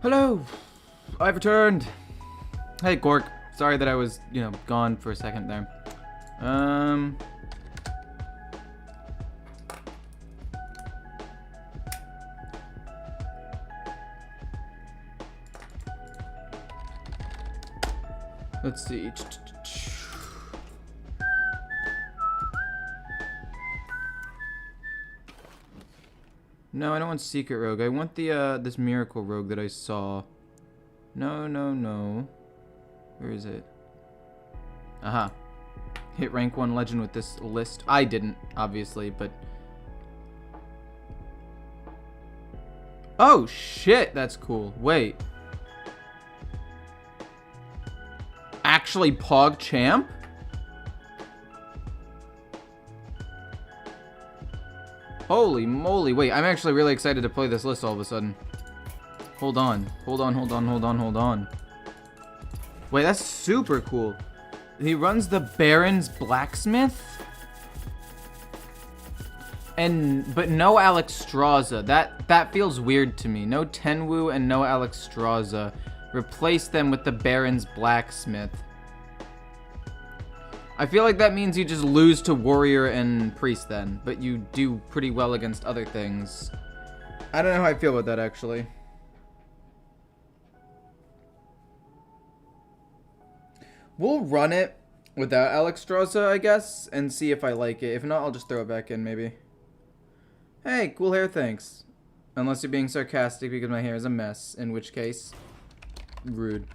Hello! I've returned! Hey, Gork. Sorry that I was, gone for a second there. Let's see. No, I don't want Secret Rogue. I want the, this Miracle Rogue that I saw. No. Where is it? Aha. Hit rank 1 legend with this list. I didn't, obviously, but... Oh, shit! That's cool. Wait. Actually Pog Champ? Holy moly. Wait, I'm actually really excited to play this list all of a sudden. Hold on. Wait, that's super cool. He runs the Barrens Blacksmith? But no Alexstrasza. That feels weird to me. No Tenwu and no Alexstrasza. Replace them with the Barrens Blacksmith. I feel like that means you just lose to Warrior and Priest then, but you do pretty well against other things. I don't know how I feel about that, actually. We'll run it without Alexstrasza, I guess, and see if I like it. If not, I'll just throw it back in, maybe. Hey, cool hair, thanks. Unless you're being sarcastic because my hair is a mess, in which case, rude.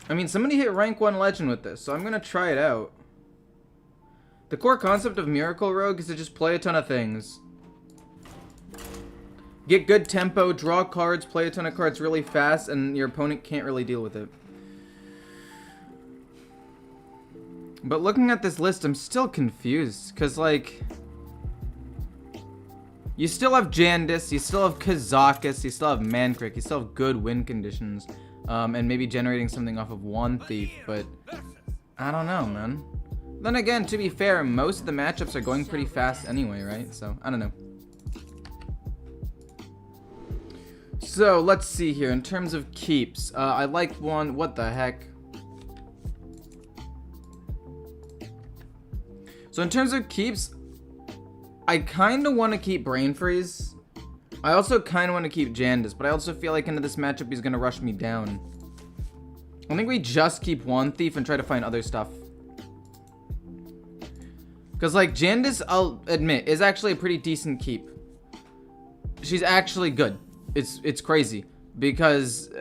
I mean, somebody hit rank 1 legend with this, so I'm gonna try it out. The core concept of Miracle Rogue is to just play a ton of things. Get good tempo, draw cards, play a ton of cards really fast, and your opponent can't really deal with it. But looking at this list, I'm still confused, because, like... You still have Jandis, you still have Kazakus, you still have Mankrik, you still have good win conditions. And maybe generating something off of one thief, but I don't know, man. Then again, to be fair, most of the matchups are going pretty fast anyway, right? So, I don't know. So, let's see here. In terms of keeps, I like one... What the heck? So, in terms of keeps, I kind of want to keep Brain Freeze. I also kind of want to keep Jandis, but I also feel like into this matchup he's going to rush me down. I think we just keep one thief and try to find other stuff. Because, like, Jandis, I'll admit, is actually a pretty decent keep. She's actually good. It's crazy. Because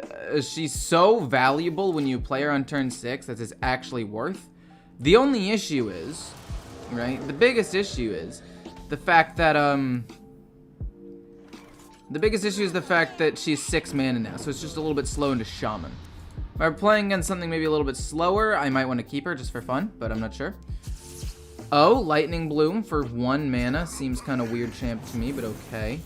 she's so valuable when you play her on turn 6 that it's actually worth. The only issue is, right, the biggest issue is the fact that, the biggest issue is the fact that she's 6 mana now, so it's just a little bit slow into Shaman. If I'm playing against something maybe a little bit slower, I might want to keep her just for fun, but I'm not sure. Oh, Lightning Bloom for 1 mana seems kind of weird champ to me, but okay.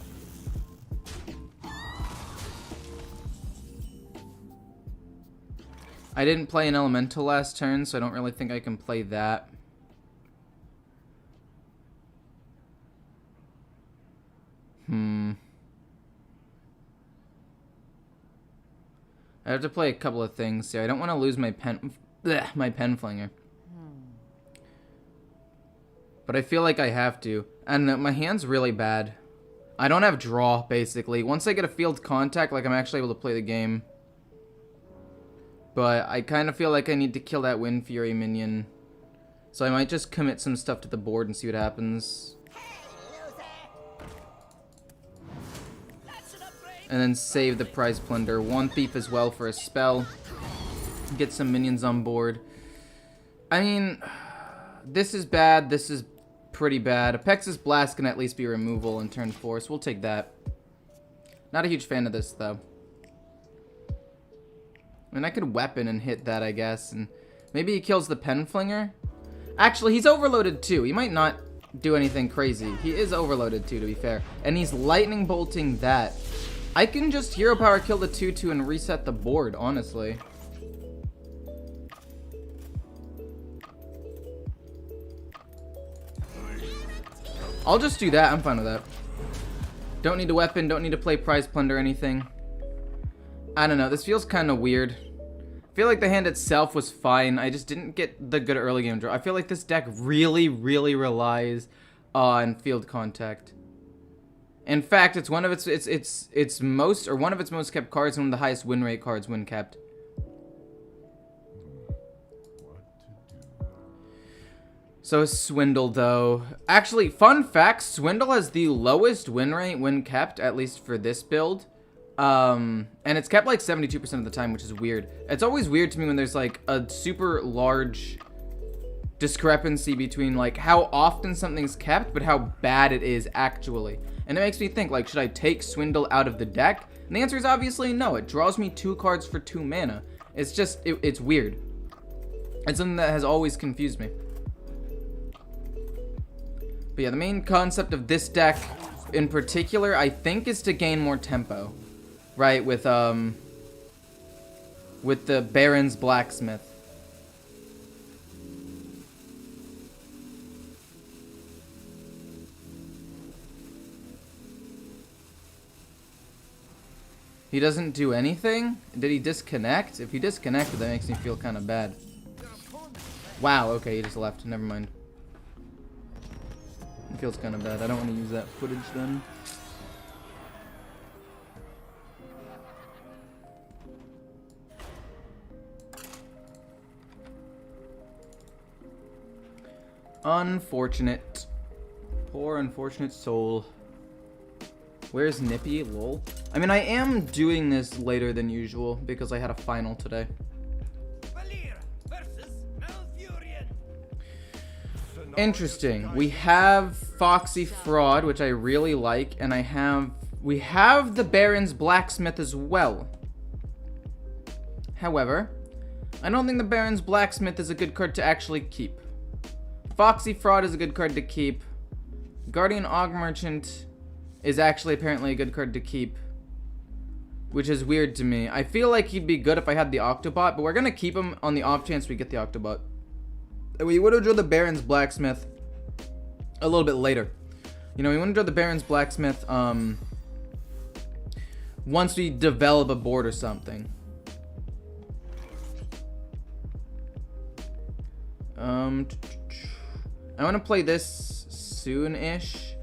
I didn't play an Elemental last turn, so I don't really think I can play that. I have to play a couple of things here. I don't want to lose my my pen flinger. But I feel like I have to. And my hand's really bad. I don't have draw, basically. Once I get a field contact, like, I'm actually able to play the game. But I kind of feel like I need to kill that Wind Fury minion. So I might just commit some stuff to the board and see what happens. And then save the prize plunder. 1 thief as well for a spell. Get some minions on board. I mean, this is bad. This is pretty bad. Apexis Blast can at least be removal in turn 4, so we'll take that. Not a huge fan of this, though. I mean, I could weapon and hit that, I guess. And maybe he kills the pen flinger. Actually, he's overloaded, too. He might not do anything crazy. He is overloaded, too, to be fair. And he's lightning bolting that. I can just hero power kill the 2/2 and reset the board, honestly. I'll just do that. I'm fine with that. Don't need a weapon, don't need to play Prize Plunder or anything. I don't know, this feels kind of weird. I feel like the hand itself was fine, I just didn't get the good early game draw. I feel like this deck really, really relies on field contact. In fact, it's one of its most kept cards and one of the highest win rate cards when kept. So is Swindle, though. Actually, fun fact, Swindle has the lowest win rate when kept, at least for this build. And it's kept like 72% of the time, which is weird. It's always weird to me when there's like a super large discrepancy between like how often something's kept, but how bad it is actually. And it makes me think, like, should I take Swindle out of the deck? And the answer is obviously no. It draws me 2 cards for 2 mana. It's just, it's weird. It's something that has always confused me. But yeah, the main concept of this deck in particular, I think, is to gain more tempo, right? With the Barrens Blacksmith. He doesn't do anything? Did he disconnect? If he disconnected, that makes me feel kind of bad. Wow, okay, he just left. Never mind. It feels kind of bad. I don't want to use that footage then. Unfortunate. Poor unfortunate soul. Where's Nippy? Lol. I mean, I am doing this later than usual because I had a final today. Interesting. We have Foxy Fraud, which I really like, and we have the Barrens Blacksmith as well. However, I don't think the Barrens Blacksmith is a good card to actually keep. Foxy Fraud is a good card to keep. Guardian Og Merchant is actually apparently a good card to keep, which is weird to me. I feel like he'd be good if I had the Octobot, but we're gonna keep him on the off chance we get the Octobot. And we would have drawn the Barrens Blacksmith a little bit later. You know, we want to draw the Barrens Blacksmith once we develop a board or something. I want to play this soon-ish.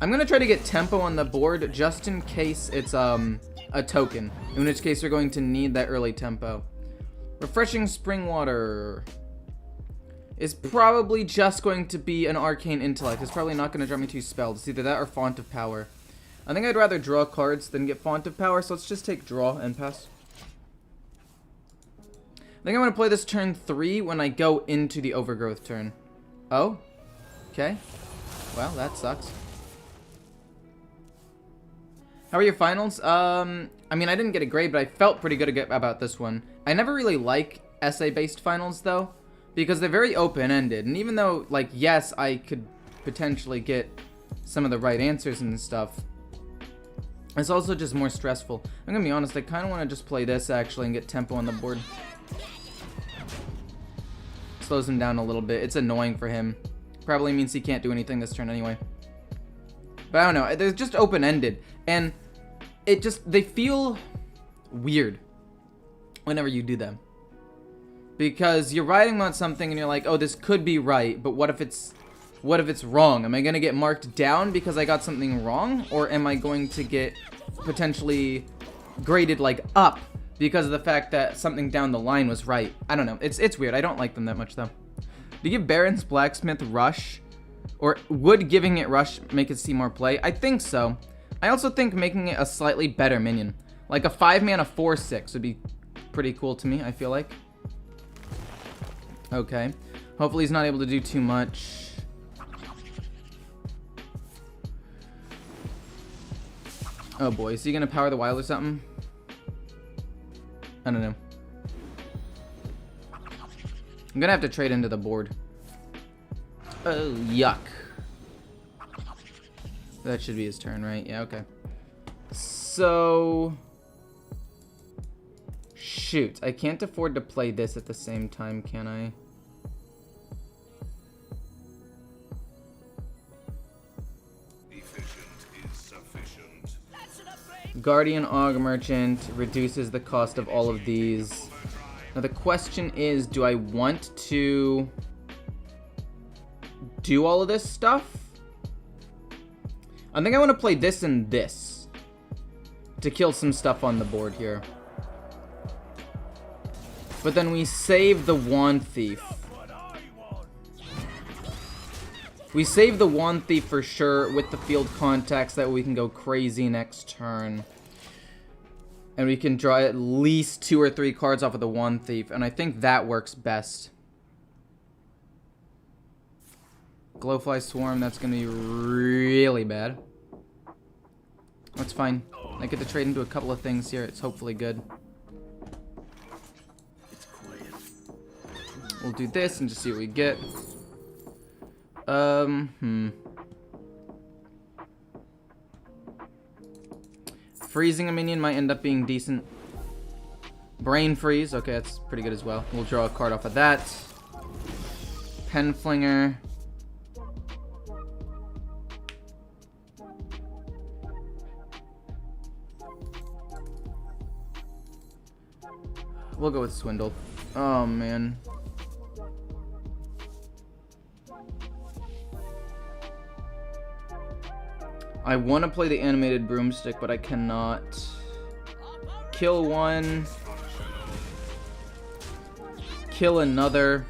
I'm going to try to get tempo on the board just in case it's a token. In which case we're going to need that early tempo. Refreshing Spring Water is probably just going to be an Arcane Intellect. It's probably not going to draw me 2 spells. It's either that or Font of Power. I think I'd rather draw cards than get Font of Power, so let's just take draw and pass. I think I'm going to play this turn 3 when I go into the Overgrowth turn. Oh? Okay. Well, that sucks. How are your finals? I mean, I didn't get a grade, but I felt pretty good about this one. I never really like essay-based finals, though, because they're very open-ended. And even though, like, yes, I could potentially get some of the right answers and stuff, it's also just more stressful. I'm gonna be honest, I kind of want to just play this, actually, and get tempo on the board. Slows him down a little bit. It's annoying for him. Probably means he can't do anything this turn anyway. But I don't know. They're just open-ended. And they feel weird whenever you do them. Because you're writing about something and you're like, oh, this could be right, but what if it's wrong? Am I going to get marked down because I got something wrong? Or am I going to get potentially graded, like, up because of the fact that something down the line was right? I don't know. It's weird. I don't like them that much, though. Do you give Barrens Blacksmith Rush? Or would giving it Rush make it see more play? I think so. I also think making it a slightly better minion. Like a 5-mana 4/6 would be pretty cool to me, I feel like. Okay. Hopefully he's not able to do too much. Oh boy, is he gonna power the wild or something? I don't know. I'm gonna have to trade into the board. Oh, yuck. That should be his turn, right? Yeah, okay. So... shoot, I can't afford to play this at the same time, can I? Efficient is sufficient. Guardian Og Merchant reduces the cost of all of these. Now the question is, do I want to do all of this stuff? I think I want to play this and this to kill some stuff on the board here. But then we save the Wand Thief. We save the Wand Thief for sure with the field contacts, that way we can go crazy next turn. And we can draw at least 2 or 3 cards off of the Wand Thief, and I think that works best. Glowfly Swarm, that's going to be really bad. That's fine. I get to trade into a couple of things here. It's hopefully good. We'll do this and just see what we get. Freezing a minion might end up being decent. Brain Freeze, okay, that's pretty good as well. We'll draw a card off of that. Penflinger. We'll go with Swindle. Oh, man. I want to play the animated broomstick, but I cannot. Kill one. Kill another.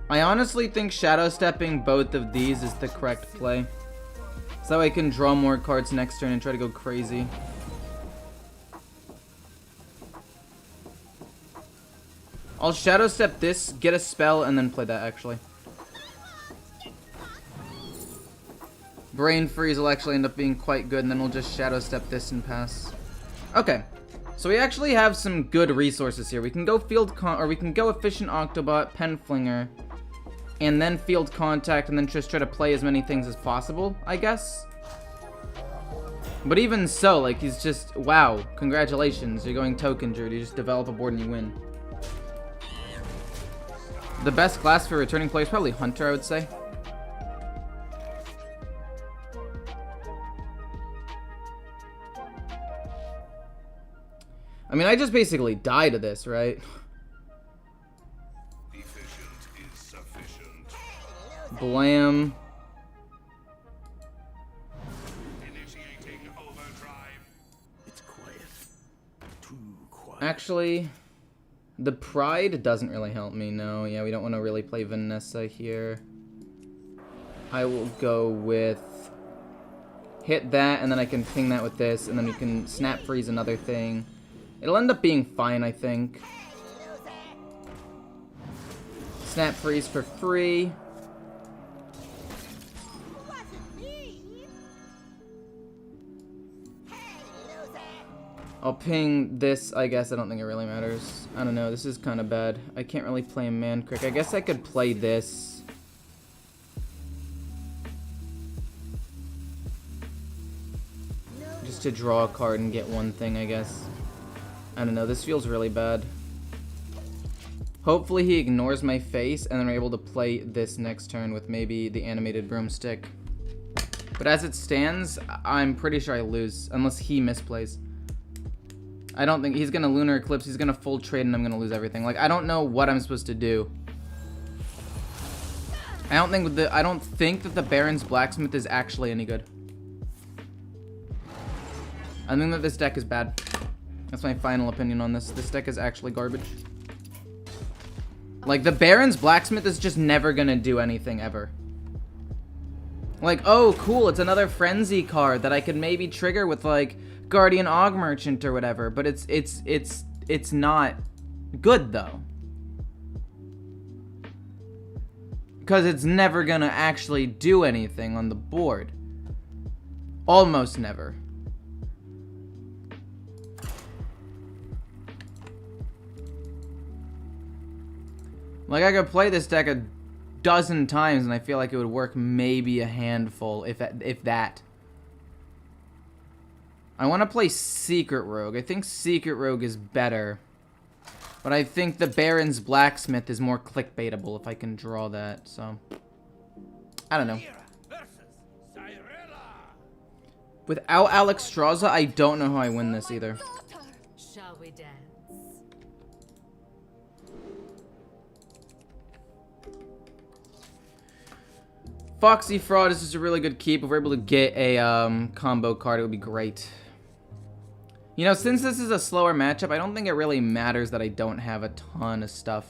I honestly think shadow stepping both of these is the correct play. So I can draw more cards next turn and try to go crazy. I'll shadow step this, get a spell, and then play that actually. Brain Freeze will actually end up being quite good, and then we'll just shadow step this and pass. Okay, so we actually have some good resources here. We can go or we can go Efficient Octobot, Penflinger, and then Field Contact, and then just try to play as many things as possible, I guess. But even so, like, he's just, wow, congratulations, you're going Token Druid. You just develop a board and you win. The best class for returning players, probably Hunter, I would say. I mean, I just basically die to this, right? Efficient is sufficient. Blam. Initiating overdrive. It's quiet. Too quiet. Actually, the Pride doesn't really help me, no. Yeah, we don't want to really play Vanessa here. I will go with... hit that, and then I can ping that with this, and then we can Snap Freeze another thing. It'll end up being fine, I think. Snap Freeze for free. I'll ping this, I guess. I don't think it really matters. I don't know. This is kind of bad. I can't really play a Mancrick. I guess I could play this. Just to draw a card and get one thing, I guess. I don't know. This feels really bad. Hopefully he ignores my face, and then we're able to play this next turn with maybe the animated broomstick. But as it stands, I'm pretty sure I lose, unless he misplays. I don't think he's gonna Lunar Eclipse. He's gonna full trade, and I'm gonna lose everything. Like, I don't know what I'm supposed to do. I don't think that the Barrens Blacksmith is actually any good. I think that this deck is bad. That's my final opinion on this. This deck is actually garbage. Like, the Barrens Blacksmith is just never gonna do anything ever. Like, oh, cool, it's another Frenzy card that I could maybe trigger with, like, Guardian Og Merchant or whatever, but it's not good, though. Because it's never gonna actually do anything on the board. Almost never. Like, I could play this deck a dozen times, and I feel like it would work maybe a handful, if that. I want to play Secret Rogue. I think Secret Rogue is better. But I think the Barrens Blacksmith is more clickbaitable if I can draw that, so. I don't know. Without Alexstrasza, I don't know how I win this either. Shall we dance? Foxy Fraud is just a really good keep. If we're able to get a combo card, it would be great. You know, since this is a slower matchup, I don't think it really matters that I don't have a ton of stuff.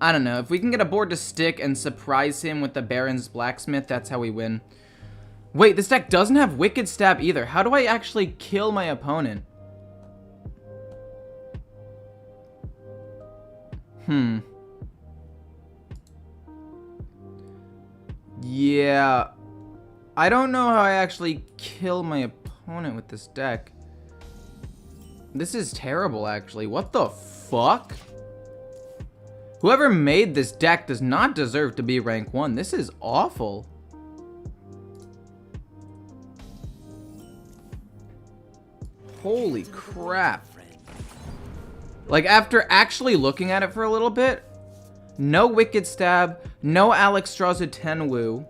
I don't know. If we can get a board to stick and surprise him with the Barrens Blacksmith, that's how we win. Wait, this deck doesn't have Wicked Stab either. How do I actually kill my opponent? Yeah. I don't know how I actually kill my opponent with this deck. This is terrible, actually. What the fuck? Whoever made this deck does not deserve to be rank 1. This is awful. Holy crap. Like, after actually looking at it for a little bit, no Wicked Stab, no Alexstrasza Tenwu.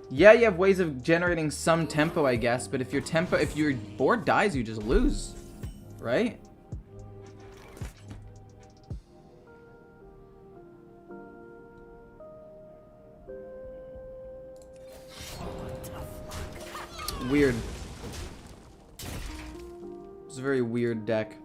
Yeah, you have ways of generating some tempo, I guess, but if your board dies, you just lose, right? Weird. It's a very weird deck.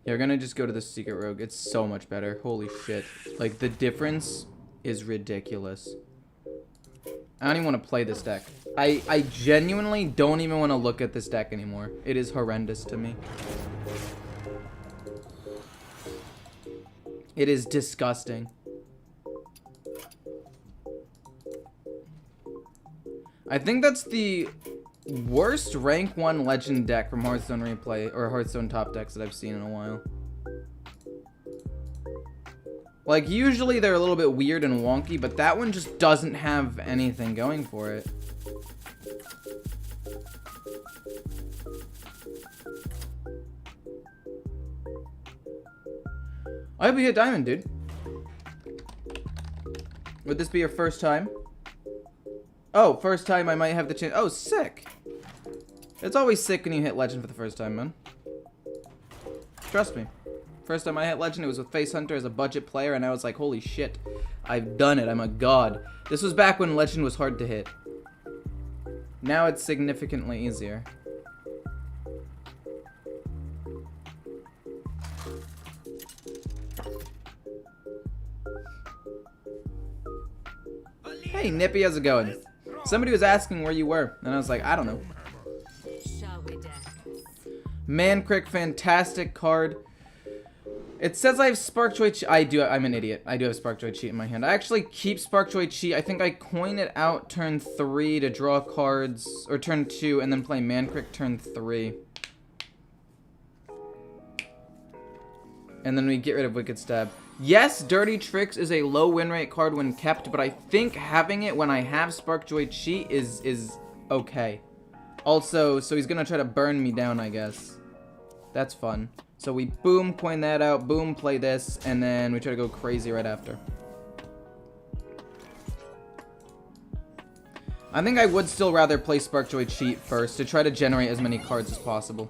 Yeah, we're gonna just go to the Secret Rogue. It's so much better. Holy shit. Like, the difference is ridiculous. I don't even want to play this deck. I genuinely don't even want to look at this deck anymore. It is horrendous to me. It is disgusting. I think that's the worst rank 1 legend deck from Hearthstone Replay or Hearthstone Top Decks that I've seen in a while. Like, usually they're a little bit weird and wonky, but that one just doesn't have anything going for it. I hope you hit diamond, dude. Would this be your first time? Oh, first time I might have the chance. Oh, sick. It's always sick when you hit legend for the first time, man. Trust me. First time I hit legend, it was with Face Hunter as a budget player, and I was like, holy shit. I've done it. I'm a god. This was back when legend was hard to hit. Now it's significantly easier. Hey, Nippy, how's it going? Somebody was asking where you were, and I was like, I don't know. Shall we dance? Mancrick, fantastic card. It says I have Sparkjoy Cheat. I'm an idiot. I do have Sparkjoy Cheat in my hand. I actually keep Sparkjoy Cheat. I think I coin it out turn 3 to draw cards, or turn 2, and then play Mancrick turn 3. And then we get rid of Wicked Stab. Yes, Dirty Tricks is a low win rate card when kept, but I think having it when I have Sparkjoy Cheat is okay. Also, so he's gonna try to burn me down, I guess. That's fun. So we boom, coin that out, boom, play this, and then we try to go crazy right after. I think I would still rather play Sparkjoy Cheat first to try to generate as many cards as possible.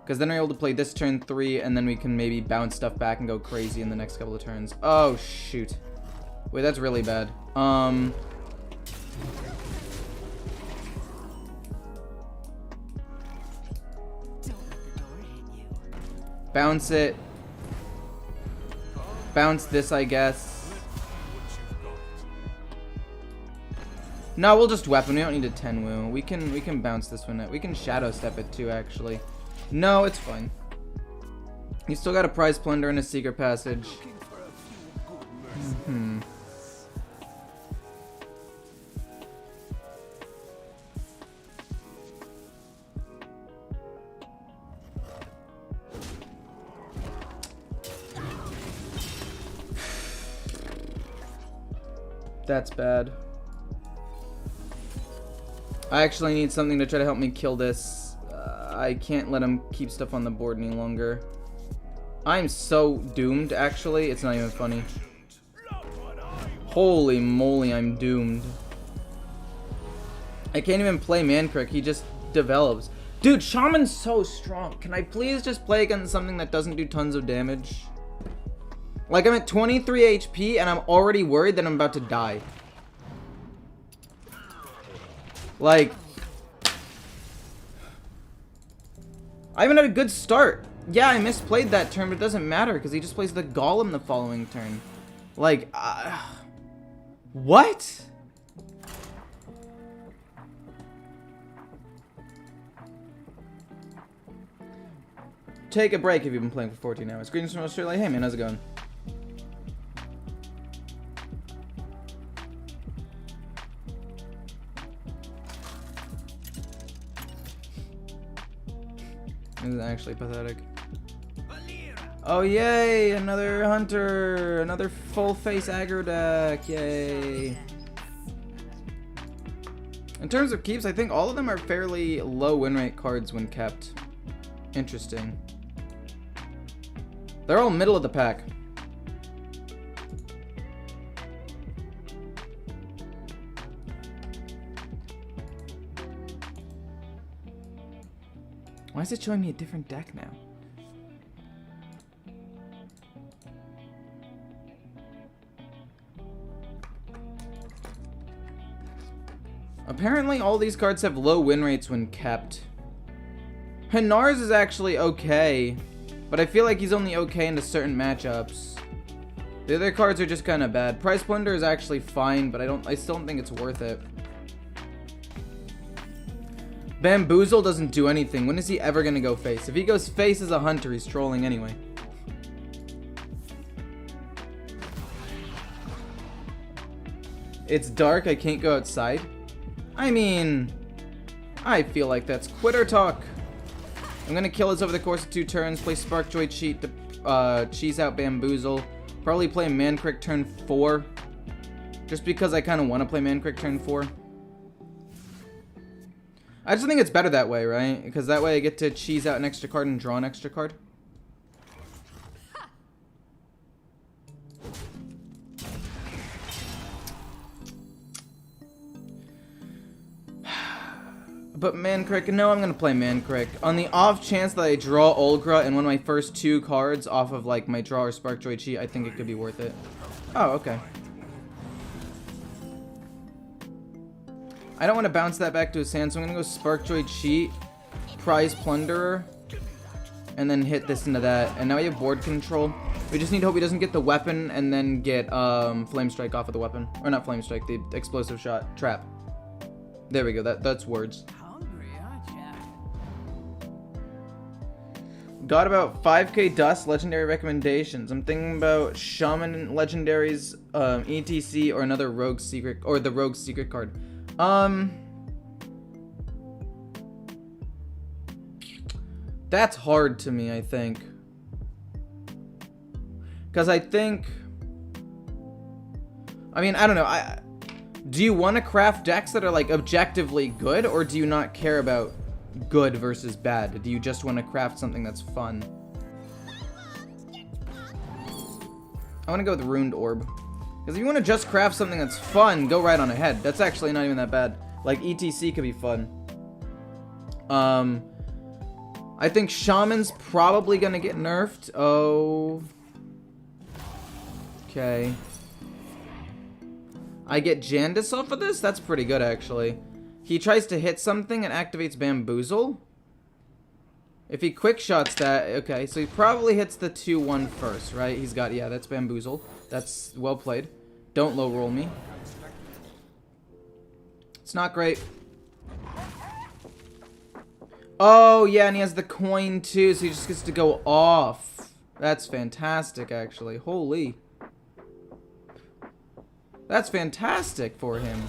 Because then we're able to play this turn 3, and then we can maybe bounce stuff back and go crazy in the next couple of turns. Oh, shoot. Wait, that's really bad. Bounce it. Bounce this, I guess. No, we'll just weapon. We don't need a Tenwu. We can bounce this one. We can shadow step it too, actually. No, it's fine. You still got a prize plunder and a secret passage. That's bad. I actually need something to try to help me kill this. I can't let him keep stuff on the board any longer. I'm so doomed, actually. It's not even funny. Holy moly, I'm doomed. I can't even play Mankrik. He just develops. Dude, Shaman's so strong. Can I please just play against something that doesn't do tons of damage? Like, I'm at 23 HP, and I'm already worried that I'm about to die. Like, I even had a good start. Yeah, I misplayed that turn, but it doesn't matter, because he just plays the Golem the following turn. Like, what? Take a break if you've been playing for 14 hours. Greetings from Australia. Hey man, how's it going? This is actually pathetic. Oh yay! Another hunter! Another full face aggro deck! Yay! In terms of keeps, I think all of them are fairly low win rate cards when kept. Interesting. They're all middle of the pack. Why is it showing me a different deck now? Apparently all these cards have low win rates when kept. Hanar's is actually okay, but I feel like he's only okay into certain matchups. The other cards are just kind of bad. Price Plunder is actually fine, but I still don't think it's worth it. Bamboozle doesn't do anything. When is he ever gonna go face? If he goes face as a hunter, he's trolling anyway. It's dark, I can't go outside. I mean, I feel like that's quitter talk. I'm gonna kill this over the course of 2 turns, play Sparkjoy Cheat to cheese out Bamboozle. Probably play Mankrik turn 4. Just because I kind of want to play Mankrik turn 4. I just think it's better that way, right? Because that way I get to cheese out an extra card and draw an extra card. But Mankrik, no, I'm gonna play Mankrik. On the off chance that I draw Olgra in one of my first 2 cards off of like my draw or Sparkjoy Cheat, I think it could be worth it. Oh, okay. I don't want to bounce that back to his hand, so I'm gonna go Sparkjoy Cheat, Prize Plunderer, and then hit this into that. And now we have board control. We just need to hope he doesn't get the weapon and then get Flame Strike off of the weapon. Or not Flame Strike, the explosive shot trap. There we go, that's words. Got about 5k dust legendary recommendations. I'm thinking about Shaman legendaries, ETC, or another Rogue Secret, or the Rogue Secret card. That's hard to me, I think. Because I think, I mean, I don't know. Do you want to craft decks that are like objectively good, or do you not care about good versus bad? Do you just want to craft something that's fun? I want to go with Ruined Orb. Because if you want to just craft something that's fun, go right on ahead. That's actually not even that bad. Like, ETC could be fun. I think Shaman's probably going to get nerfed. Oh. Okay. I get Jandis off of this? That's pretty good, actually. He tries to hit something and activates Bamboozle. If he quick shots that, okay, so he probably hits the 2-1 first, right? He's got, yeah, that's Bamboozle. That's well played. Don't low roll me. It's not great. Oh, yeah, and he has the coin too, so he just gets to go off. That's fantastic, actually. Holy. That's fantastic for him.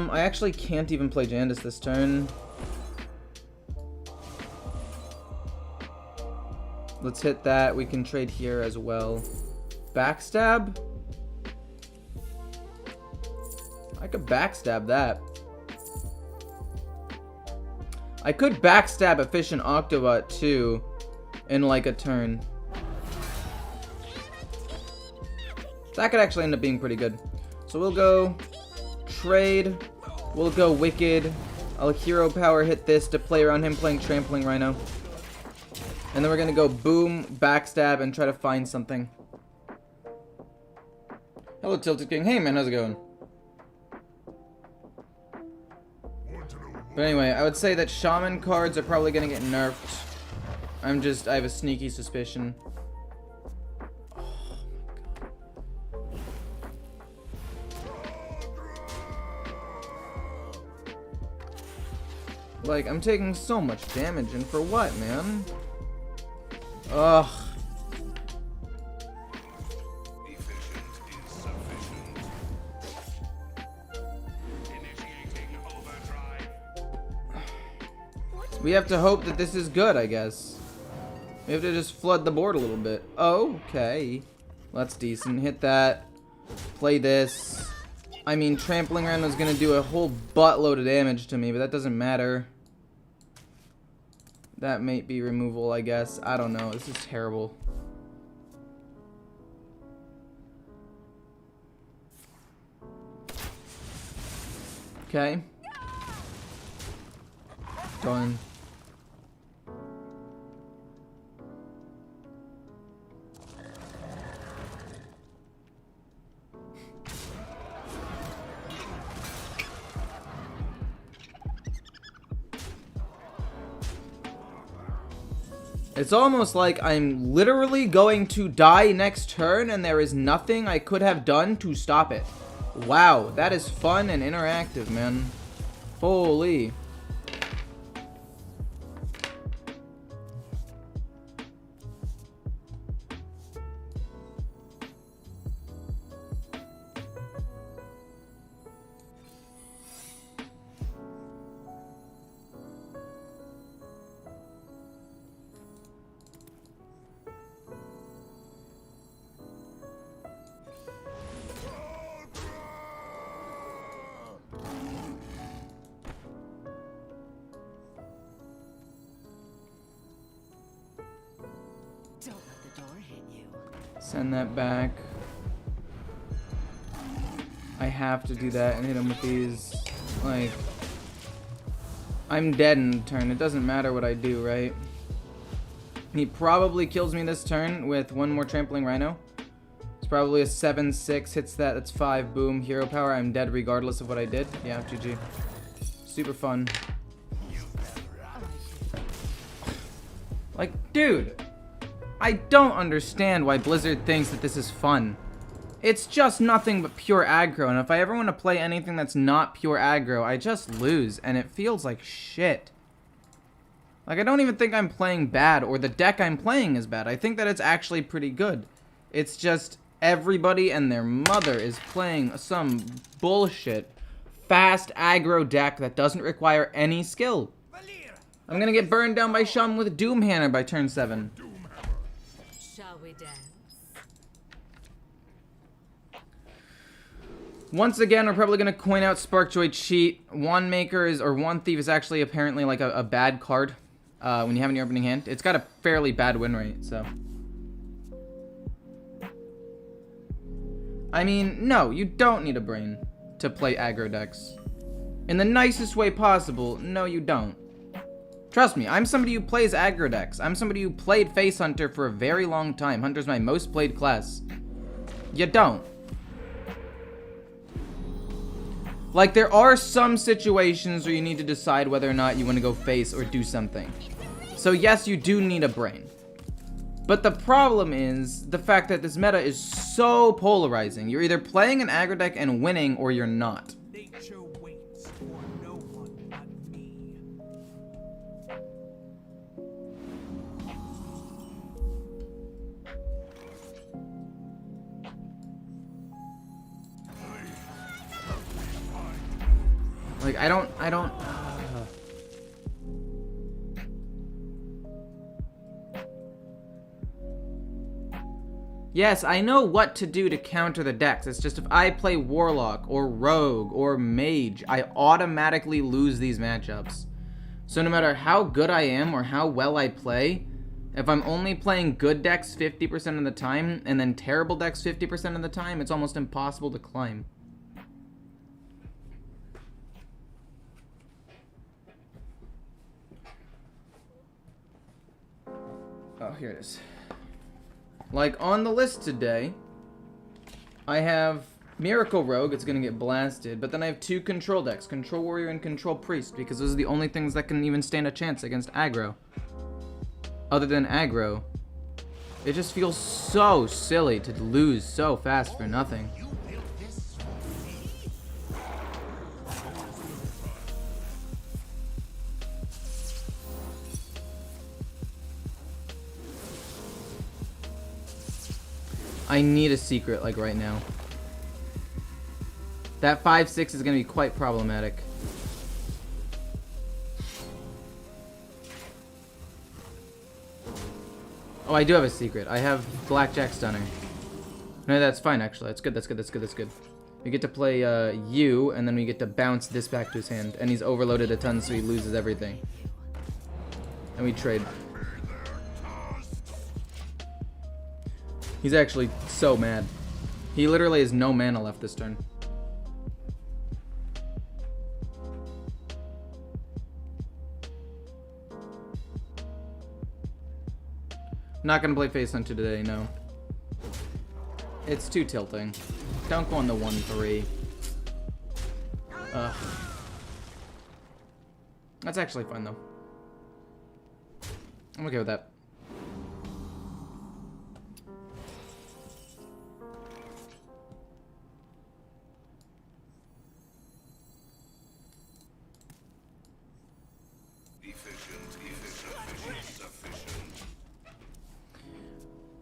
I actually can't even play Jandis this turn. Let's hit that. We can trade here as well. Backstab? I could backstab that. I could backstab Efficient Octobot too in like a turn. That could actually end up being pretty good. So we'll go trade. We'll go Wicked. I'll Hero Power hit this to play around him playing Trampling Rhino. And then we're going to go boom, backstab, and try to find something. Hello, Tilted King. Hey, man, how's it going? But anyway, I would say that Shaman cards are probably going to get nerfed. I have a sneaky suspicion. Like, I'm taking so much damage, and for what, man? Ugh. We have to hope that this is good, I guess. We have to just flood the board a little bit. Okay. Well, that's decent. Hit that. Play this. I mean, Trampling Rhino is going to do a whole buttload of damage to me, but that doesn't matter. That might be removal, I guess. I don't know. This is terrible. Okay. Done. It's almost like I'm literally going to die next turn and there is nothing I could have done to stop it. Wow, that is fun and interactive, man. Holy. Don't let the door hit you. Send that back. I have to do that and hit him with these. Like, I'm dead in the turn. It doesn't matter what I do, right? He probably kills me this turn with one more Trampling Rhino. It's probably a 7-6. Hits that. That's 5. Boom. Hero power. I'm dead regardless of what I did. Yeah, GG. Super fun. Like, dude. I don't understand why Blizzard thinks that this is fun. It's just nothing but pure aggro, and if I ever want to play anything that's not pure aggro, I just lose, and it feels like shit. Like, I don't even think I'm playing bad, or the deck I'm playing is bad. I think that it's actually pretty good. It's just everybody and their mother is playing some bullshit, fast aggro deck that doesn't require any skill. I'm gonna get burned down by Shaman with Doomhammer by turn 7. Shall we dance? Once again, we're probably going to coin out Sparkjoy Cheat. Wand Maker is, or Wand Thief is actually apparently like a bad card when you have it in your opening hand. It's got a fairly bad win rate, so. I mean, no, you don't need a brain to play aggro decks. In the nicest way possible, no you don't. Trust me, I'm somebody who plays aggro decks. I'm somebody who played Face Hunter for a very long time. Hunter's my most played class. You don't. Like, there are some situations where you need to decide whether or not you want to go face or do something. So yes, you do need a brain. But the problem is the fact that this meta is so polarizing. You're either playing an aggro deck and winning, or you're not. Nature waits for no one but me. Like, I don't. Yes, I know what to do to counter the decks. It's just if I play Warlock or Rogue or Mage, I automatically lose these matchups. So no matter how good I am or how well I play, if I'm only playing good decks 50% of the time and then terrible decks 50% of the time, it's almost impossible to climb. Oh, here it is. Like, on the list today, I have Miracle Rogue, it's gonna get blasted, but then I have 2 control decks, Control Warrior and Control Priest, because those are the only things that can even stand a chance against aggro. Other than aggro, it just feels so silly to lose so fast for nothing. I need a secret, like, right now. That 5/6 is going to be quite problematic. Oh, I do have a secret. I have Blackjack Stunner. No, that's fine, actually. That's good, that's good, that's good, that's good. We get to play you, and then we get to bounce this back to his hand. And he's overloaded a ton, so he loses everything. And we trade. He's actually so mad. He literally has no mana left this turn. Not gonna play Face Hunter today, no. It's too tilting. Don't go on the 1-3. Ugh. That's actually fun though. I'm okay with that.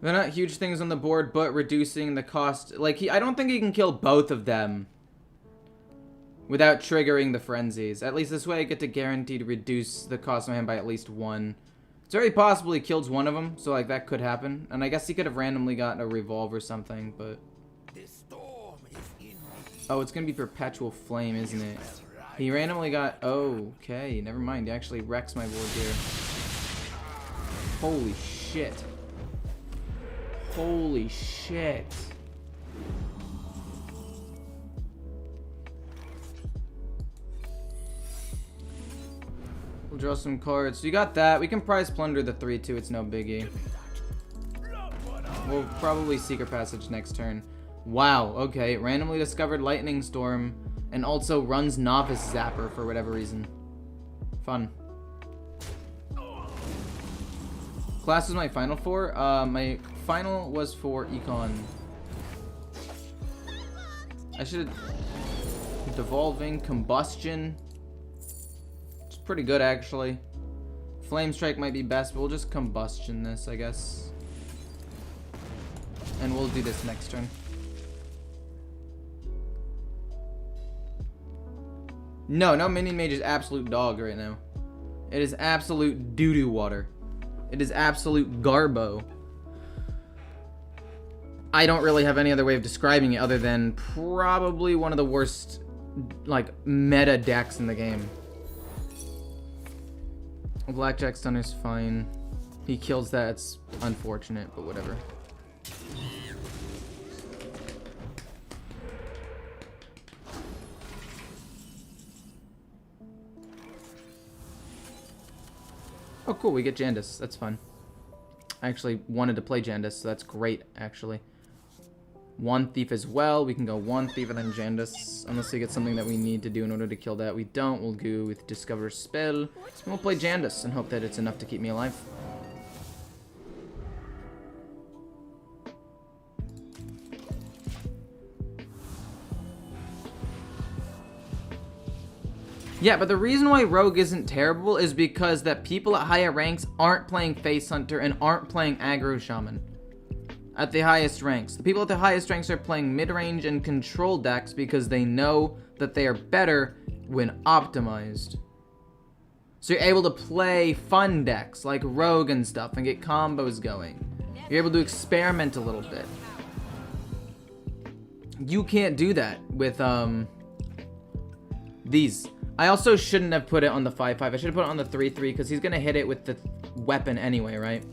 They're not huge things on the board, but reducing the cost. Like, I don't think he can kill both of them without triggering the frenzies. At least this way I get to guarantee to reduce the cost of my hand by at least 1. It's very possible he kills one of them, so like that could happen. And I guess he could have randomly gotten a revolve or something, but... Oh, it's gonna be Perpetual Flame, isn't it? He randomly got... Oh, okay, never mind. He actually wrecks my board here. Holy shit. Holy shit. We'll draw some cards. So you got that. We can prize plunder the 3-2. It's no biggie. We'll probably Secret Passage next turn. Wow. Okay. Randomly discovered Lightning Storm and also runs Novice Zapper for whatever reason. Fun. Class was my final for. My final was for Econ. I should have... Devolving, Combustion. It's pretty good, actually. Flame Strike might be best, but we'll just Combustion this, I guess. And we'll do this next turn. No, Minion Mage is absolute dog right now. It is absolute doo-doo water. It is absolute garbo. I don't really have any other way of describing it other than probably one of the worst, like, meta decks in the game. Blackjack Stunner's fine. He kills that, it's unfortunate, but whatever. Oh, cool, we get Jandis. That's fun. I actually wanted to play Jandis, so that's great, actually. One Thief as well. We can go one Thief and then Jandis. Unless we get something that we need to do in order to kill that. We don't. We'll go with Discover Spell. And we'll play Jandis and hope that it's enough to keep me alive. Yeah, but the reason why Rogue isn't terrible is because that people at higher ranks aren't playing Face Hunter and aren't playing Aggro Shaman. At the highest ranks. The people at the highest ranks are playing mid-range and control decks because they know that they are better when optimized. So you're able to play fun decks like Rogue and stuff and get combos going. You're able to experiment a little bit. You can't do that with these. I also shouldn't have put it on the 5/5. I should have put it on the 3/3 because he's gonna hit it with the weapon anyway, right?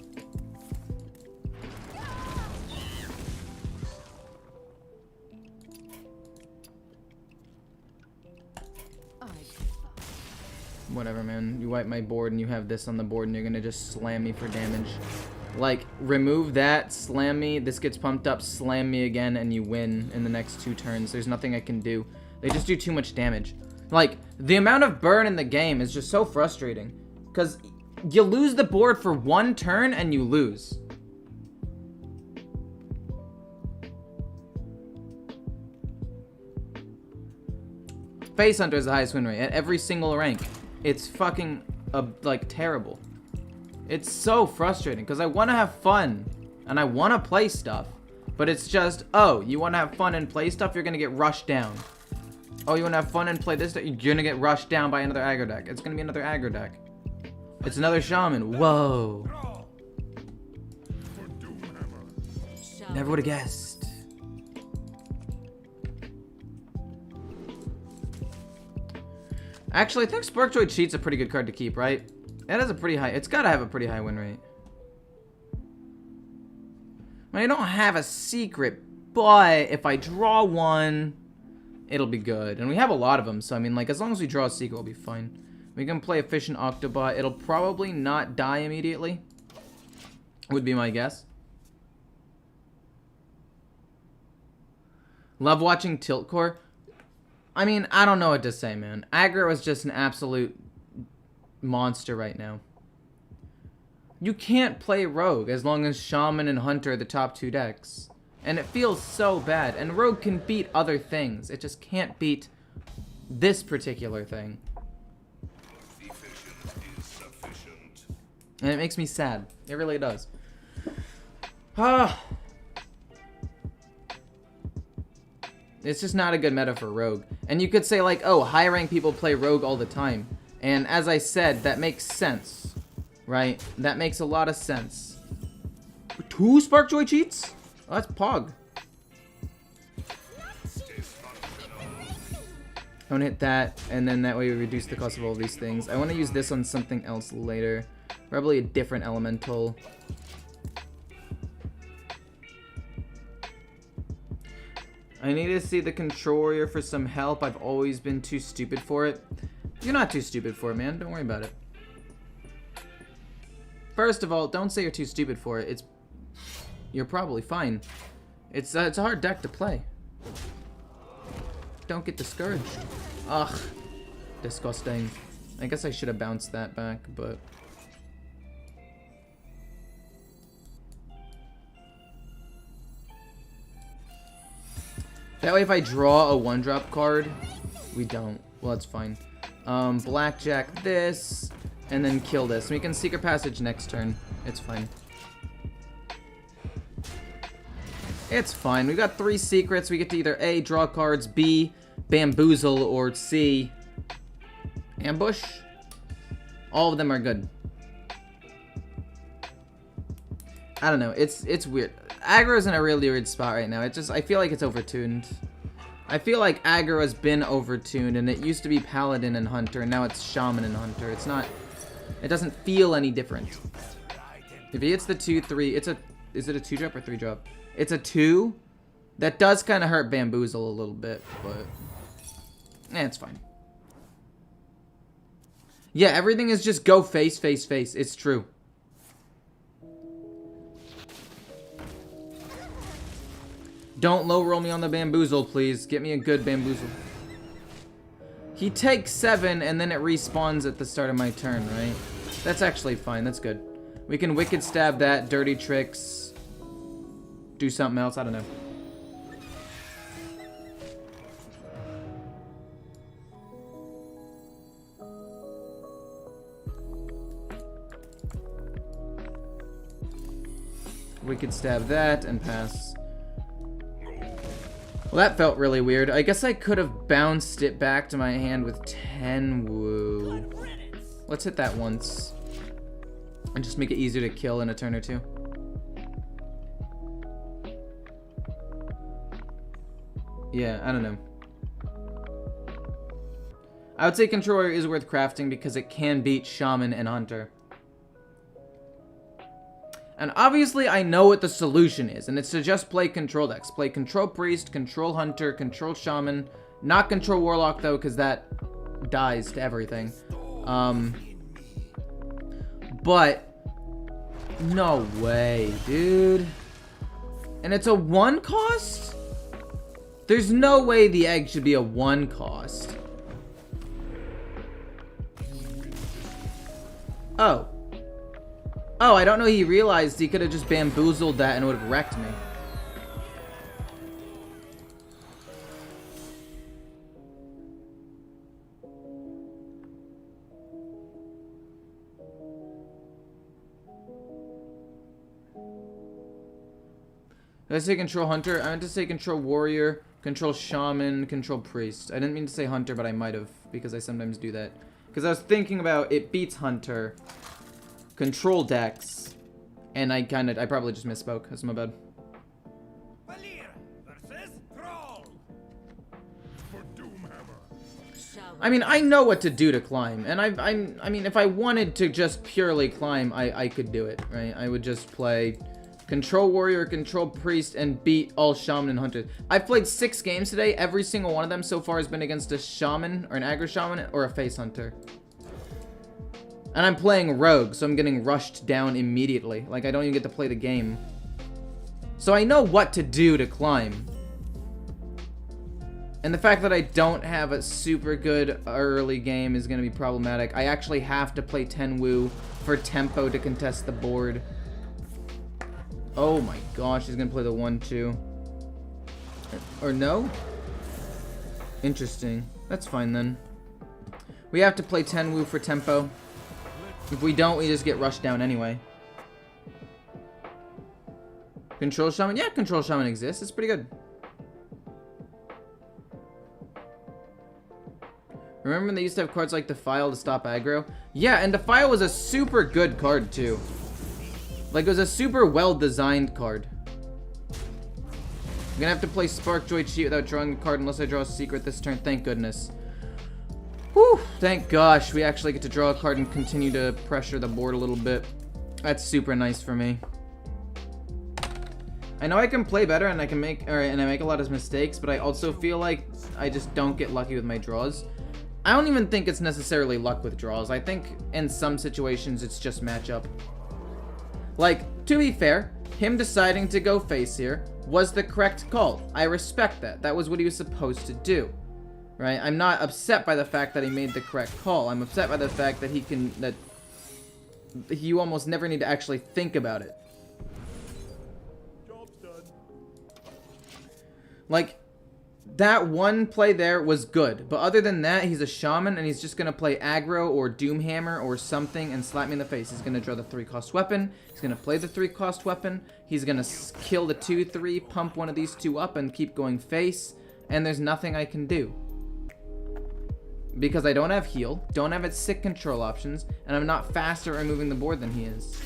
Whatever, man. You wipe my board and you have this on the board and you're gonna just slam me for damage. Like, remove that, slam me, this gets pumped up, slam me again, and you win in the next 2 turns. There's nothing I can do. They just do too much damage. Like, the amount of burn in the game is just so frustrating. Because you lose the board for 1 turn and you lose. Face Hunter is the highest win rate at every single rank. It's fucking, like, terrible. It's so frustrating because I want to have fun and I want to play stuff. But it's just, oh, you want to have fun and play stuff, you're going to get rushed down. Oh, you want to have fun and play this stuff, you're going to get rushed down by another aggro deck. It's going to be another aggro deck. It's another shaman. Whoa. Never would have guessed. Actually, I think Sparkjoy Cheat's a pretty good card to keep, right? It has a pretty high... It's got to have a pretty high win rate. I mean, I don't have a secret, but if I draw one, it'll be good. And we have a lot of them, so I mean, like, as long as we draw a secret, we'll be fine. We can play Efficient Octobot. It'll probably not die immediately. Would be my guess. Love watching Tilt Core. I mean, I don't know what to say, man. Aggro is just an absolute monster right now. You can't play Rogue as long as Shaman and Hunter are the top 2 decks. And it feels so bad. And Rogue can beat other things. It just can't beat this particular thing. And it makes me sad. It really does. It's just not a good meta for Rogue. And you could say, like, oh, high rank people play Rogue all the time. And as I said, that makes sense. Right? That makes a lot of sense. 2 Sparkjoy Cheats? Oh, that's Pog. I want to hit that, and then that way we reduce the cost of all these things. I want to use this on something else later. Probably a different elemental. I need to see the Control Warrior for some help. I've always been too stupid for it. You're not too stupid for it, man. Don't worry about it. First of all, don't say you're too stupid for it. You're probably fine. It's a hard deck to play. Don't get discouraged. Ugh. Disgusting. I guess I should have bounced that back, but... That way if I draw a 1-drop card, we don't. Well, that's fine. Blackjack this, and then kill this. We can Secret Passage next turn. It's fine. It's fine. We've got 3 secrets. We get to either A, draw cards, B, bamboozle, or C, ambush. All of them are good. I don't know. It's weird. Aggro's in a really weird spot right now. I feel like it's overtuned. I feel like aggro has been overtuned, and it used to be Paladin and Hunter, and now it's Shaman and Hunter. It's not... It doesn't feel any different. If he hits the 2/3, it's a... Is it a 2-drop or 3-drop? It's a 2. That does kind of hurt Bamboozle a little bit, but... it's fine. Yeah, everything is just go face, face, face. It's true. Don't low roll me on the Bamboozle, please. Get me a good Bamboozle. He takes 7, and then it respawns at the start of my turn, right? That's actually fine. That's good. We can Wicked Stab that. Dirty Tricks. Do something else. I don't know. Wicked Stab that and pass. Well, that felt really weird. I guess I could have bounced it back to my hand with 10 woo. Let's hit that once. And just make it easier to kill in a turn or 2. Yeah, I don't know. I would say Control Warrior is worth crafting because it can beat Shaman and Hunter. And obviously, I know what the solution is, and it's to just play Control decks. Play Control Priest, Control Hunter, Control Shaman. Not Control Warlock, though, because that dies to everything. But no way, dude. And it's a 1 cost? There's no way the egg should be a 1 cost. Oh. Oh, I don't know he realized he could have just bamboozled that and would have wrecked me. Did I say Control Hunter? I meant to say Control Warrior, Control Shaman, Control Priest. I didn't mean to say Hunter, but I might have, because I sometimes do that. Because I was thinking about it beats Hunter, Control decks, and I probably just misspoke. That's my bad. I mean, I know what to do to climb, and I mean, if I wanted to just purely climb, I could do it, right? I would just play Control Warrior, Control Priest, and beat all Shaman and Hunters. I've played 6 games today. Every single one of them so far has been against a Shaman, or an Aggro Shaman, or a Face Hunter. And I'm playing Rogue, so I'm getting rushed down immediately. Like, I don't even get to play the game. So I know what to do to climb. And the fact that I don't have a super good early game is going to be problematic. I actually have to play Tenwu for tempo to contest the board. Oh my gosh, he's going to play the 1-2. Or no? Interesting. That's fine then. We have to play Tenwu for tempo. If we don't, we just get rushed down anyway. Control Shaman? Yeah, Control Shaman exists. It's pretty good. Remember when they used to have cards like Defile to stop aggro? Yeah, and Defile was a super good card too. Like, it was a super well-designed card. I'm gonna have to play Sparkjoy cheat without drawing a card unless I draw a secret this turn. Thank goodness. Whew, thank gosh. We actually get to draw a card and continue to pressure the board a little bit. That's super nice for me. I know I can play better and I make a lot of mistakes, but I also feel like I just don't get lucky with my draws. I don't even think it's necessarily luck with draws. I think in some situations it's just matchup. Like, to be fair, him deciding to go face here was the correct call. I respect that. That was what he was supposed to do. Right? I'm not upset by the fact that he made the correct call. I'm upset by the fact that you almost never need to actually think about it. Job's done. Like, that one play there was good, but other than that, he's a Shaman, and he's just going to play aggro or Doomhammer or something and slap me in the face. He's going to draw the 3-cost weapon, he's going to play the 3-cost weapon, he's going to kill the 2-3, pump one of these 2 up, and keep going face, and there's nothing I can do. Because I don't have heal, don't have its sick control options, and I'm not faster at removing the board than he is.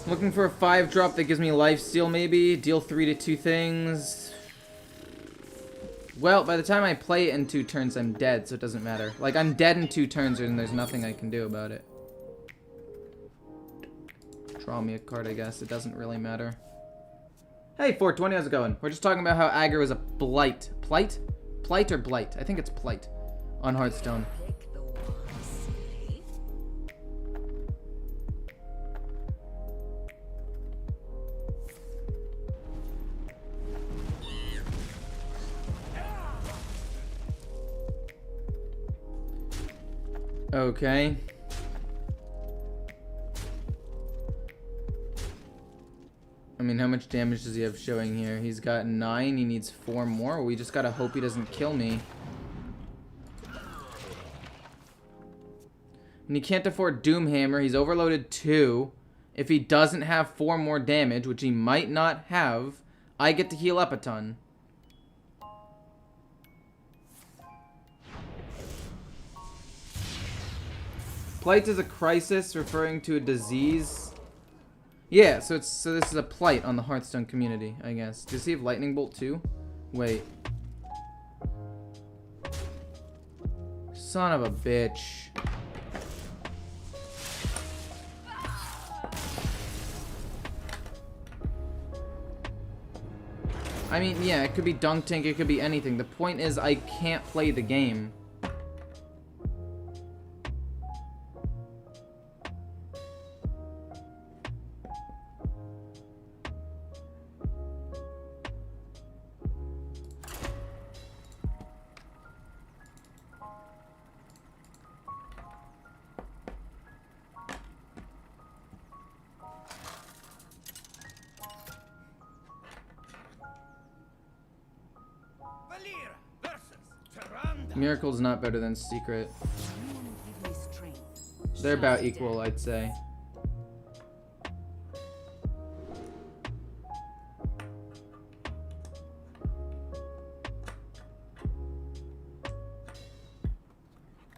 Looking for a 5-drop that gives me lifesteal, maybe. Deal 3 to 2 things. Well, by the time I play it in 2 turns, I'm dead, so it doesn't matter. Like, I'm dead in 2 turns, and there's nothing I can do about it. Draw me a card, I guess. It doesn't really matter. Hey, 420, how's it going? We're just talking about how aggro is a blight. Plight? Plight or blight? I think it's plight on Hearthstone. Okay. I mean, how much damage does he have showing here? He's got 9, he needs 4 more. We just gotta hope he doesn't kill me. And he can't afford Doomhammer. He's overloaded 2. If he doesn't have 4 more damage, which he might not have, I get to heal up a ton. Plight is a crisis referring to a disease. Yeah, so this is a plight on the Hearthstone community, I guess. Does he have Lightning Bolt too? Wait. Son of a bitch. I mean, yeah, it could be Dunk Tank, it could be anything. The point is, I can't play the game. Miracle's not better than Secret. They're about equal, I'd say.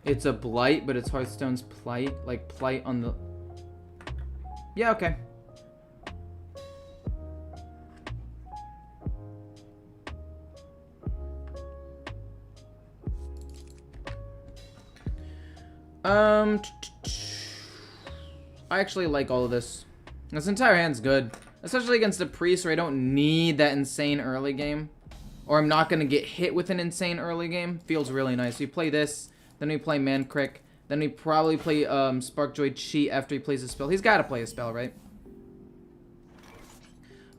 It's a blight, but it's Hearthstone's plight. Like, plight on the... Yeah, okay. I actually like all of this. This entire hand's good. Especially against a priest where I don't need that insane early game. Or I'm not going to get hit with an insane early game. Feels really nice. We play this, then we play Mancrick, then we probably play Sparkjoy Cheat after he plays a spell. He's got to play a spell, right?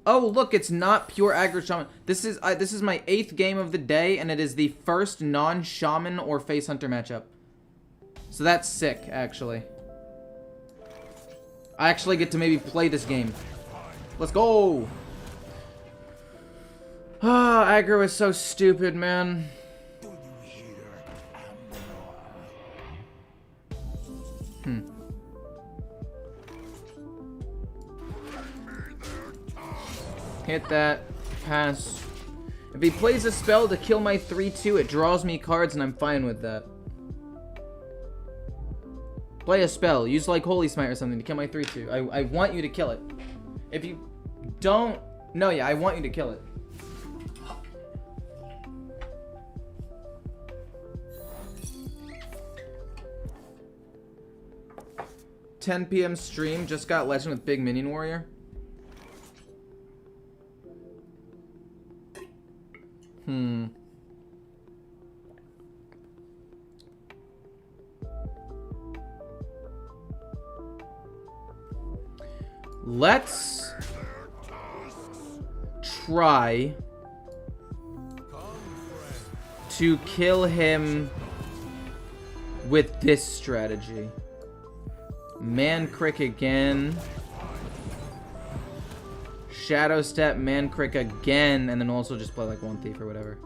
Oh, look, it's not pure aggro shaman. This is my 8th game of the day, and it is the first non-shaman or face hunter matchup. So that's sick, actually. I actually get to maybe play this game. Let's go! Ah, aggro is so stupid, man. Hit that. Pass. If he plays a spell to kill my 3-2, it draws me cards, and I'm fine with that. Play a spell. Use like Holy Smite or something to kill my 3-2. I want you to kill it. If you don't... No, yeah, I want you to kill it. $10 p.m. stream. Just got Legend with Big Minion Warrior. Let's try to kill him with this strategy. Mancrick again. Shadow Step, Mancrick again, and then also just play like one Thief or whatever.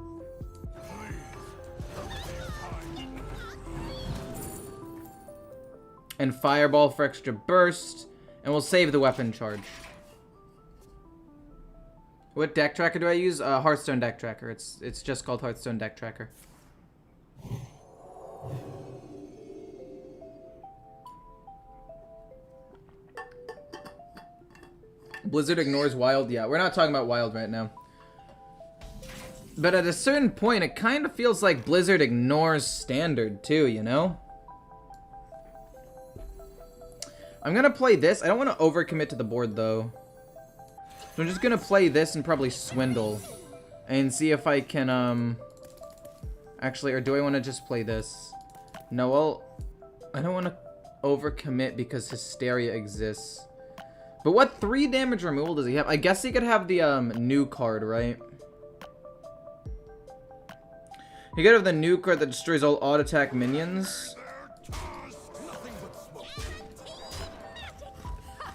And Fireball for extra burst. And we'll save the weapon charge. What deck tracker do I use? Hearthstone Deck Tracker. It's just called Hearthstone Deck Tracker. Blizzard ignores Wild. Yeah, we're not talking about Wild right now. But at a certain point, it kind of feels like Blizzard ignores Standard too, you know? I'm gonna play this. I don't want to overcommit to the board though. So I'm just gonna play this and probably Swindle. And see if I can, actually, or do I want to just play this? No, well, I don't want to overcommit because Hysteria exists. But what 3 damage removal does he have? I guess he could have the new card, right? He could have the new card that destroys all auto attack minions.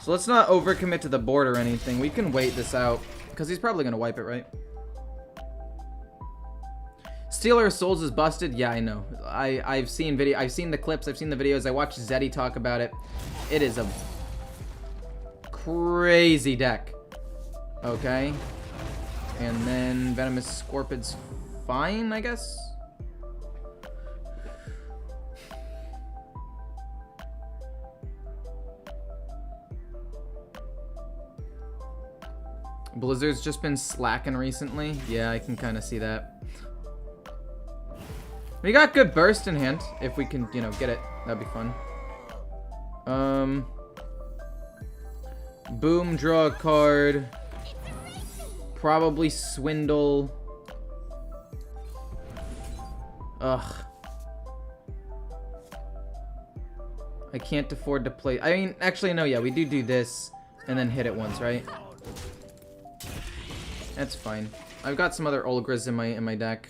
So let's not overcommit to the board or anything. We can wait this out because he's probably gonna wipe it, right? Stealer of Souls is busted. Yeah, I know. I've seen the clips, I've seen the videos. I watched Zeddy talk about it. It is a crazy deck. Okay. And then Venomous Scorpid's fine, I guess. Blizzard's just been slacking recently. Yeah, I can kind of see that. We got good burst in hand. If we can, you know, get it, that'd be fun. Boom, draw a card. Probably Swindle. Ugh. I can't afford to play. I mean, actually, no, yeah, we do this and then hit it once, right? That's fine. I've got some other Olgras in my deck.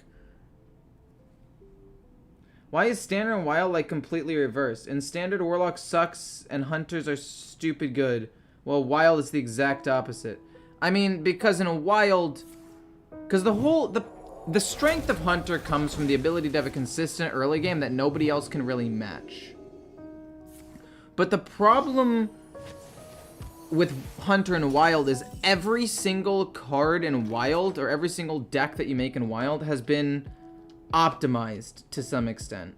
Why is Standard and Wild like completely reversed? In Standard, Warlock sucks and Hunters are stupid good, while Wild is the exact opposite. I mean, because in a Wild, because the strength of Hunter comes from the ability to have a consistent early game that nobody else can really match. But the problem with Hunter and Wild is every single card in Wild, or every single deck that you make in Wild, has been optimized to some extent,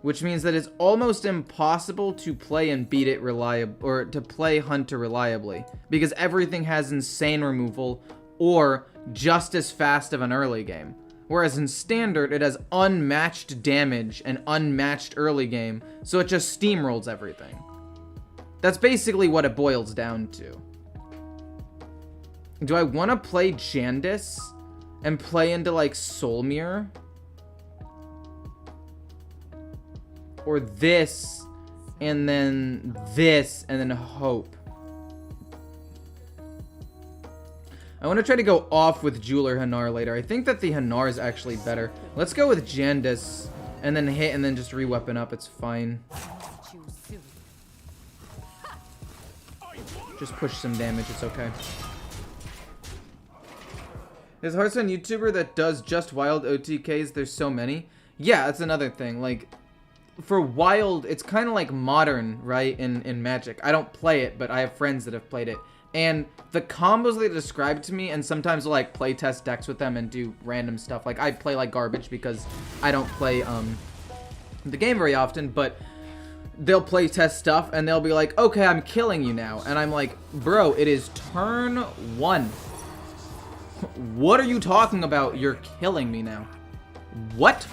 which means that it's almost impossible to play and beat it or to play Hunter reliably, because everything has insane removal or just as fast of an early game. Whereas in Standard, it has unmatched damage and unmatched early game, so it just steamrolls everything. That's basically what it boils down to. Do I want to play Jandis and play into like Soul Mirror? Or this, and then this, and then Hope? I want to try to go off with Jeweler Hanar later. I think that the Hanar is actually better. Let's go with Jandis, and then hit, and then just re-weapon up. It's fine. Just push some damage, it's okay. There's a Hearthstone YouTuber that does just Wild OTKs. There's so many. Yeah, that's another thing. Like, for Wild, it's kind of like Modern, right, in Magic. I don't play it, but I have friends that have played it. And the combos they describe to me, and sometimes I'll, like, play test decks with them and do random stuff. Like, I play like garbage because I don't play the game very often, but they'll play test stuff, and they'll be like, okay, I'm killing you now. And I'm like, bro, it is turn 1. What are you talking about? You're killing me now. What?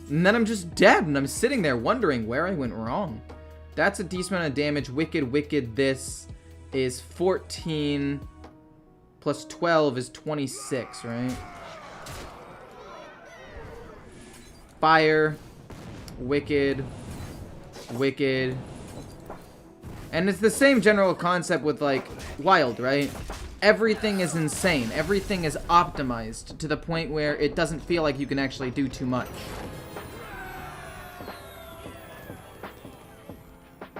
And then I'm just dead, and I'm sitting there wondering where I went wrong. That's a decent amount of damage. Wicked, this is 14 plus 12 is 26, right? Fire, Wicked. And it's the same general concept with, like, Wild, right? Everything is insane. Everything is optimized to the point where it doesn't feel like you can actually do too much.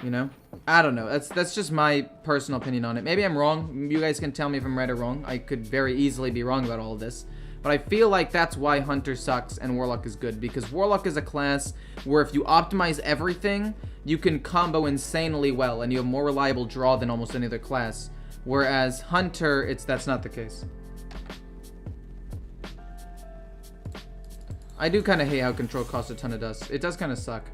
You know? I don't know. That's just my personal opinion on it. Maybe I'm wrong. You guys can tell me if I'm right or wrong. I could very easily be wrong about all of this. But I feel like that's why Hunter sucks and Warlock is good. Because Warlock is a class where if you optimize everything, you can combo insanely well. And you have more reliable draw than almost any other class. Whereas Hunter, that's not the case. I do kind of hate how control costs a ton of dust. It does kind of suck.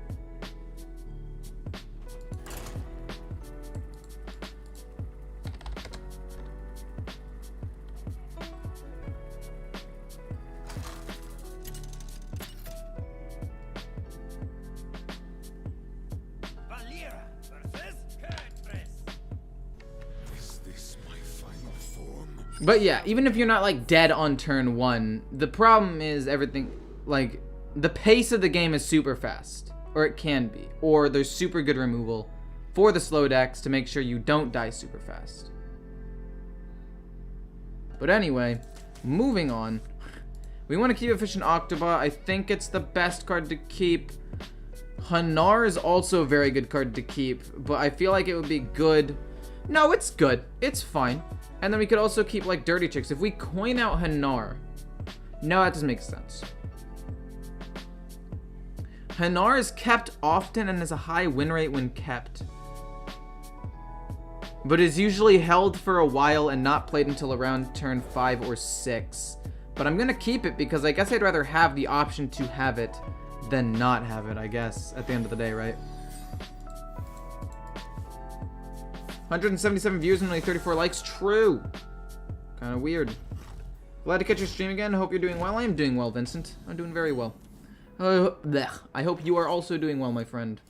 But yeah, even if you're not like dead on turn 1, the problem is everything, like, the pace of the game is super fast, or it can be, or there's super good removal for the slow decks to make sure you don't die super fast. But anyway, moving on. We want to keep Efficient Octoba. I think it's the best card to keep. Hanar is also a very good card to keep, but I feel like it would be good. No, it's good. It's fine. And then we could also keep, like, Dirty Chicks. If we coin out Hanar... No, that doesn't make sense. Hanar is kept often and has a high win rate when kept, but is usually held for a while and not played until around turn 5 or 6. But I'm gonna keep it because I guess I'd rather have the option to have it than not have it, I guess, at the end of the day, right? 177 views and only 34 likes. True. Kind of weird. Glad to catch your stream again. Hope you're doing well. I am doing well, Vincent. I'm doing very well. I hope you are also doing well, my friend.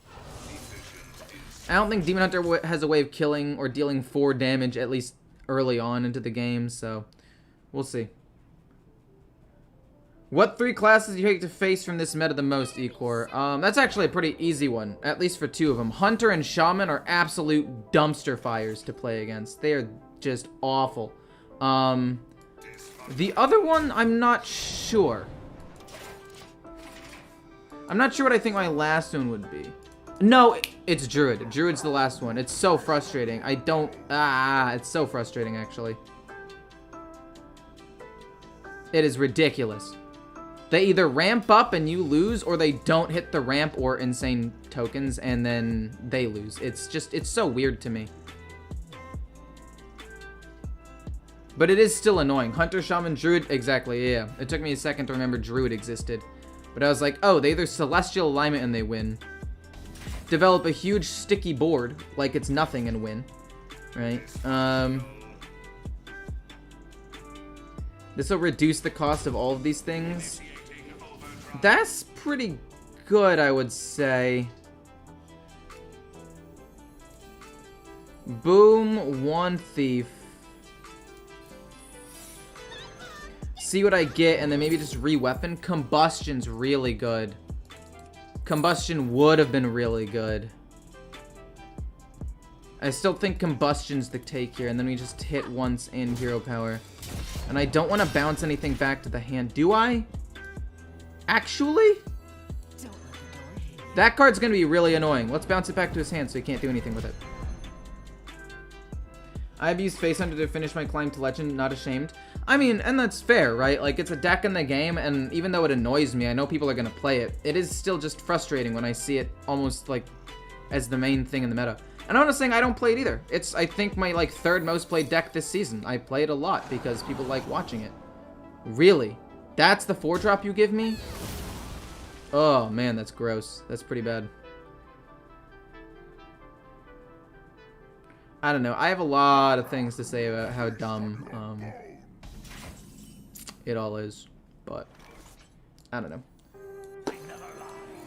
I don't think Demon Hunter has a way of killing or dealing 4 damage, at least early on into the game, so we'll see. What 3 classes do you hate to face from this meta the most, Ecor? That's actually a pretty easy one, at least for 2 of them. Hunter and Shaman are absolute dumpster fires to play against. They are just awful. The other one, I'm not sure. I'm not sure what I think my last one would be. No, it's Druid. Druid's the last one. It's so frustrating. It's so frustrating, actually. It is ridiculous. They either ramp up and you lose, or they don't hit the ramp or insane tokens, and then they lose. It's so weird to me. But it is still annoying. Hunter, Shaman, Druid, exactly, yeah. It took me a second to remember Druid existed. But I was like, oh, they either Celestial Alignment and they win. Develop a huge sticky board, like it's nothing, and win. Right? This will reduce the cost of all of these things. That's pretty good, I would say. Boom, 1 thief. See what I get, and then maybe just re-weapon. Combustion's really good. Combustion would have been really good. I still think Combustion's the take here, and then we just hit once in Hero Power. And I don't want to bounce anything back to the hand. Do I? Actually? That card's going to be really annoying. Let's bounce it back to his hand so he can't do anything with it. I've used Face Hunter to finish my climb to Legend, not ashamed. I mean, and that's fair, right? Like, it's a deck in the game, and even though it annoys me, I know people are going to play it. It is still just frustrating when I see it almost, like, as the main thing in the meta. And I'm not saying I don't play it either. It's, I think, my, like, 3rd most played deck this season. I play it a lot because people like watching it. Really? That's the 4-drop you give me? Oh, man, that's gross. That's pretty bad. I don't know. I have a lot of things to say about how dumb it all is, but I don't know.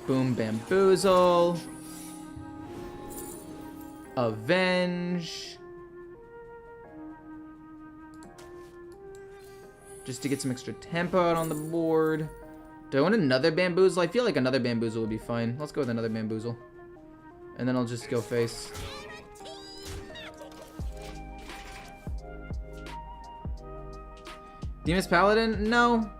Boom, Bamboozle. Avenge. Just to get some extra tempo out on the board. Do I want another Bamboozle? I feel like another Bamboozle would be fine. Let's go with another Bamboozle. And then I'll just go face. Demon's Paladin? No.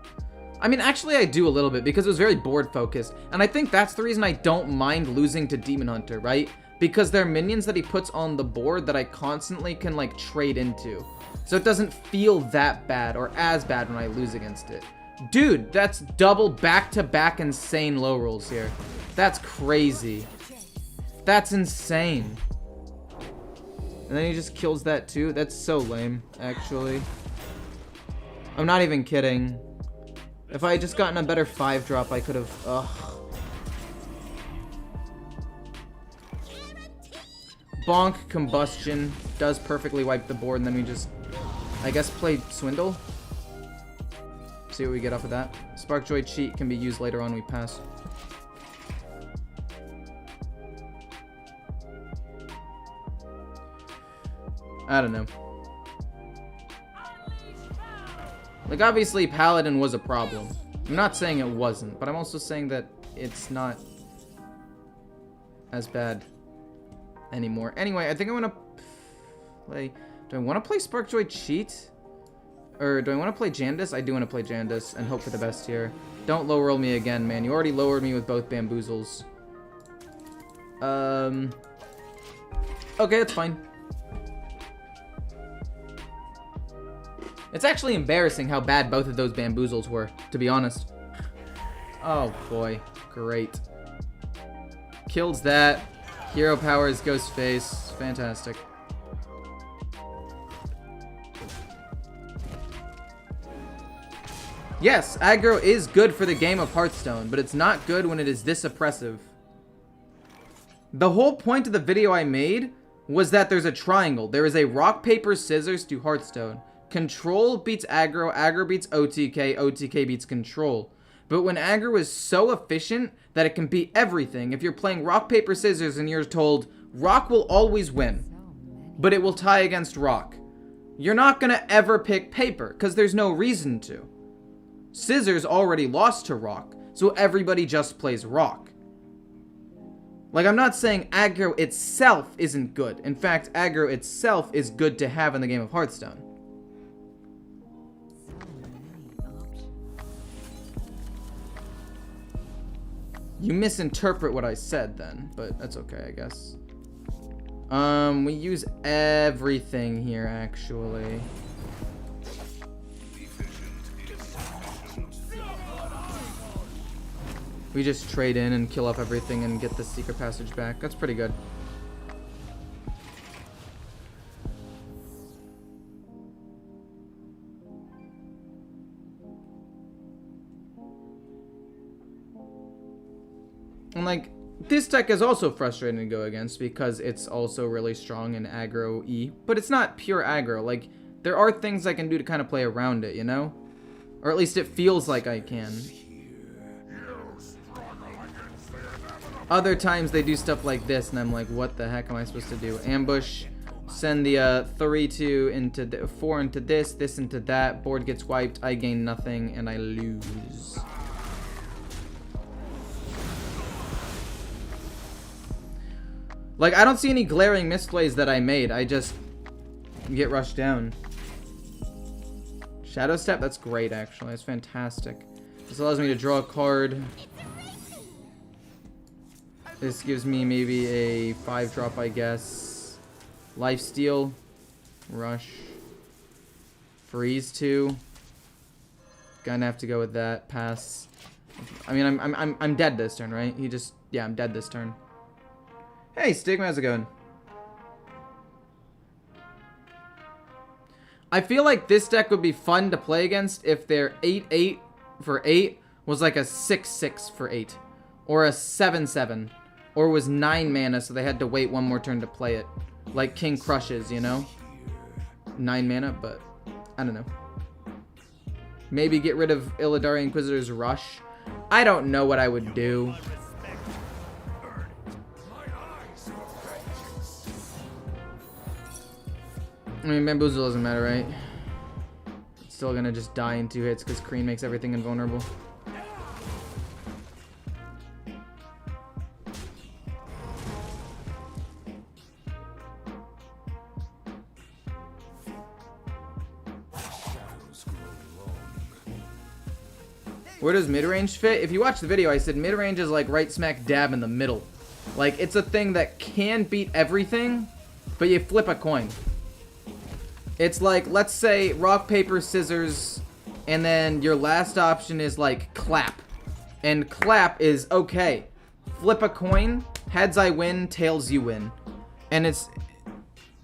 I mean, actually I do a little bit because it was very board focused. And I think that's the reason I don't mind losing to Demon Hunter, right? Because there are minions that he puts on the board that I constantly can, like, trade into. So it doesn't feel that bad or as bad when I lose against it. Dude, that's double back-to-back insane low rolls here. That's crazy. That's insane. And then he just kills that too. That's so lame, actually. I'm not even kidding. If I had just gotten a better 5-drop, I could have... Ugh. Bonk, Combustion, does perfectly wipe the board, and then we just, I guess, play Swindle. See what we get off of that. Sparkjoy cheat can be used later on, we pass. I don't know. Like, obviously, Paladin was a problem. I'm not saying it wasn't, but I'm also saying that it's not as bad anymore. Anyway, I think I want to play... Do I want to play Sparkjoy cheat? Or do I want to play Jandis? I do want to play Jandis and hope for the best here. Don't low roll me again, man. You already lowered me with both Bamboozles. Okay, it's fine. It's actually embarrassing how bad both of those Bamboozles were, to be honest. Oh, boy. Great. Kills that. Hero powers Ghost Face. Fantastic. Yes, aggro is good for the game of Hearthstone, but it's not good when it is this oppressive. The whole point of the video I made was that there's a triangle. There is a rock, paper, scissors to Hearthstone. Control beats aggro, aggro beats OTK, OTK beats control. But when aggro is so efficient that it can beat everything, if you're playing rock, paper, scissors and you're told rock will always win, but it will tie against rock, you're not gonna ever pick paper because there's no reason to. Scissors already lost to rock, so everybody just plays rock. Like, I'm not saying aggro itself isn't good. In fact, aggro itself is good to have in the game of Hearthstone. You misinterpret what I said then, but that's okay, I guess. We use everything here, actually. We just trade in and kill off everything and get the secret passage back. That's pretty good. And like, this deck is also frustrating to go against because it's also really strong in aggro E, but it's not pure aggro. Like, there are things I can do to kind of play around it, you know? Or at least it feels like I can. Other times they do stuff like this and I'm like, what the heck am I supposed to do? Ambush, send the 3-2 into the 4 into this into that, board gets wiped, I gain nothing, and I lose. Like, I don't see any glaring misplays that I made, I just get rushed down. Shadow Step, that's great actually, that's fantastic. This allows me to draw a card. This gives me maybe a 5-drop, I guess. Lifesteal. Rush. Freeze 2. Gonna have to go with that. Pass. I mean, I'm dead this turn, right? Yeah, I'm dead this turn. Hey, Stigma, how's it going? I feel like this deck would be fun to play against if their 8-8 for 8 was like a 6-6 for 8. Or a 7-7. Or was 9 mana, so they had to wait one more turn to play it. Like King Crushes, you know? 9 mana, but I don't know. Maybe get rid of Illidari Inquisitor's Rush. I don't know what I would do. I mean, Bamboozle doesn't matter, right? It's still gonna just die in 2 hits because Kreen makes everything invulnerable. Where does mid-range fit? If you watch the video, I said mid-range is like right smack dab in the middle. Like, it's a thing that can beat everything, but you flip a coin. It's like, let's say rock, paper, scissors, and then your last option is like clap. And clap is okay. Flip a coin, heads I win, tails you win. And it's,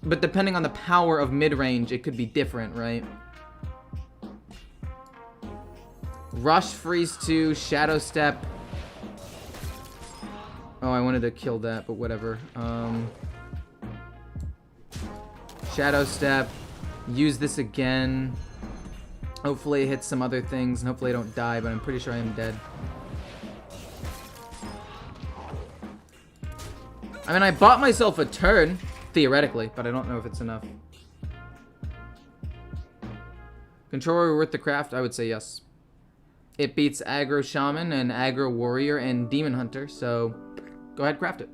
but depending on the power of mid-range, it could be different, right? Rush, Freeze 2, Shadow Step. Oh, I wanted to kill that, but whatever. Shadow Step. Use this again. Hopefully it hits some other things, and hopefully I don't die, but I'm pretty sure I am dead. I mean, I bought myself a turn, theoretically, but I don't know if it's enough. Controller worth the craft? I would say yes. It beats Aggro Shaman and Aggro Warrior and Demon Hunter, so go ahead, craft it.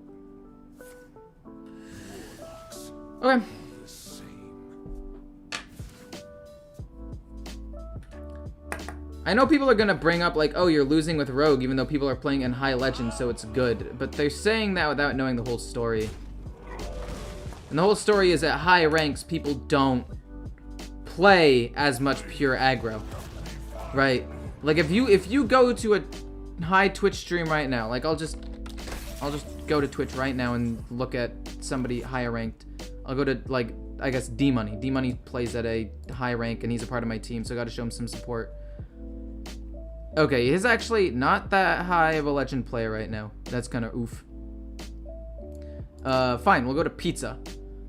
Okay. I know people are gonna bring up like, oh, you're losing with Rogue even though people are playing in High Legend, so it's good. But they're saying that without knowing the whole story. And the whole story is at high ranks, people don't play as much pure aggro, right? Like if you go to a high Twitch stream right now, like I'll just go to Twitch right now and look at somebody higher ranked. I'll go to, like, I guess D-Money. D-Money plays at a high rank, and he's a part of my team, so I gotta show him some support. Okay, he's actually not that high of a legend player right now. That's kind of oof. Fine, we'll go to Pizza.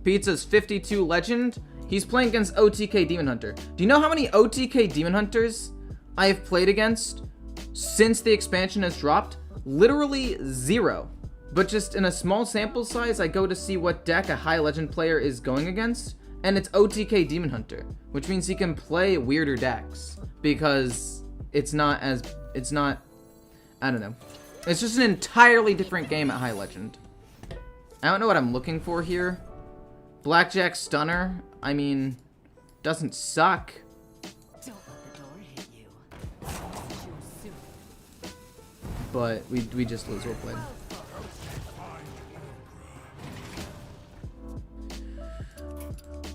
Pizza's 52 legend. He's playing against OTK Demon Hunter. Do you know how many OTK Demon Hunters I have played against since the expansion has dropped? Literally 0. But just in a small sample size, I go to see what deck a high legend player is going against, and it's OTK Demon Hunter, which means he can play weirder decks because it's not, I don't know. It's just an entirely different game at high legend. I don't know what I'm looking for here. Blackjack Stunner, I mean, doesn't suck. Don't let the door hit you. Choose soon. But we just lose, well played.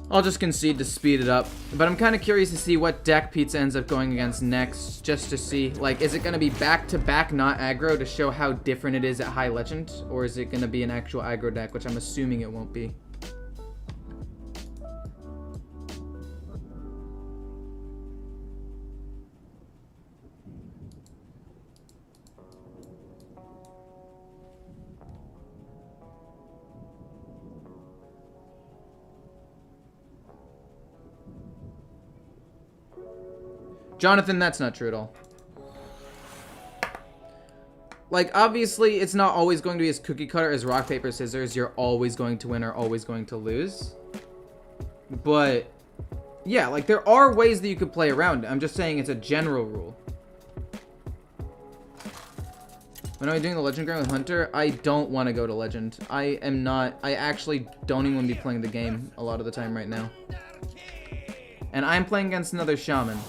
I'll just concede to speed it up. But I'm kind of curious to see what deck Pizza ends up going against next, just to see, like, is it going to be back-to-back not aggro to show how different it is at high legend? Or is it going to be an actual aggro deck, which I'm assuming it won't be. Jonathan, that's not true at all. Like, obviously, it's not always going to be as cookie cutter as rock, paper, scissors. You're always going to win or always going to lose. But, yeah, like, there are ways that you could play around it. I'm just saying it's a general rule. When am I doing the Legend Grind with Hunter? I don't want to go to Legend. I actually don't even want to be playing the game a lot of the time right now. And I'm playing against another Shaman.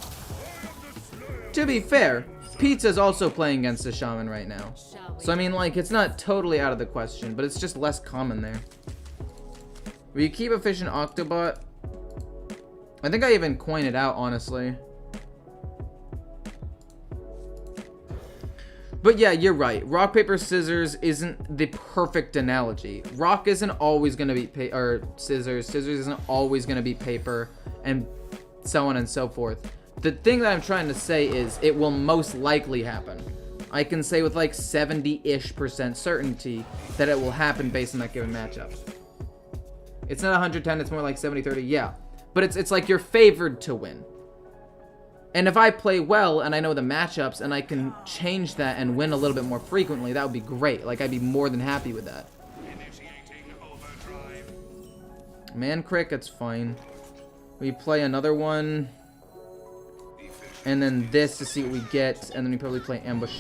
To be fair, Pizza's also playing against a Shaman right now. So, I mean, like, it's not totally out of the question, but it's just less common there. Will you keep Efficient Octobot? I think I even coined it out, honestly. But yeah, you're right. Rock, paper, scissors isn't the perfect analogy. Rock isn't always going to be scissors. Scissors isn't always going to be paper, and so on and so forth. The thing that I'm trying to say is it will most likely happen. I can say with like 70-ish% certainty that it will happen based on that given matchup. It's not 110, it's more like 70-30, yeah. But it's like you're favored to win. And if I play well and I know the matchups and I can change that and win a little bit more frequently, that would be great. Like, I'd be more than happy with that. Man Crick, that's fine. We play another one. And then this to see what we get. And then we probably play Ambush.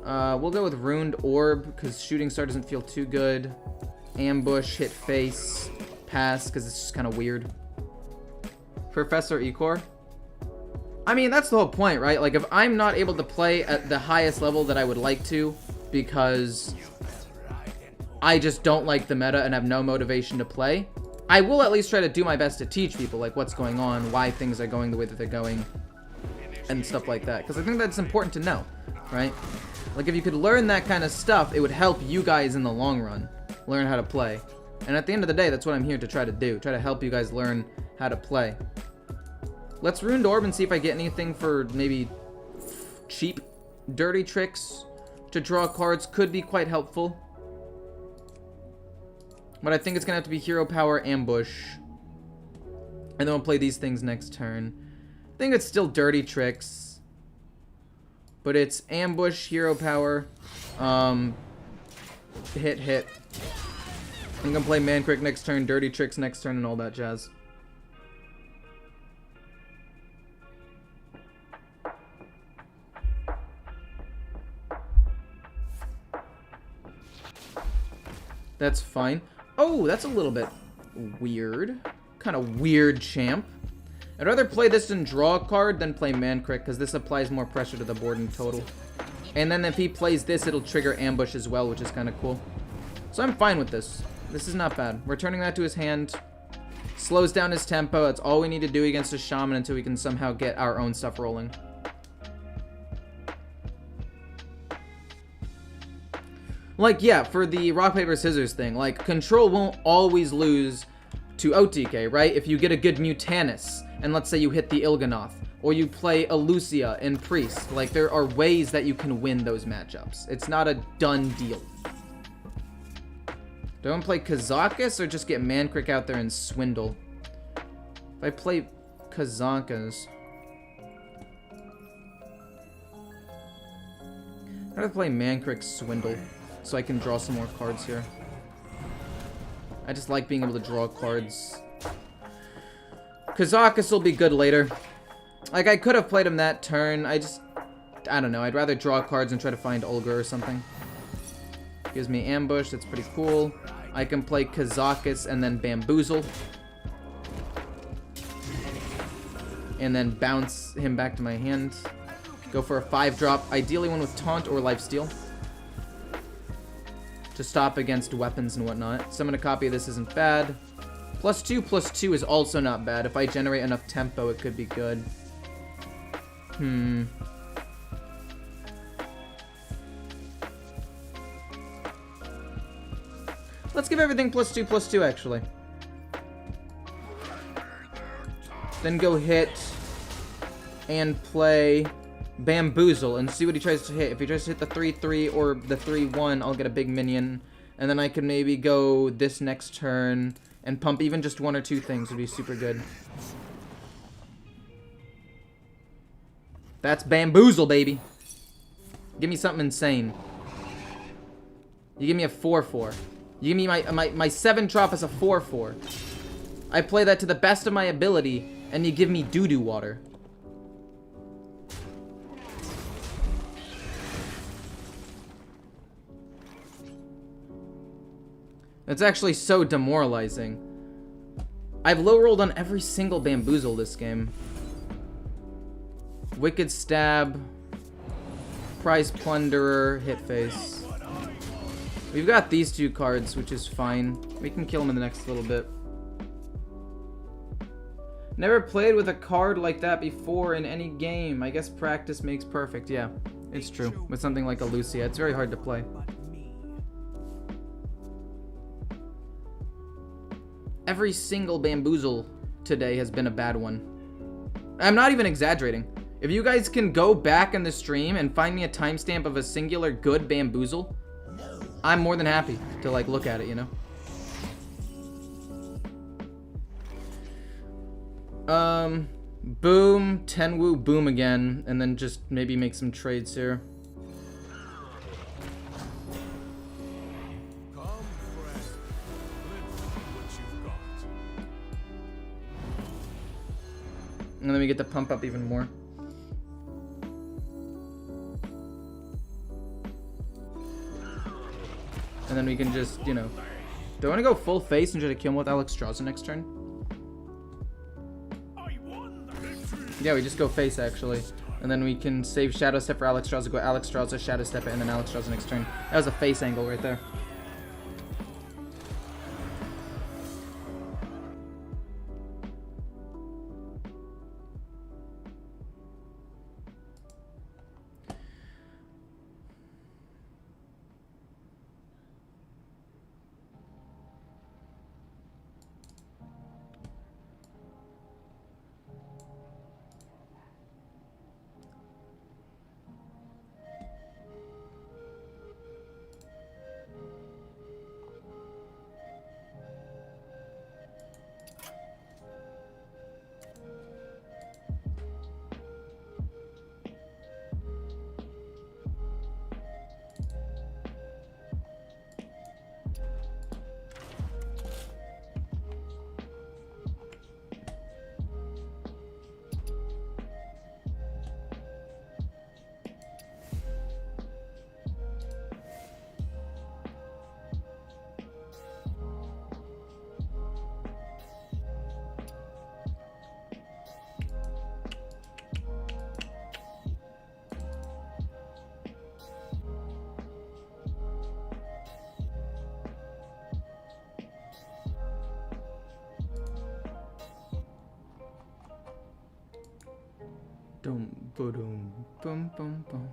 We'll go with Ruined Orb, because Shooting Star doesn't feel too good. Ambush, hit face, pass, because it's just kind of weird. Professor Ecor. I mean, that's the whole point, right? Like, if I'm not able to play at the highest level that I would like to, because I just don't like the meta and have no motivation to play, I will at least try to do my best to teach people, like, what's going on, why things are going the way that they're going, and stuff like that. Because I think that's important to know, right? Like, if you could learn that kind of stuff, it would help you guys in the long run learn how to play. And at the end of the day, that's what I'm here to try to do. Try to help you guys learn how to play. Let's Ruined Orb and see if I get anything for maybe cheap dirty tricks to draw cards. Could be quite helpful. But I think it's going to have to be Hero Power, Ambush. And then we'll play these things next turn. I think it's still Dirty Tricks. But it's Ambush, Hero Power, hit. I'm going to play Man Crick next turn, Dirty Tricks next turn, and all that jazz. That's fine. Oh, that's a little bit weird. Kind of weird, champ. I'd rather play this than draw a card than play Man Crick, because this applies more pressure to the board in total. And then if he plays this, it'll trigger Ambush as well, which is kind of cool. So I'm fine with this. This is not bad. Returning that to his hand slows down his tempo. That's all we need to do against a Shaman until we can somehow get our own stuff rolling. Like, yeah, for the rock, paper, scissors thing, like, control won't always lose to OTK, right? If you get a good Mutanus, and let's say you hit the Il'gynoth, or you play a Lucia and Priest, like, there are ways that you can win those matchups. It's not a done deal. Do I want to play Kazakus or just get Mankrik out there and swindle? If I play Kazakus, I'm gonna play Mankrik Swindle so I can draw some more cards here. I just like being able to draw cards. Kazakus will be good later. Like, I could have played him that turn. I don't know. I'd rather draw cards and try to find Olga or something. Gives me Ambush. That's pretty cool. I can play Kazakus and then Bamboozle. And then bounce him back to my hand. Go for a 5-drop. Ideally one with Taunt or Lifesteal. To stop against weapons and whatnot. Summon a copy of this isn't bad. +2/+2 is also not bad. If I generate enough tempo, it could be good. Let's give everything +2/+2, actually. Then go hit and play Bamboozle and see what he tries to hit. If he tries to hit the 3/3 or the 3/1, I'll get a big minion. And then I can maybe go this next turn and pump even just 1 or 2 things would be super good. That's Bamboozle, baby. Give me something insane. You give me a 4/4. You give me my 7-drop as a 4/4. I play that to the best of my ability, and you give me doo-doo water. It's actually so demoralizing. I've low rolled on every single Bamboozle this game. Wicked Stab, Prize Plunderer, Hit Face. We've got these 2 cards, which is fine. We can kill them in the next little bit. Never played with a card like that before in any game. I guess practice makes perfect. Yeah, it's true. With something like a Lucia, it's very hard to play. Every single Bamboozle today has been a bad one. I'm not even exaggerating. If you guys can go back in the stream and find me a timestamp of a singular good Bamboozle, I'm more than happy to, like, look at it, you know? Boom, Tenwu, boom again, and then just maybe make some trades here. And then we get to pump up even more. And then we can just, you know... Do I want to go full face and try to kill him with Alexstrasza next turn? Yeah, we just go face, actually. And then we can save Shadow Step for Alexstrasza, go Alexstrasza, Shadow Step it, and then Alexstrasza next turn. That was a face angle right there. Dum boom bum bum bum.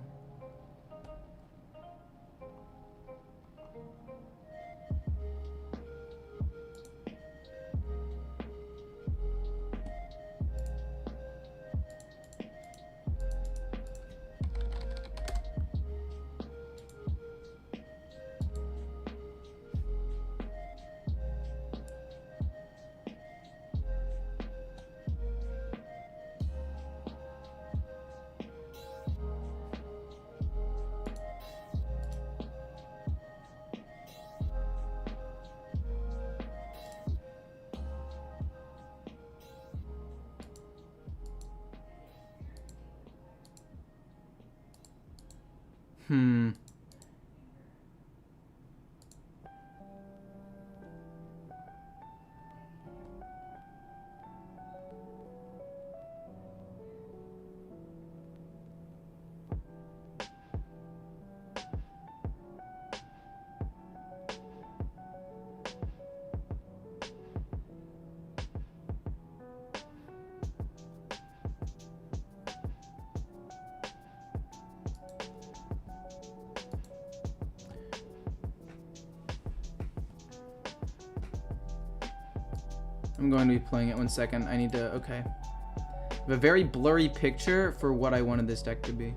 I'm going to be playing it 1 second. I need to, okay. I have a very blurry picture for what I wanted this deck to be.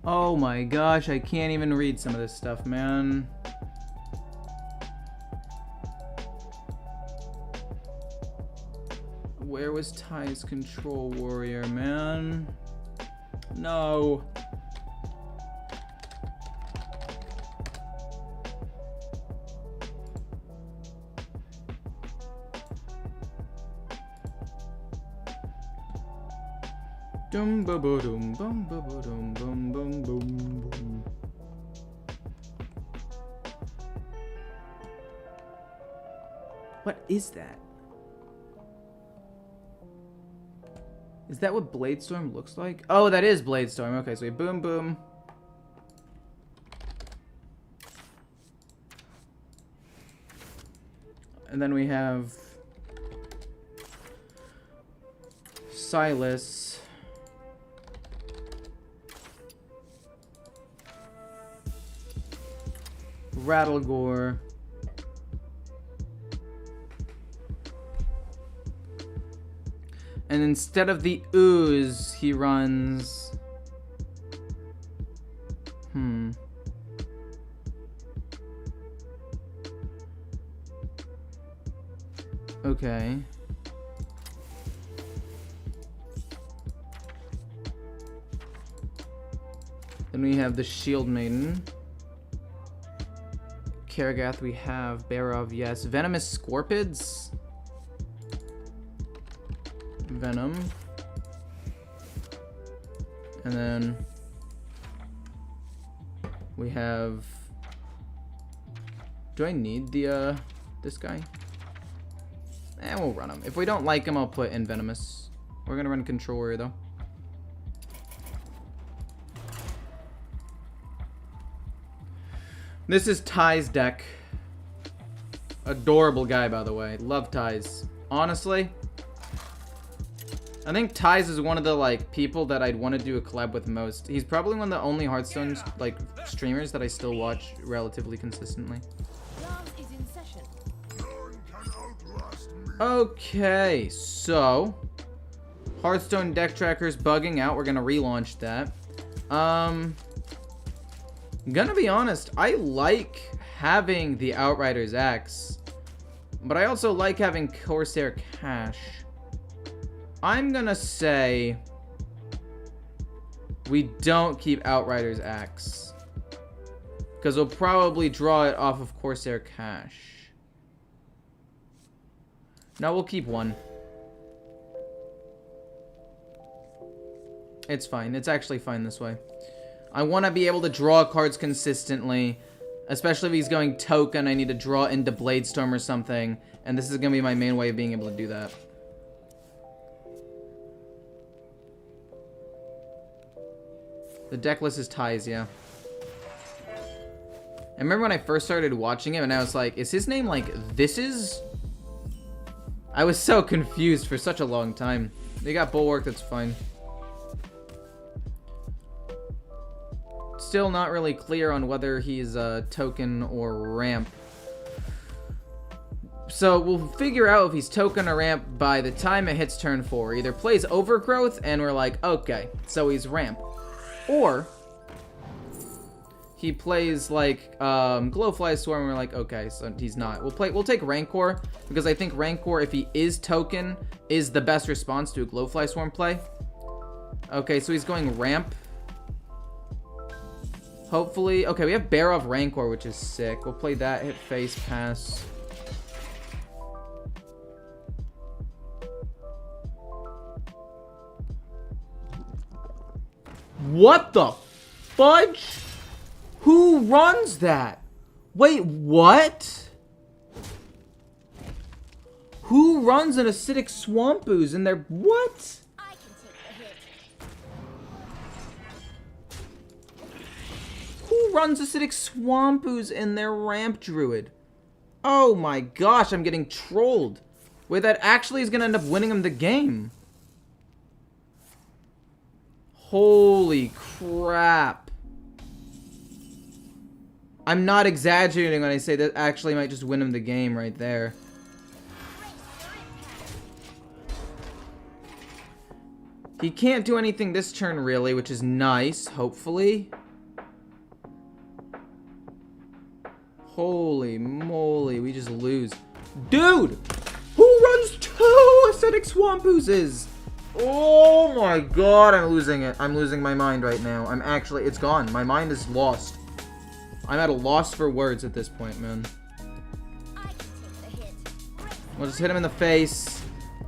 Oh my gosh, I can't even read some of this stuff, man. Where was Ty's Control Warrior, man? No. Dum ba ba dum bum ba ba dum bum bum boom boom. What is that? Is that what Bladestorm looks like? Oh, that is Bladestorm. Okay, so we boom boom. And then we have Silas. Rattlegore. And instead of the ooze, he runs... Okay. Then we have the Shield Maiden. Karagath we have. Barov, yes. Venomous Scorpids. Venom. And then we have... Do I need the, this guy? We'll run him. If we don't like him, I'll put in Venomous. We're gonna run Control Warrior, though. This is Ty's deck. Adorable guy, by the way. Love Ty's. Honestly, I think Ty's is one of the, like, people that I'd want to do a collab with most. He's probably one of the only Hearthstone, like, streamers that I still watch relatively consistently. Okay, so Hearthstone deck tracker's bugging out. We're gonna relaunch that. Gonna be honest, I like having the Outriders Axe, but I also like having Corsair Cash. I'm gonna say we don't keep Outriders Axe, because we'll probably draw it off of Corsair Cash. No, we'll keep one. It's fine. It's actually fine this way. I want to be able to draw cards consistently. Especially if he's going token, I need to draw into Bladestorm or something. And this is going to be my main way of being able to do that. The deck list is Ty's, yeah. I remember when I first started watching him and I was like, is his name like This Is? I was so confused for such a long time. They got Bulwark, that's fine. Still not really clear on whether he's a token or ramp. So we'll figure out if he's token or ramp by the time it hits turn 4. Either plays Overgrowth and we're like, okay, so he's ramp. Or he plays like Glowfly Swarm and we're like, okay, so he's not. We'll take Rancor because I think Rancor, if he is token, is the best response to a Glowfly Swarm play. Okay, so he's going ramp. Hopefully, okay, we have Barrov Rancor, which is sick. We'll play that, hit face, pass. What the fudge? Who runs that? Wait, what? Who runs an acidic swamp ooze in their... What? I can take the hit. Who runs acidic swamp ooze in their ramp druid? Oh my gosh, I'm getting trolled. Wait, that actually is gonna end up winning him the game. Holy crap. I'm not exaggerating when I say that actually might just win him the game right there. He can't do anything this turn really, which is nice, hopefully. Holy moly, we just lose. Dude! Who runs 2 acidic swamp oozes? Oh my god, I'm losing it. I'm losing my mind right now. I'm actually, it's gone. My mind is lost. I'm at a loss for words at this point, man. I can take the hit. We'll just hit him in the face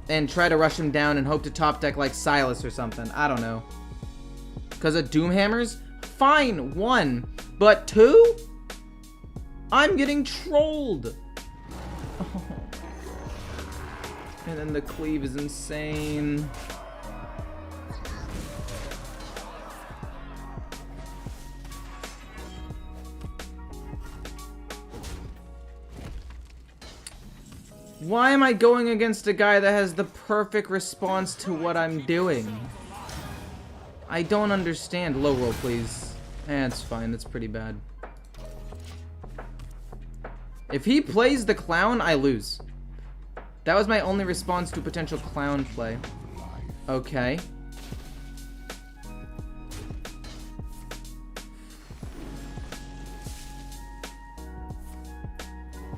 and try to rush him down and hope to top deck like Silas or something. I don't know. Because of Doomhammers? Fine, 1. But 2? I'm getting trolled. Oh. And then the cleave is insane. Why am I going against a guy that has the perfect response to what I'm doing? I don't understand. Low roll, please. It's fine. That's pretty bad. If he plays the clown, I lose. That was my only response to potential clown play. Okay.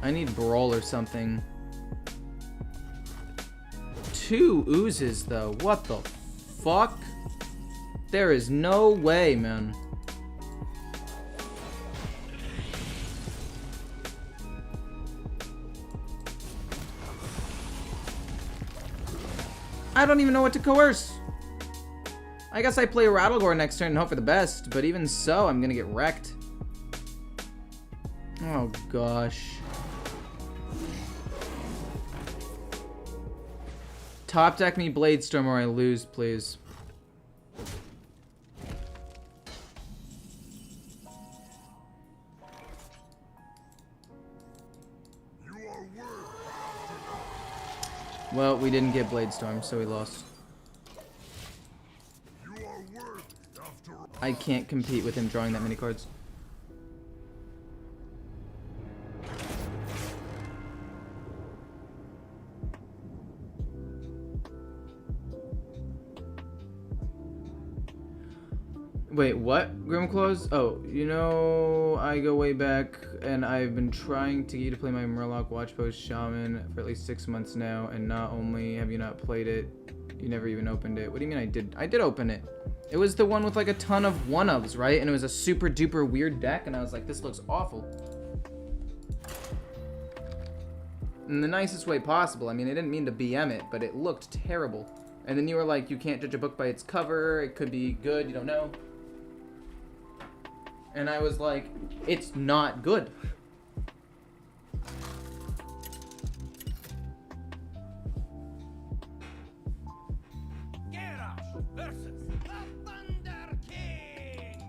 I need brawl or something. 2 oozes though. What the fuck? There is no way, man. I don't even know what to coerce. I guess I play Rattlegore next turn and hope for the best, but even so, I'm gonna get wrecked. Oh gosh. Top deck me Bladestorm or I lose, please. Well, we didn't get Bladestorm, so we lost. I can't compete with him drawing that many cards. Wait, what? Grimclaws? Oh, you know, I go way back, and I've been trying to get you to play my Murloc Watchpost Shaman for at least 6 months now, and not only have you not played it, you never even opened it. What do you mean I did? I did open it. It was the one with like a ton of 1-ofs, right? And it was a super duper weird deck, and I was like, this looks awful. In the nicest way possible. I mean, I didn't mean to BM it, but it looked terrible. And then you were like, you can't judge a book by its cover, it could be good, you don't know. And I was like, it's not good. Geralt versus the Thunder King.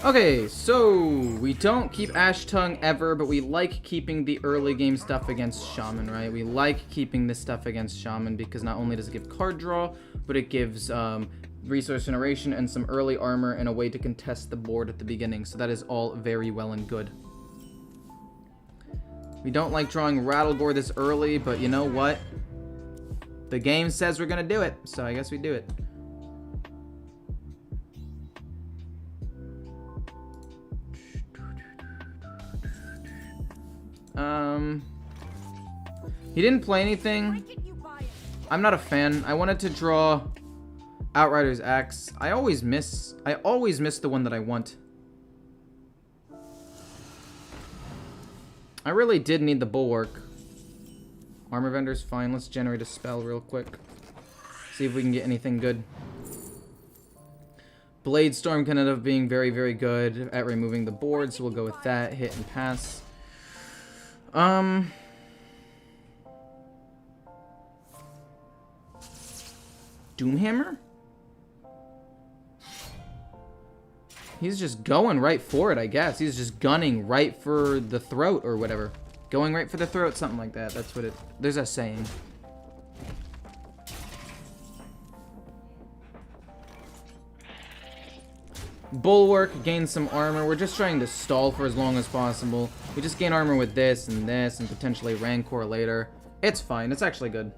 Okay, so we don't keep Ash Tongue ever, but we like keeping the early game stuff against Shaman, right? We like keeping this stuff against Shaman because not only does it give card draw, but it gives resource generation and some early armor and a way to contest the board at the beginning. So that is all very well and good. We don't like drawing Rattlegore this early, but you know what? The game says we're gonna do it, so I guess we do it. He didn't play anything. I'm not a fan. I wanted to draw Outrider's Axe. I always miss the one that I want. I really did need the Bulwark. Armor Vendor's fine. Let's generate a spell real quick. See if we can get anything good. Blade Storm can end up being very, very good at removing the board, so we'll go with that. Hit and pass. Doomhammer? He's just going right for it, I guess. He's just gunning right for the throat or whatever. Going right for the throat, something like that. That's what it... There's a saying. Bulwark, gain some armor. We're just trying to stall for as long as possible. We just gain armor with this and potentially Rancor later. It's fine. It's actually good.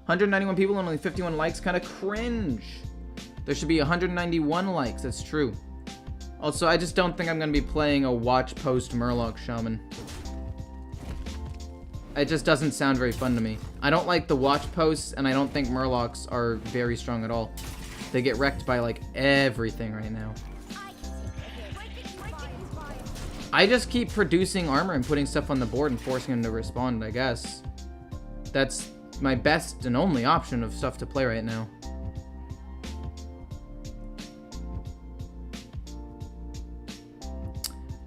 191 people and only 51 likes. Kind of cringe. There should be 191 likes. That's true. Also, I just don't think I'm going to be playing a Watch Post Murloc Shaman. It just doesn't sound very fun to me. I don't like the Watch Posts, and I don't think Murlocs are very strong at all. They get wrecked by, like, everything right now. I just keep producing armor and putting stuff on the board and forcing them to respond, I guess. That's my best and only option of stuff to play right now.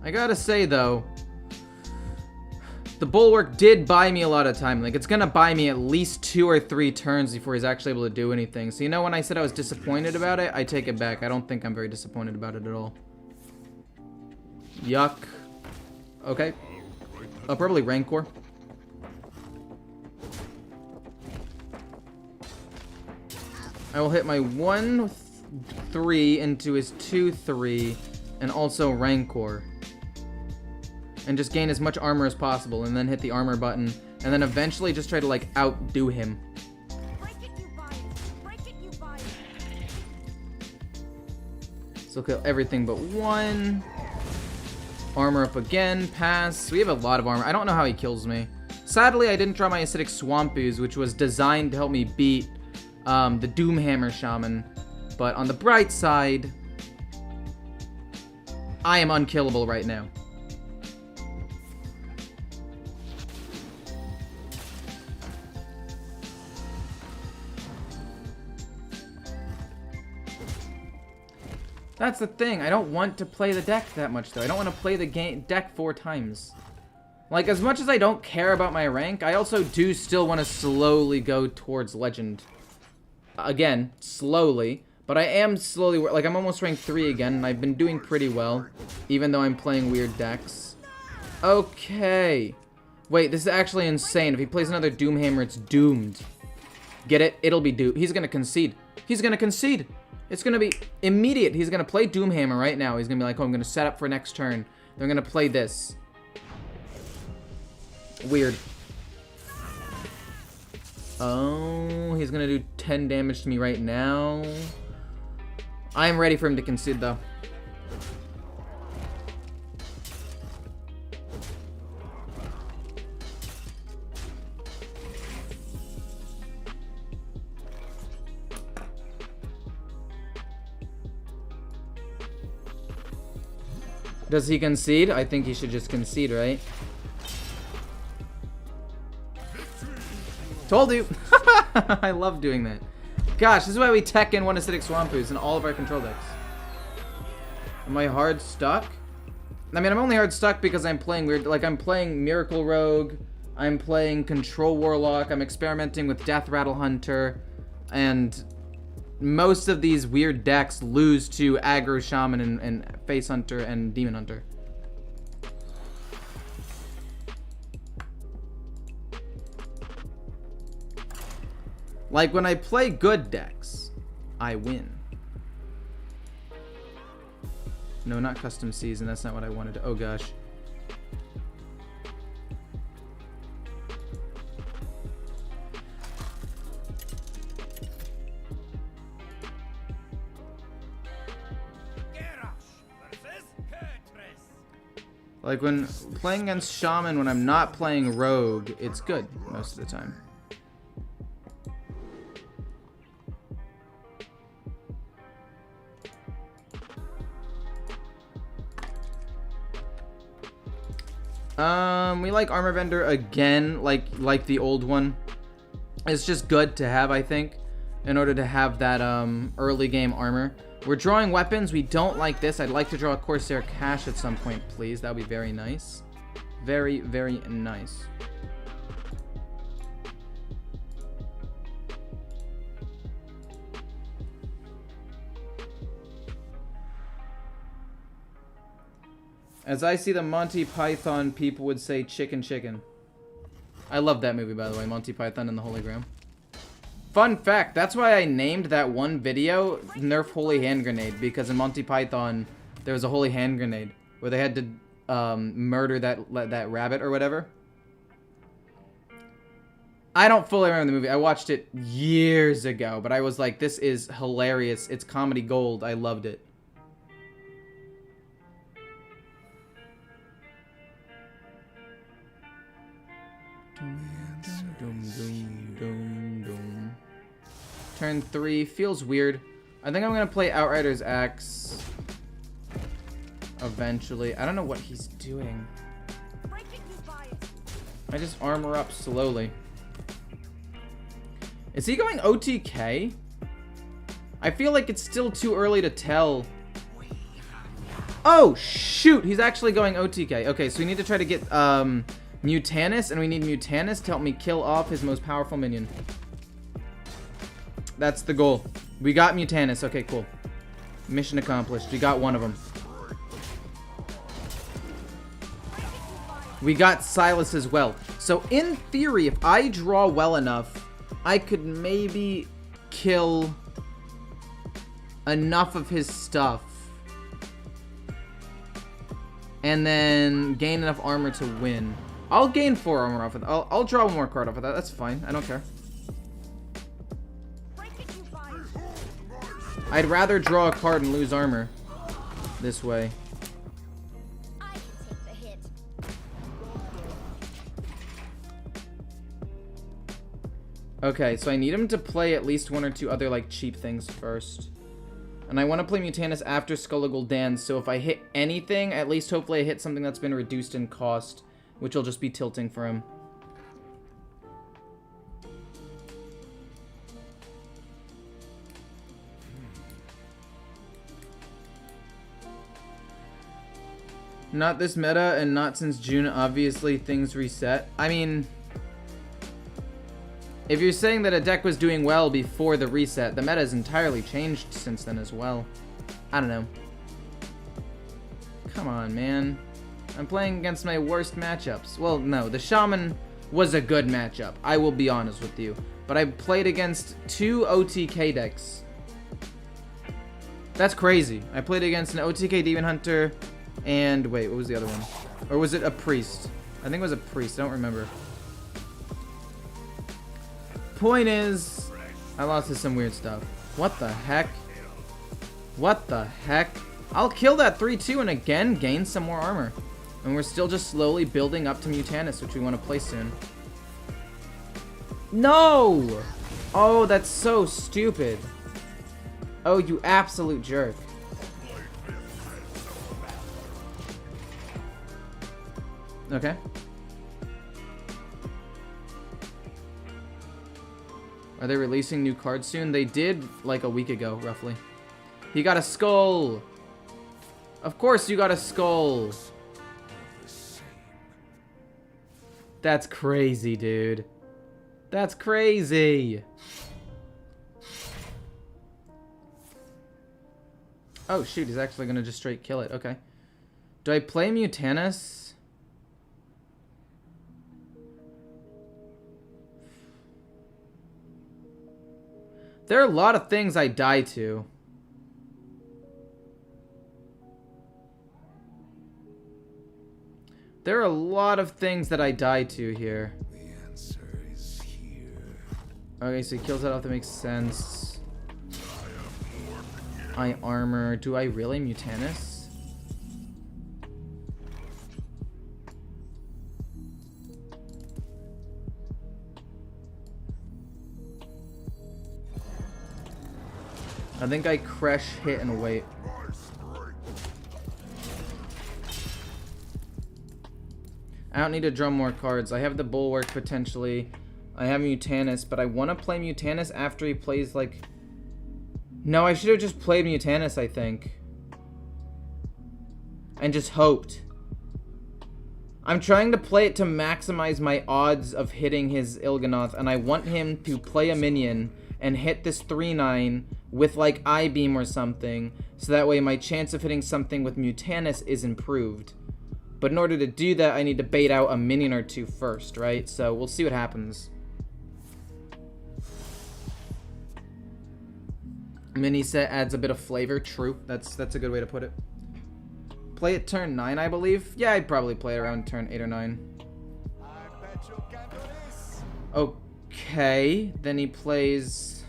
I gotta say, though, the Bulwark did buy me a lot of time. Like, it's gonna buy me at least 2 or 3 turns before he's actually able to do anything. So, you know, when I said I was disappointed about it, I take it back. I don't think I'm very disappointed about it at all. Yuck. Okay. Oh, probably Rancor. I will hit my 1-3 into his 2-3 and also Rancor. And just gain as much armor as possible, and then hit the armor button, and then eventually just try to, like, outdo him. So kill everything but 1. Armor up again, pass. We have a lot of armor. I don't know how he kills me. Sadly, I didn't draw my Acidic Swamp Ooze, which was designed to help me beat the Doomhammer Shaman. But on the bright side, I am unkillable right now. That's the thing. I don't want to play the deck that much, though. I don't want to play the deck 4 times. Like, as much as I don't care about my rank, I also do still want to slowly go towards Legend. Again, slowly. But I am slowly... Like, I'm almost rank 3 again, and I've been doing pretty well. Even though I'm playing weird decks. Okay. Wait, this is actually insane. If he plays another Doomhammer, it's doomed. Get it? It'll be doomed. He's going to concede. He's going to concede. It's going to be immediate. He's going to play Doomhammer right now. He's going to be like, oh, I'm going to set up for next turn. They're going to play this. Weird. Oh, he's going to do 10 damage to me right now. I'm ready for him to concede, though. Does he concede? I think he should just concede, right? Told you! I love doing that. Gosh, this is why we tech in 1 Acidic Swamp Ooze in all of our control decks. Am I hard stuck? I mean, I'm only hard stuck because I'm playing weird... Like, I'm playing Miracle Rogue. I'm playing Control Warlock. I'm experimenting with Death Rattle Hunter. And... most of these weird decks lose to Aggro Shaman and Face Hunter and Demon Hunter. Like, when I play good decks, I win. No, not Custom Season. That's not what I wanted. Oh, gosh. Like, when playing against Shaman, when I'm not playing Rogue, it's good most of the time. We like Armor Vendor again, like the old one. It's just good to have, I think. in order to have that early game armor. We're drawing weapons. We don't like this. I'd like to draw a Corsair Cache at some point, please. That would be very nice. Very, very nice. As I see the Monty Python, people would say chicken chicken. I love that movie, by the way, Monty Python and the Holy Grail. Fun fact, that's why I named that one video Nerf Holy Hand Grenade, because in Monty Python, there was a Holy Hand Grenade where they had to murder that rabbit or whatever. I don't fully remember the movie. I watched it years ago, but I was like, this is hilarious. It's comedy gold. I loved it. Turn 3 feels weird. I think I'm gonna play Outrider's Axe eventually. I don't know what he's doing. I just armor up slowly. Is he going OTK? I feel like it's still too early to tell. Oh shoot, he's actually going OTK. Okay, so we need to try to get Mutanus, and we need Mutanus to help me kill off his most powerful minion. That's the goal. We got Mutanus. Okay, cool. Mission accomplished. We got one of them. We got Silas as well. So in theory, if I draw well enough, I could maybe kill enough of his stuff and then gain enough armor to win. I'll gain 4 armor off of that. I'll draw one more card off of that. That's fine. I don't care. I'd rather draw a card and lose armor this way. I can take the hit. Okay, so I need him to play at least 1 or 2 other like cheap things first. And I want to play Mutanus after Skullah Gul'dan, so if I hit anything, at least hopefully I hit something that's been reduced in cost, which will just be tilting for him. Not this meta, and not since June. Obviously, things reset. I mean, if you're saying that a deck was doing well before the reset, the meta has entirely changed since then as well. I don't know. Come on, man. I'm playing against my worst matchups. Well, no, the Shaman was a good matchup. I will be honest with you. But I played against 2 OTK decks. That's crazy. I played against an OTK Demon Hunter and... wait, what was the other one? Or was it a Priest? I think it was a Priest. I don't remember. Point is, I lost to some weird stuff. What the heck? What the heck? I'll kill that 3-2 and again gain some more armor. And we're still just slowly building up to Mutanus, which we want to play soon. No! Oh, that's so stupid. Oh, you absolute jerk. Okay. Are they releasing new cards soon? They did like a week ago, roughly. He got a skull. Of course you got a skull. That's crazy, dude. That's crazy. Oh, shoot. He's actually going to just straight kill it. Okay. Do I play Mutanus? There are a lot of things I die to. There are a lot of things that I die to here. The answer is here. Okay, so he kills that off. That makes sense. I armor. Do I really Mutanus? I think I crush, hit, and wait. I don't need to draw more cards. I have the Bulwark potentially. I have Mutanus, but I want to play Mutanus after he plays, like... No, I should have just played Mutanus, I think. And just hoped. I'm trying to play it to maximize my odds of hitting his Il'gynoth, and I want him to play a minion and hit this 3/9 with, like, I-Beam or something, so that way my chance of hitting something with Mutanus is improved. But in order to do that, I need to bait out a minion or two first, right? So we'll see what happens. Mini set adds a bit of flavor. True. That's a good way to put it. Play it turn 9, I believe. Yeah, I'd probably play it around turn 8 or 9. Okay. Then he plays...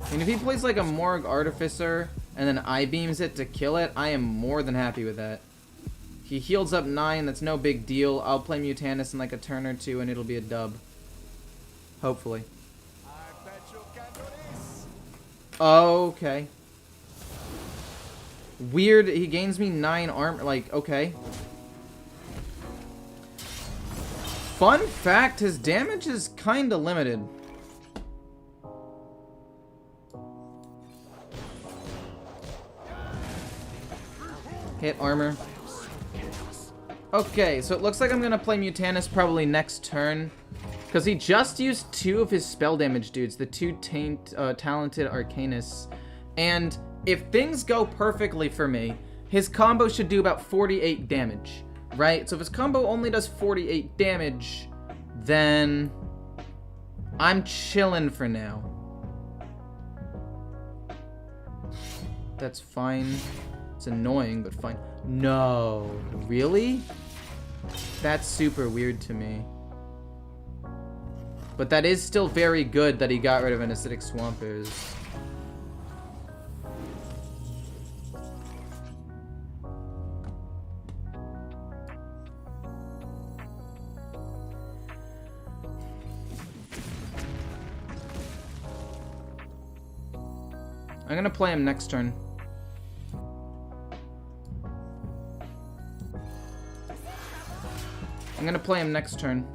I mean, if he plays like a Morg Artificer and then I-beams it to kill it, I am more than happy with that. He heals up 9, that's no big deal. I'll play Mutanus in like a turn or two and it'll be a dub. Hopefully. Okay. Weird, he gains me 9 armor, like, okay. Fun fact, his damage is kinda limited. Hit armor. Okay, so it looks like I'm gonna play Mutanus probably next turn. Because he just used 2 of his spell damage dudes, the 2 talented Arcanists. And if things go perfectly for me, his combo should do about 48 damage, right? So if his combo only does 48 damage, then I'm chilling for now. That's fine. It's annoying, but fine. No, really? That's super weird to me. But that is still very good that he got rid of an Acidic Swampers. I'm gonna play him next turn. I'm gonna play him next turn.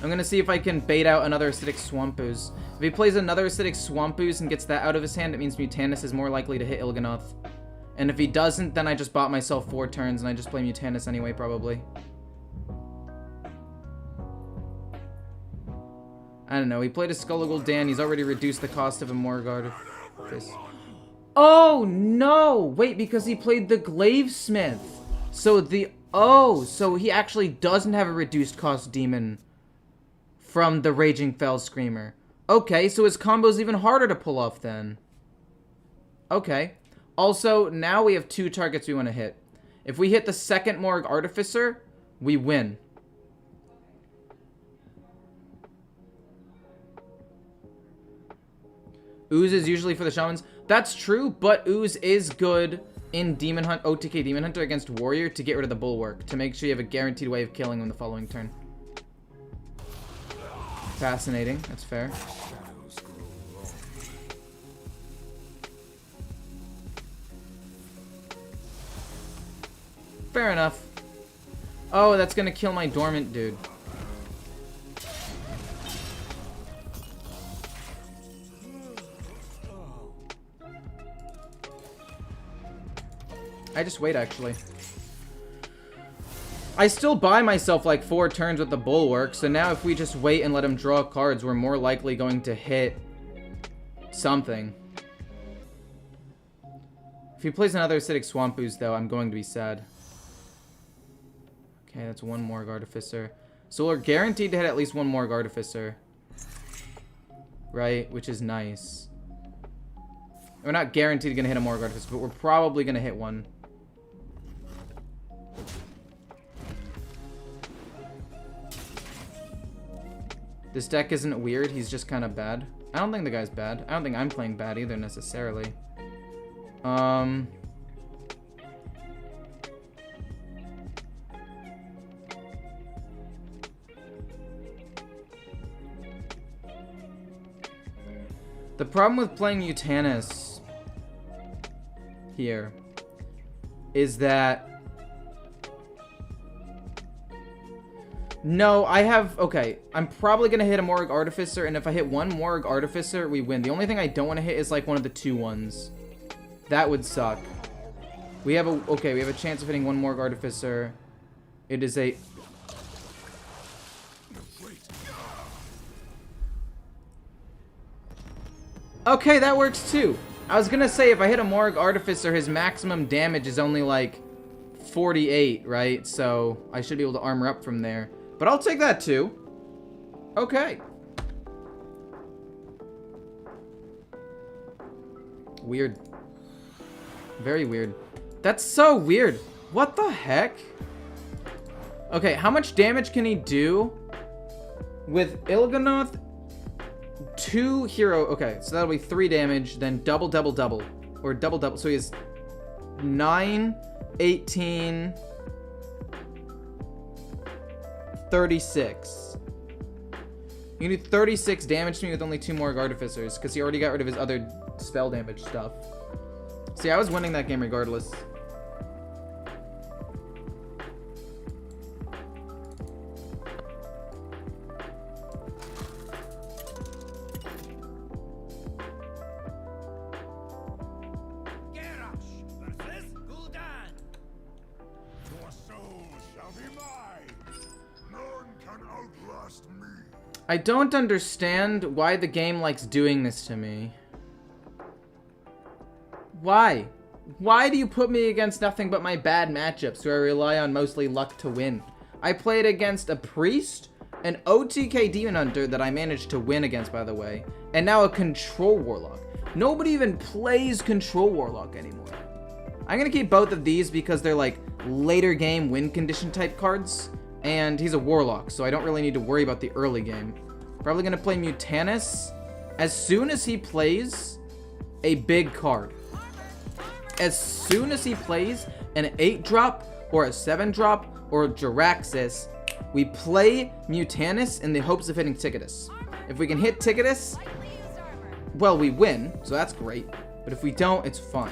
I'm gonna see if I can bait out another Acidic Swampooze. If he plays another Acidic Swampooze and gets that out of his hand, it means Mutanus is more likely to hit Il'gynoth. And if he doesn't, then I just bought myself 4 turns and I just play Mutanus anyway, probably. I don't know, he played a Skullagul Dan, he's already reduced the cost of a Morgard. Oh, no! Wait, because he played the Glavesmith. So the... Oh, so he actually doesn't have a reduced cost demon from the Raging Fell Screamer. Okay, so his combo's even harder to pull off then. Okay. Also, now we have 2 targets we want to hit. If we hit the second Morg Artificer, we win. Ooze is usually for the Shamans. That's true, but Ooze is good in Demon Hunt, OTK Demon Hunter against Warrior to get rid of the Bulwark, to make sure you have a guaranteed way of killing him the following turn. Fascinating, that's fair. Fair enough. Oh, that's gonna kill my Dormant dude. I just wait, actually. I still buy myself like 4 turns with the Bulwark, so now if we just wait and let him draw cards, we're more likely going to hit something. If he plays another Acidic Swampooze, though, I'm going to be sad. Okay, that's 1 Morg Artificer. So we're guaranteed to hit at least 1 Morg Artificer. Right? Which is nice. We're not guaranteed to hit a Morg Artificer, but we're probably going to hit one. This deck isn't weird, he's just kind of bad. I don't think the guy's bad. I don't think I'm playing bad either, necessarily. The problem with playing Mutanus here is that No, I have... Okay, I'm probably going to hit a Morg Artificer, and if I hit one Morg Artificer, we win. The only thing I don't want to hit is, like, one of the 2-1s. That would suck. We have a... Okay, we have a chance of hitting one Morg Artificer. It is a... Okay, that works, too. I was going to say, if I hit a Morg Artificer, his maximum damage is only, like, 48, right? So, I should be able to armor up from there. But I'll take that too. Okay. Weird. Very weird. That's so weird. What the heck? Okay, how much damage can he do with Il'gynoth? 2 hero. Okay, so that'll be 3 damage, then double, double, double. Or double, double. So he has 9, 18... 36. You can do 36 damage to me with only 2 more Artificers, because he already got rid of his other spell damage stuff. See, I was winning that game regardless. I don't understand why the game likes doing this to me. Why? Why do you put me against nothing but my bad matchups where I rely on mostly luck to win? I played against a Priest, an OTK Demon Hunter that I managed to win against, by the way, and now a Control Warlock. Nobody even plays Control Warlock anymore. I'm gonna keep both of these because they're like later game win condition type cards. And he's a Warlock, so I don't really need to worry about the early game. Probably going to play Mutanus as soon as he plays a big card. As soon as he plays an 8-drop or a 7-drop or Jaraxxus, we play Mutanus in the hopes of hitting Ticketus. If we can hit Ticketus, well, we win, so that's great. But if we don't, it's fine.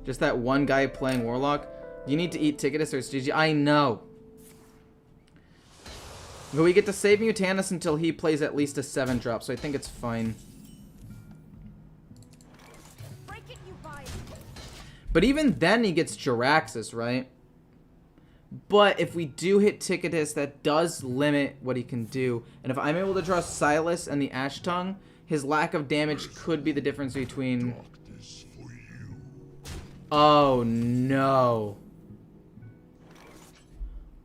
Just that one guy playing Warlock. You need to eat Ticketus or it's GG. I know. But we get to save Mutanus until he plays at least a 7-drop, so I think it's fine. But even then he gets Jaraxxus, right? But if we do hit Ticketus, that does limit what he can do. And if I'm able to draw Silas and the Ash Tongue, his lack of damage could be the difference between... Oh, no.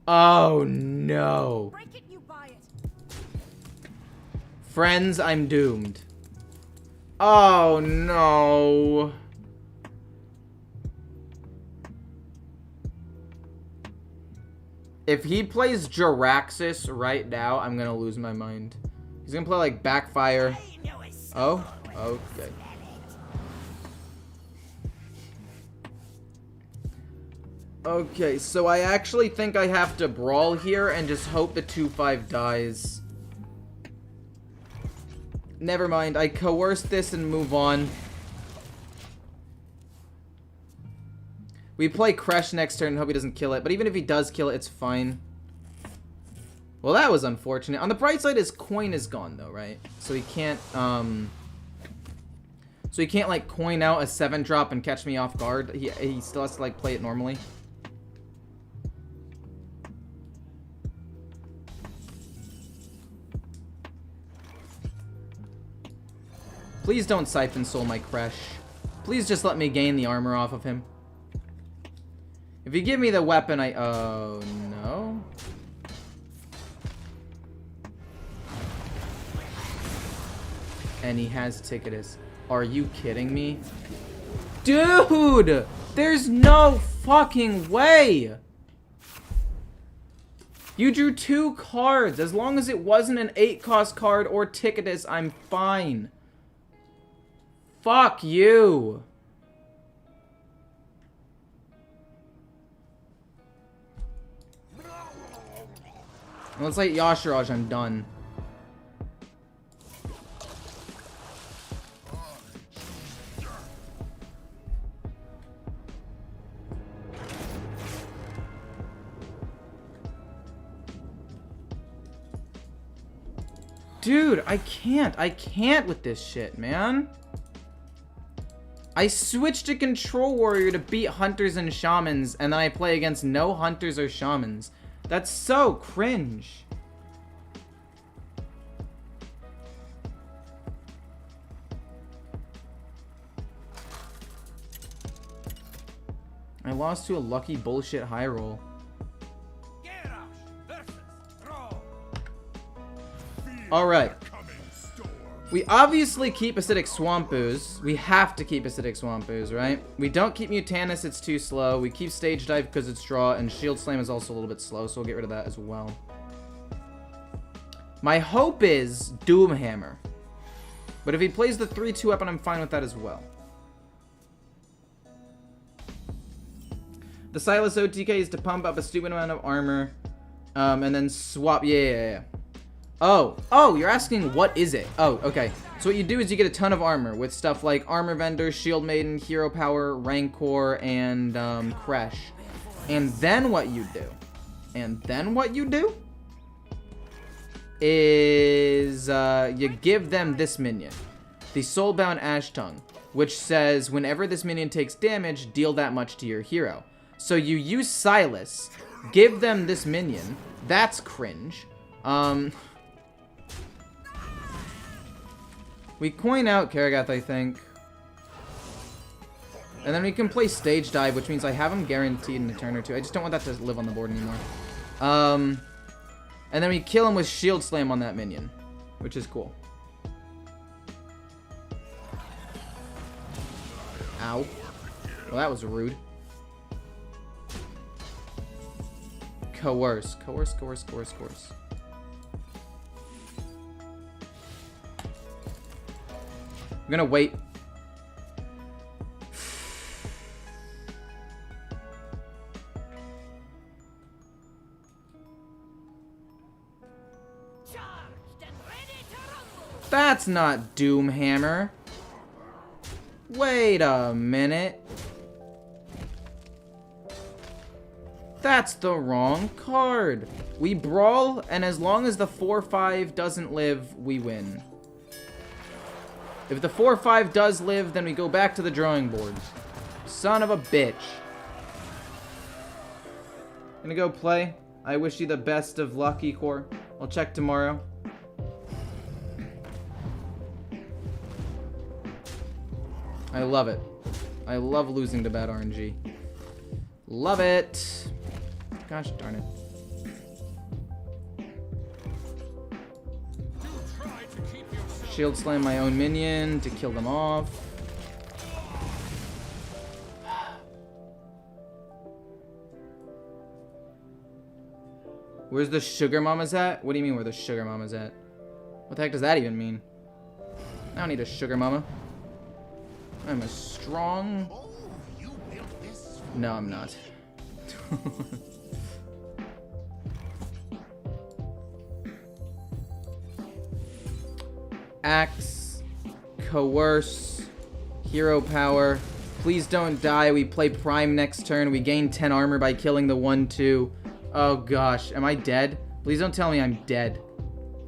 Oh, no. Friends, I'm doomed. Oh, no. If he plays Jaraxxus right now, I'm going to lose my mind. He's going to play, like, Backfire. Oh, okay. Okay, so I actually think I have to brawl here and just hope the 2-5 dies. Never mind, I coerce this and move on. We play Crush next turn and hope he doesn't kill it, but even if he does kill it, it's fine. Well, that was unfortunate. On the bright side, his coin is gone, though, right? So he can't, like, coin out a 7-drop and catch me off guard. He still has to, like, play it normally. Please don't Siphon Soul my Crush. Please just let me gain the armor off of him. If you give me the weapon, oh, no. And he has Ticketus. Are you kidding me? Dude! There's no fucking way! You drew 2 cards. As long as it wasn't an 8-cost card or Ticketus, I'm fine. Fuck you. Let's like Yashiraj, I'm done. Dude, I can't with this shit, man. I switched to Control Warrior to beat Hunters and Shamans, and then I play against no Hunters or Shamans. That's so cringe. I lost to a lucky bullshit high roll. Alright. We obviously keep Acidic Swamp Ooze. We have to keep Acidic Swamp Ooze, right? We don't keep Mutanus, it's too slow. We keep Stage Dive because it's draw, and Shield Slam is also a little bit slow, so we'll get rid of that as well. My hope is Doomhammer. But if he plays the 3-2 weapon, I'm fine with that as well. The Silas OTK is to pump up a stupid amount of armor, and then swap. Yeah. Oh, you're asking what is it? Oh, okay. So what you do is you get a ton of armor with stuff like Armor Vendor, Shield Maiden, Hero Power, Rancor, and Kresh. And then what you do is you give them this minion, the Soulbound Ash Tongue, which says whenever this minion takes damage, deal that much to your hero. So you use Silas, give them this minion. That's cringe. We coin out Karagath, I think. And then we can play Stage Dive, which means I have him guaranteed in a turn or two. I just don't want that to live on the board anymore. And then we kill him with Shield Slam on that minion, which is cool. Ow. Well, that was rude. Coerce. I'm gonna wait. That's not Doomhammer. Wait a minute. That's the wrong card. We brawl, and as long as the 4-5 doesn't live, we win. If the 4-5 does live, then we go back to the drawing board. Son of a bitch. Gonna go play. I wish you the best of luck, Ecor. I'll check tomorrow. I love it. I love losing to bad RNG. Love it. Gosh darn it. Shield Slam my own minion to kill them off. Where's the Sugar Mamas at? What do you mean where the Sugar Mamas at? What the heck does that even mean? I don't need a Sugar Mama. I'm a strong... No, I'm not. Axe, Coerce, Hero Power. Please don't die. We play Prime next turn. We gain 10 armor by killing the 1-2. Oh gosh, am I dead? Please don't tell me I'm dead.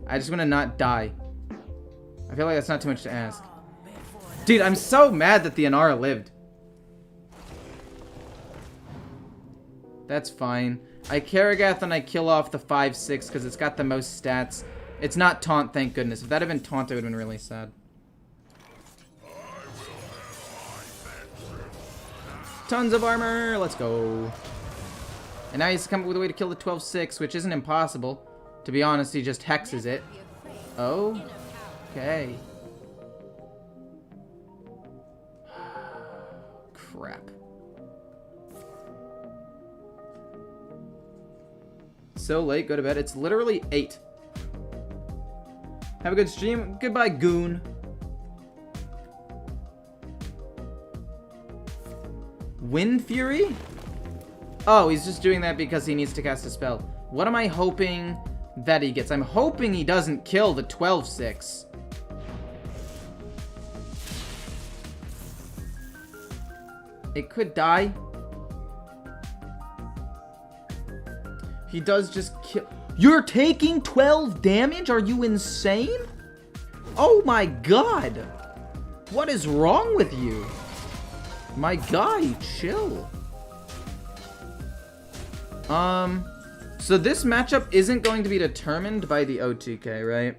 I just want to not die. I feel like that's not too much to ask. Dude, I'm so mad that the Inara lived. That's fine. I Karagath and I kill off the 5-6 because it's got the most stats. It's not taunt, thank goodness. If that had been taunt, it would have been really sad. Tons of armor. Let's go. And now he's come up with a way to kill the 12-6, which isn't impossible. To be honest, he just hexes it. Oh. Okay. Crap. So late, go to bed. It's literally 8. Have a good stream. Goodbye, goon. Wind Fury? Oh, he's just doing that because he needs to cast a spell. What am I hoping that he gets? I'm hoping he doesn't kill the 12-6. It could die. He does just kill... You're taking 12 damage? Are you insane? Oh my god. What is wrong with you? My guy, chill. So this matchup isn't going to be determined by the OTK, right?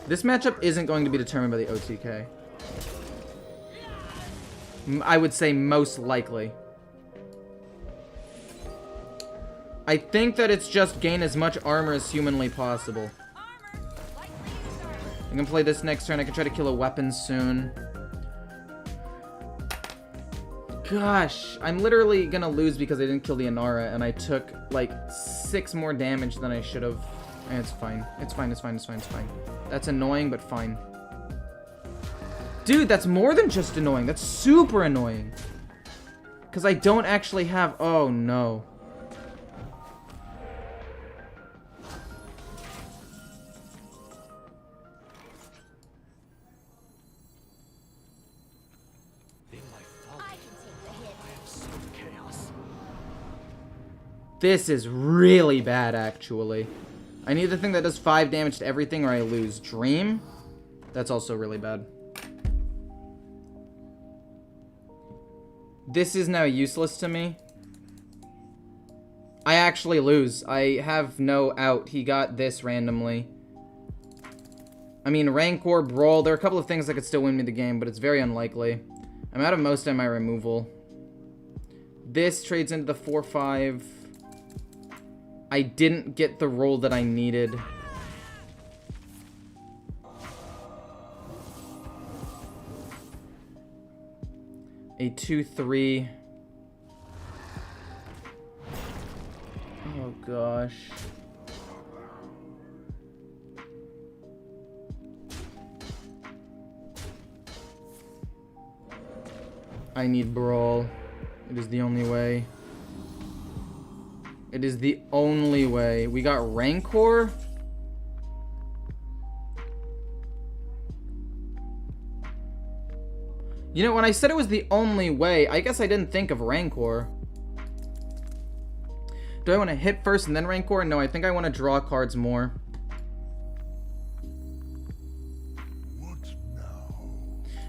This matchup isn't going to be determined by the OTK. I would say most likely. I think that it's just gain as much armor as humanly possible. I can play this next turn. I can try to kill a weapon soon. Gosh, I'm literally gonna lose because I didn't kill the Inara and I took like 6 more damage than I should have. It's fine. It's fine. It's fine. It's fine. It's fine. That's annoying, but fine. Dude, that's more than just annoying. That's super annoying. Because I don't actually have... Oh, no. This is really bad, actually. I need the thing that does 5 damage to everything or I lose. Dream? That's also really bad. This is now useless to me. I actually lose. I have no out. He got this randomly. I mean, Rancor, Brawl. There are a couple of things that could still win me the game, but it's very unlikely. I'm out of most of my removal. This trades into the 4-5. I didn't get the roll that I needed. A 2-3. Oh gosh. I need Brawl. It is the only way. It is the only way. We got Rancor. You know, when I said it was the only way, I guess I didn't think of Rancor. Do I want to hit first and then Rancor? No, I think I want to draw cards more. What now?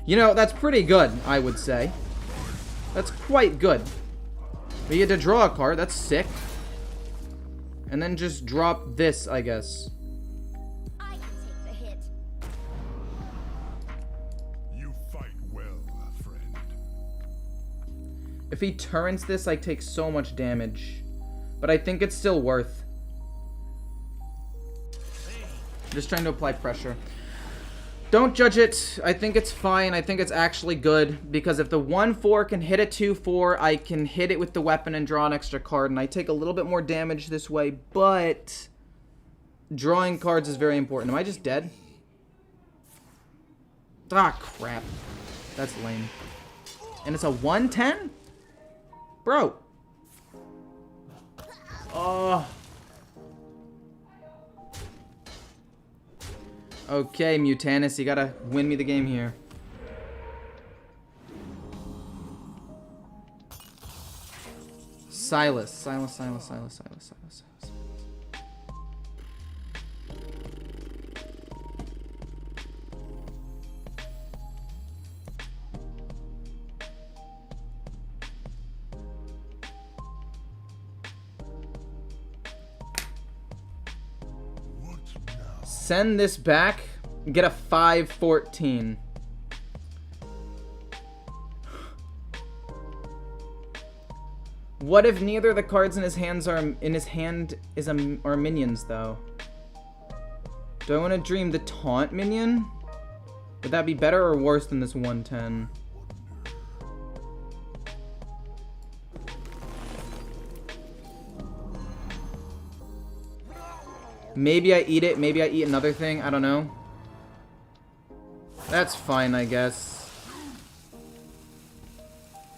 You know, that's pretty good, I would say. That's quite good. We get to draw a card. That's sick. And then just drop this, I guess. I can take the hit. You fight well, friend. If he turns this, I take so much damage. But I think it's still worth. Just trying to apply pressure. Don't judge it. I think it's fine. I think it's actually good. Because if the 1-4 can hit a 2-4, I can hit it with the weapon and draw an extra card. And I take a little bit more damage this way. But drawing cards is very important. Am I just dead? Ah, crap. That's lame. And it's a 1-10? Bro. Oh. Okay, Mutanus, you gotta win me the game here. Silas. Silas. Send this back, get a 5-14. What if neither of the cards in his hand are minions though? Do I want to dream the taunt minion? Would that be better or worse than this 110? Maybe I eat it. Maybe I eat another thing. I don't know. That's fine, I guess.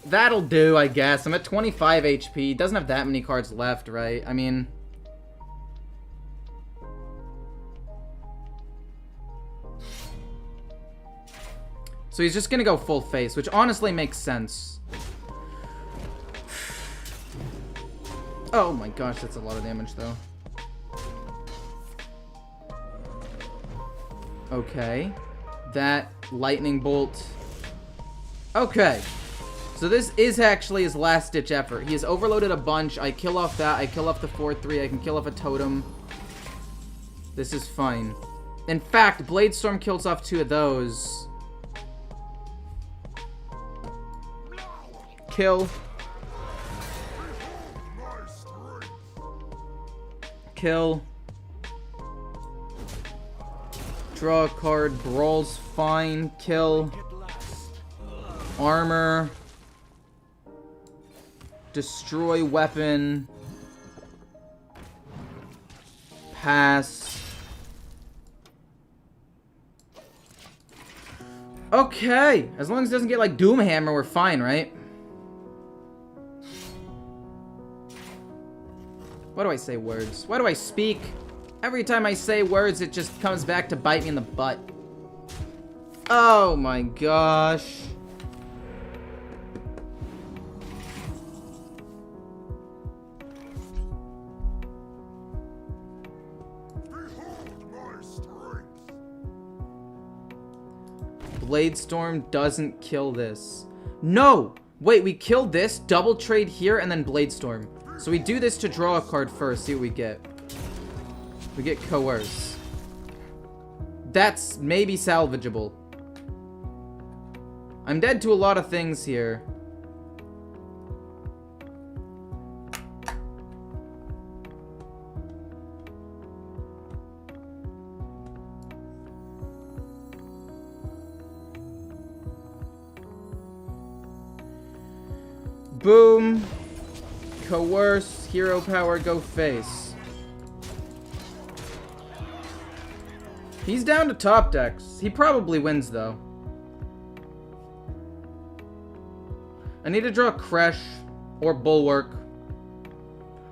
That'll do, I guess. I'm at 25 HP. Doesn't have that many cards left, right? I mean... So So he's just gonna go full face, which honestly makes sense. Oh my gosh, that's a lot of damage though. Okay. That lightning bolt. Okay. So this is actually his last ditch effort. He has overloaded a bunch. I kill off that. I kill off the 4-3. I can kill off a totem. This is fine. In fact, Blade Storm kills off 2 of those. Kill. Kill. Draw a card. Brawl's fine. Kill. Armor. Destroy weapon. Pass. Okay. As long as it doesn't get like Doomhammer, we're fine, right? Why do I say words? Why do I speak? Every time I say words, it just comes back to bite me in the butt. Oh my gosh. Blade Storm doesn't kill this. No! Wait, we killed this, double trade here, and then Blade Storm. So we do this to draw a card first, see what we get. We get Coerce. That's maybe salvageable. I'm dead to a lot of things here. Boom. Coerce. Hero power. Go face. He's down to top decks. He probably wins, though. I need to draw Kresh or Bulwark.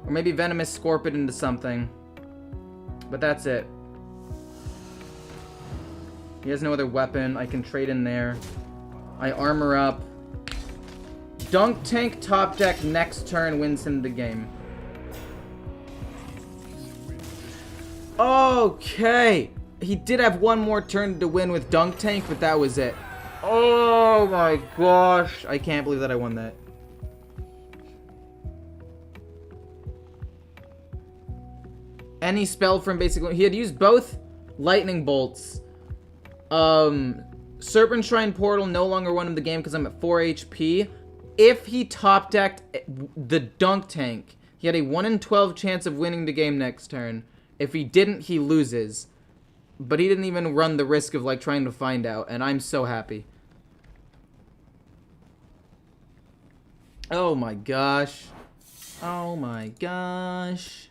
Or maybe Venomous Scorpion into something. But that's it. He has no other weapon. I can trade in there. I armor up. Dunk Tank top deck next turn wins him the game. Okay. He did have one more turn to win with Dunk Tank, but that was it. Oh my gosh. I can't believe that I won that. Any spell from basically... He had used both Lightning Bolts. Serpent Shrine Portal no longer won him the game because I'm at 4 HP. If he top decked the Dunk Tank, he had a 1 in 12 chance of winning the game next turn. If he didn't, he loses. But he didn't even run the risk of like trying to find out, and I'm so happy. Oh my gosh. Oh my gosh.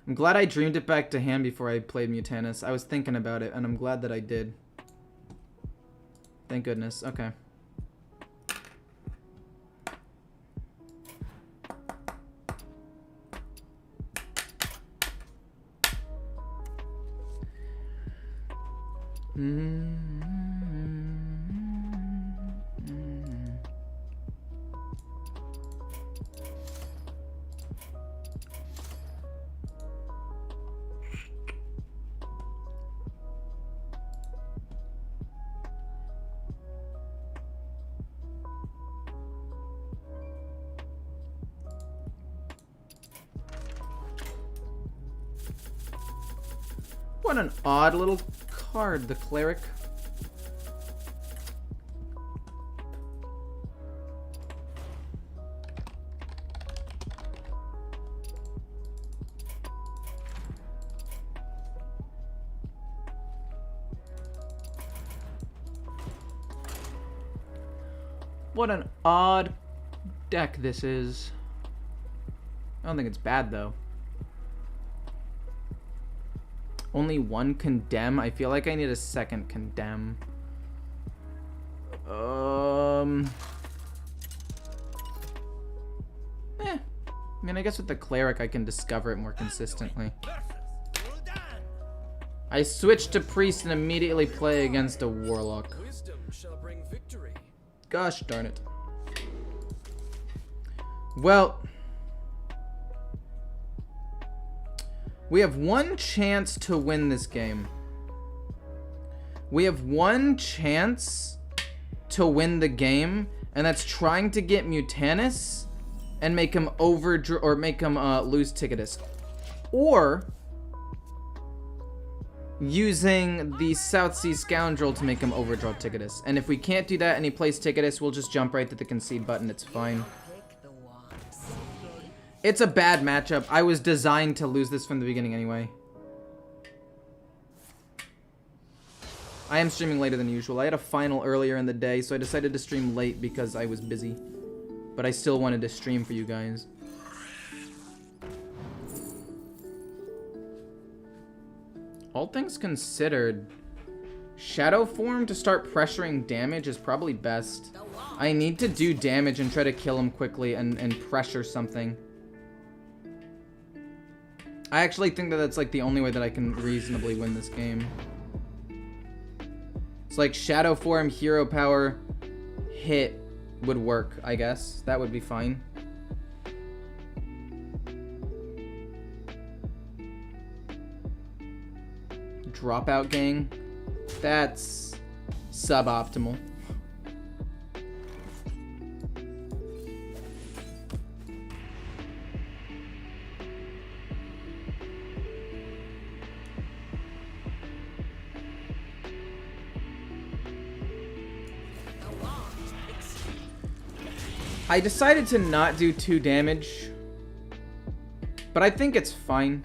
I'm glad I dreamed it back to hand before I played Mutanus. I was thinking about it, and I'm glad that I did. Thank goodness. Okay. What an odd little card, the Cleric. What an odd deck this is. I don't think it's bad, though. Only one Condemn? I feel like I need a second Condemn. mean, I guess with the cleric, I can discover it more consistently. I switch to priest and immediately play against a warlock. Wisdom shall bring victory. Gosh darn it. Well, we have one chance to win this game. We have one chance to win the game, and that's trying to get Mutanus and make him lose Ticketus, or using the South Sea Scoundrel to make him overdraw Ticketus. And if we can't do that and he plays Ticketus, we'll just jump right to the concede button. It's fine. It's a bad matchup. I was designed to lose this from the beginning anyway. I am streaming later than usual. I had a final earlier in the day, so I decided to stream late because I was busy. But I still wanted to stream for you guys. All things considered, Shadow Form to start pressuring damage is probably best. I need to do damage and try to kill him quickly and pressure something. I actually think that that's like the only way that I can reasonably win this game. It's like Shadow Form, Hero Power, hit would work, I guess. That would be fine. Dropout gang. That's suboptimal. I decided to not do 2 damage, but I think it's fine.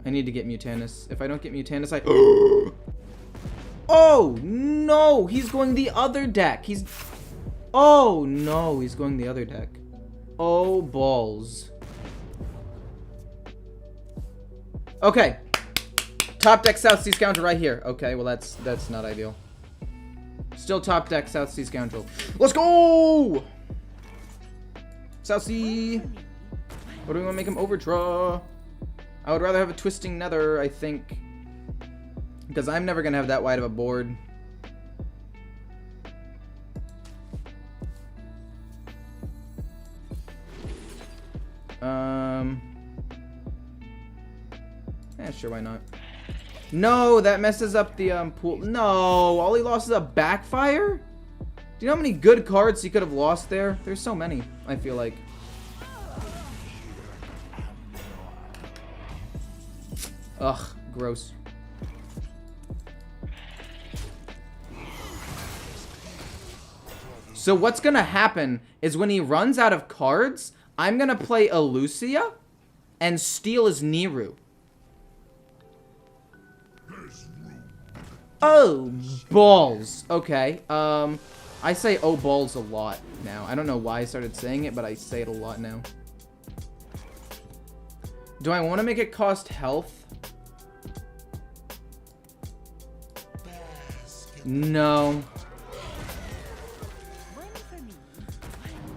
I need to get Mutanus. If I don't get Mutanus, I... Oh, no! He's going the other deck. Oh, no! He's going the other deck. Oh, balls. Okay. Top deck South Sea Scoundrel right here. Okay, well, that's not ideal. Still top deck South Sea Scoundrel. Let's go! South Sea. What do we want to make him overdraw? I would rather have a Twisting Nether, I think. Because I'm never going to have that wide of a board. Yeah, sure, why not? No, that messes up the pool. No, all he lost is a backfire? Do you know how many good cards he could have lost there? There's so many, I feel like. Ugh, gross. So what's gonna happen is when he runs out of cards, I'm gonna play Elucia and steal his Niru. Oh, balls. Okay. I say oh balls a lot now. I don't know why I started saying it, but I say it a lot now. Do I want to make it cost health? No.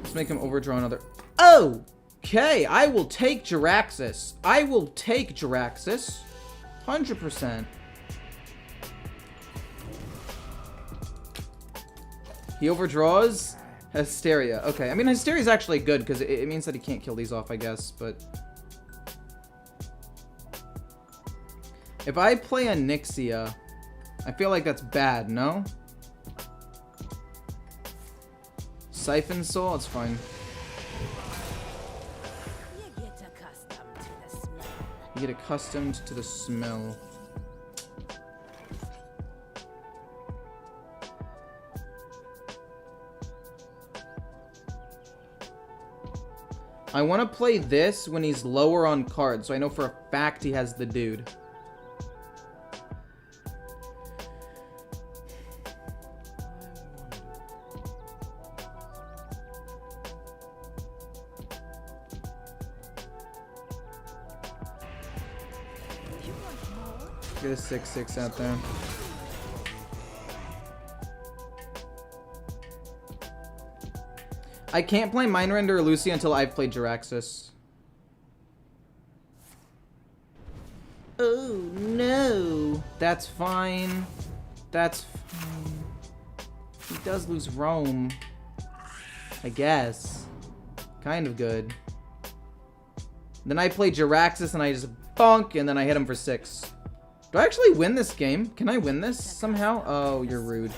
Let's make him overdraw another. Oh! Okay, I will take Jiraxxus. I will take Jiraxxus. 100%. He overdraws Hysteria. Okay, I mean, Hysteria is actually good because it means that he can't kill these off, I guess, but... If I play a Nixia, I feel like that's bad, no? Siphon Soul, it's fine. You get accustomed to the smell. I want to play this when he's lower on cards, so I know for a fact he has the dude. Get a 6/6 out there. I can't play Mind Render or Lucy until I've played Jiraxxus. Oh, no. That's fine. That's fine. He does lose Roam. I guess. Kind of good. Then I play Jiraxxus and I just bonk, and then I hit him for 6. Do I actually win this game? Can I win this somehow? Oh, you're rude.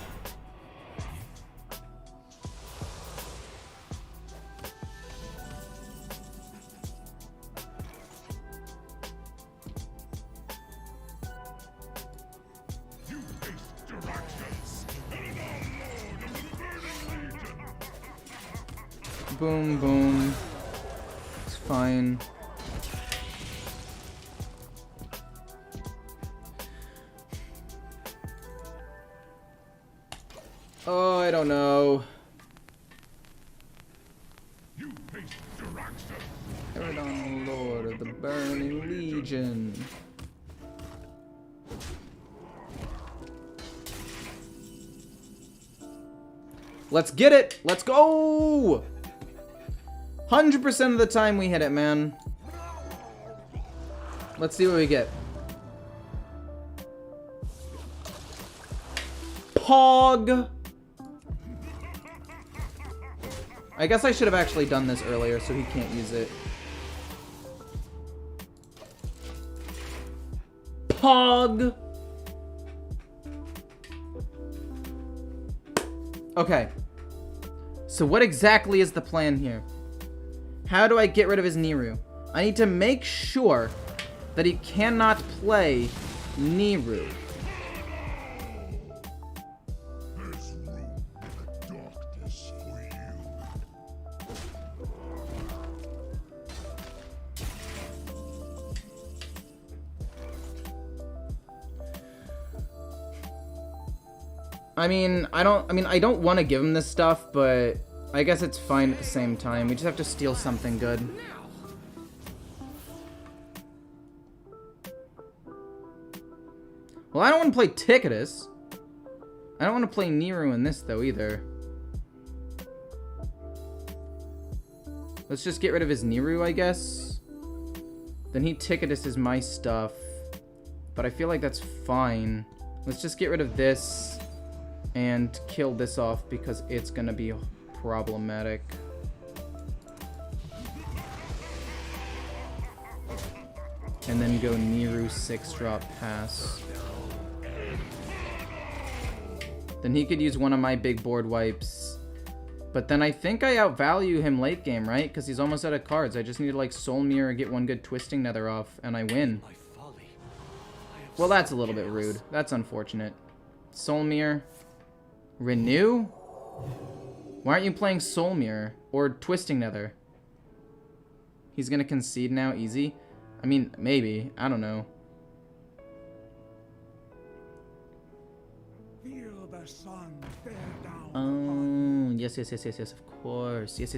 Boom, boom. It's fine. Oh, I don't know. Paladin Lord of the Burning Legion. Let's get it! Let's go! 100% of the time we hit it, man. Let's see what we get. Pog! I guess I should have actually done this earlier so he can't use it. Pog! Okay. So what exactly is the plan here? How do I get rid of his Niru? I need to make sure that he cannot play Niru. There's room in the darkness for you. I mean, I don't want to give him this stuff, but I guess it's fine at the same time. We just have to steal something good. Well, I don't want to play Ticketus. I don't want to play Niru in this, though, either. Let's just get rid of his Niru, I guess. Then he Ticketus is my stuff. But I feel like that's fine. Let's just get rid of this and kill this off because it's gonna be problematic. And then go Niru 6-drop pass. Then he could use one of my big board wipes. But then I think I outvalue him late game, right? Because he's almost out of cards. I just need to like Soul Mirror, get one good Twisting Nether off, and I win. Well, that's a little bit rude. That's unfortunate. Soul Mirror. Renew? Why aren't you playing Soul Mirror or Twisting Nether? He's gonna concede now, easy. I mean, maybe. I don't know. Feel the sun bear down. Oh, yes, of course. Yes.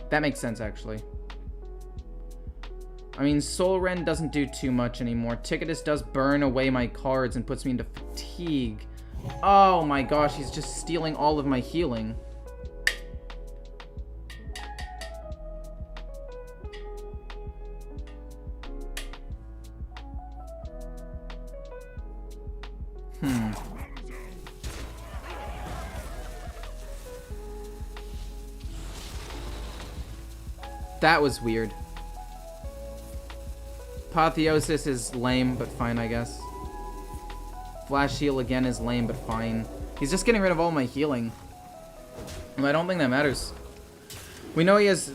That makes sense, actually. I mean, Soul Rend doesn't do too much anymore. Ticketus does burn away my cards and puts me into fatigue. Oh my gosh, he's just stealing all of my healing. That was weird. Apotheosis is lame, but fine, I guess. Flash Heal again is lame, but fine. He's just getting rid of all my healing. And I don't think that matters. We know he has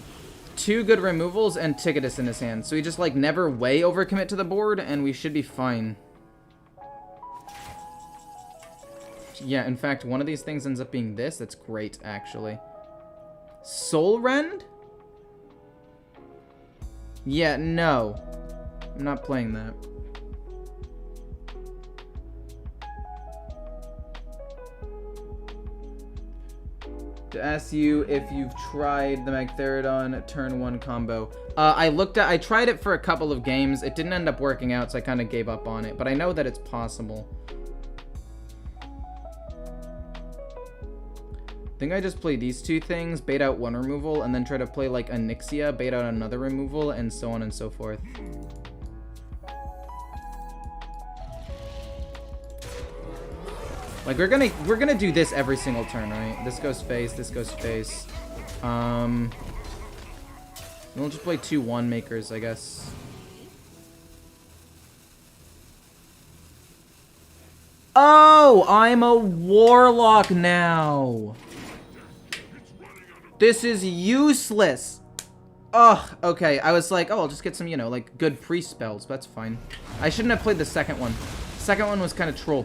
2 good removals and Ticketus in his hand. So he just, like, never way overcommit to the board, and we should be fine. Yeah, in fact, one of these things ends up being this. That's great, actually. Soul Rend? Yeah, no. I'm not playing that. To ask you if you've tried the Magtheridon turn 1 combo. I tried it for a couple of games. It didn't end up working out, so I kind of gave up on it. But I know that it's possible. I think I just play these two things, bait out one removal, and then try to play like Onyxia, bait out another removal, and so on and so forth. Like we're gonna do this every single turn, right? This goes face, this goes face. We'll just play 2/1 makers, I guess. Oh, I'm a Warlock now. This is useless. Ugh, okay. I was like, oh, I'll just get some, you know, like good priest spells. That's fine. I shouldn't have played the second one. Second one was kind of troll.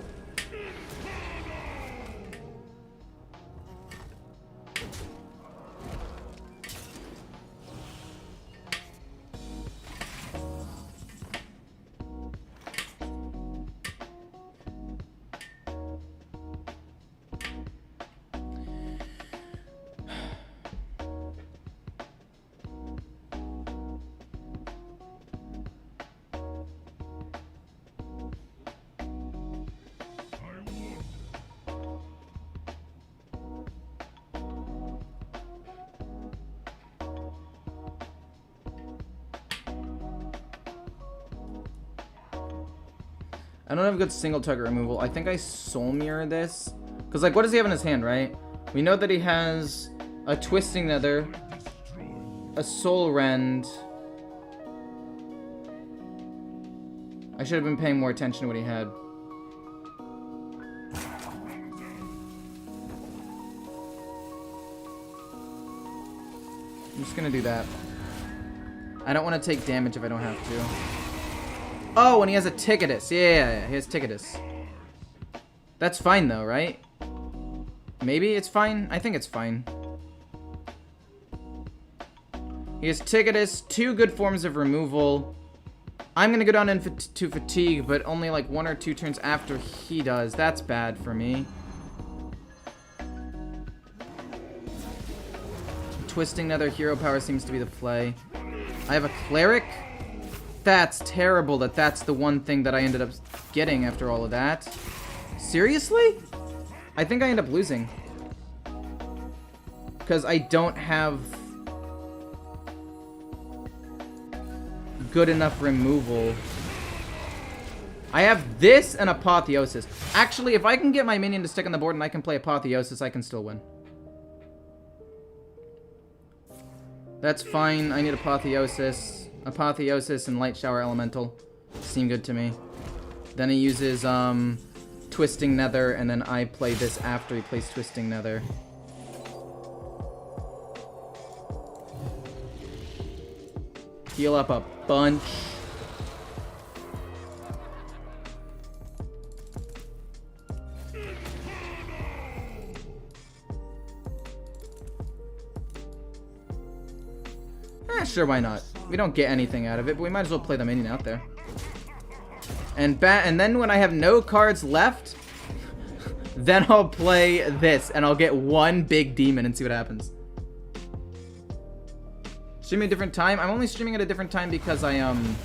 I don't have a good single target removal. I think I soul mirror this. Because, like, what does he have in his hand, right? We know that he has a Twisting Nether, a Soul Rend. I should have been paying more attention to what he had. I'm just gonna do that. I don't want to take damage if I don't have to. Oh, and he has a Ticketus. Yeah, he has Ticketus. That's fine, though, right? Maybe it's fine? I think it's fine. He has Ticketus, 2 good forms of removal. I'm going to go down to Fatigue, but only like 1 or 2 turns after he does. That's bad for me. Twisting Nether, Hero Power seems to be the play. I have a Cleric. That's terrible that that's the one thing that I ended up getting after all of that. Seriously? I think I end up losing. Because I don't have good enough removal. I have this and Apotheosis. Actually, if I can get my minion to stick on the board and I can play Apotheosis, I can still win. That's fine. I need Apotheosis. Apotheosis and Light Shower Elemental seem good to me. Then he uses Twisting Nether, and then I play this after he plays Twisting Nether. Heal up a bunch. Sure, why not? We don't get anything out of it, but we might as well play the minion out there. And then when I have no cards left, then I'll play this, and I'll get 1 big demon and see what happens. Streaming a different time? I'm only streaming at a different time because I'm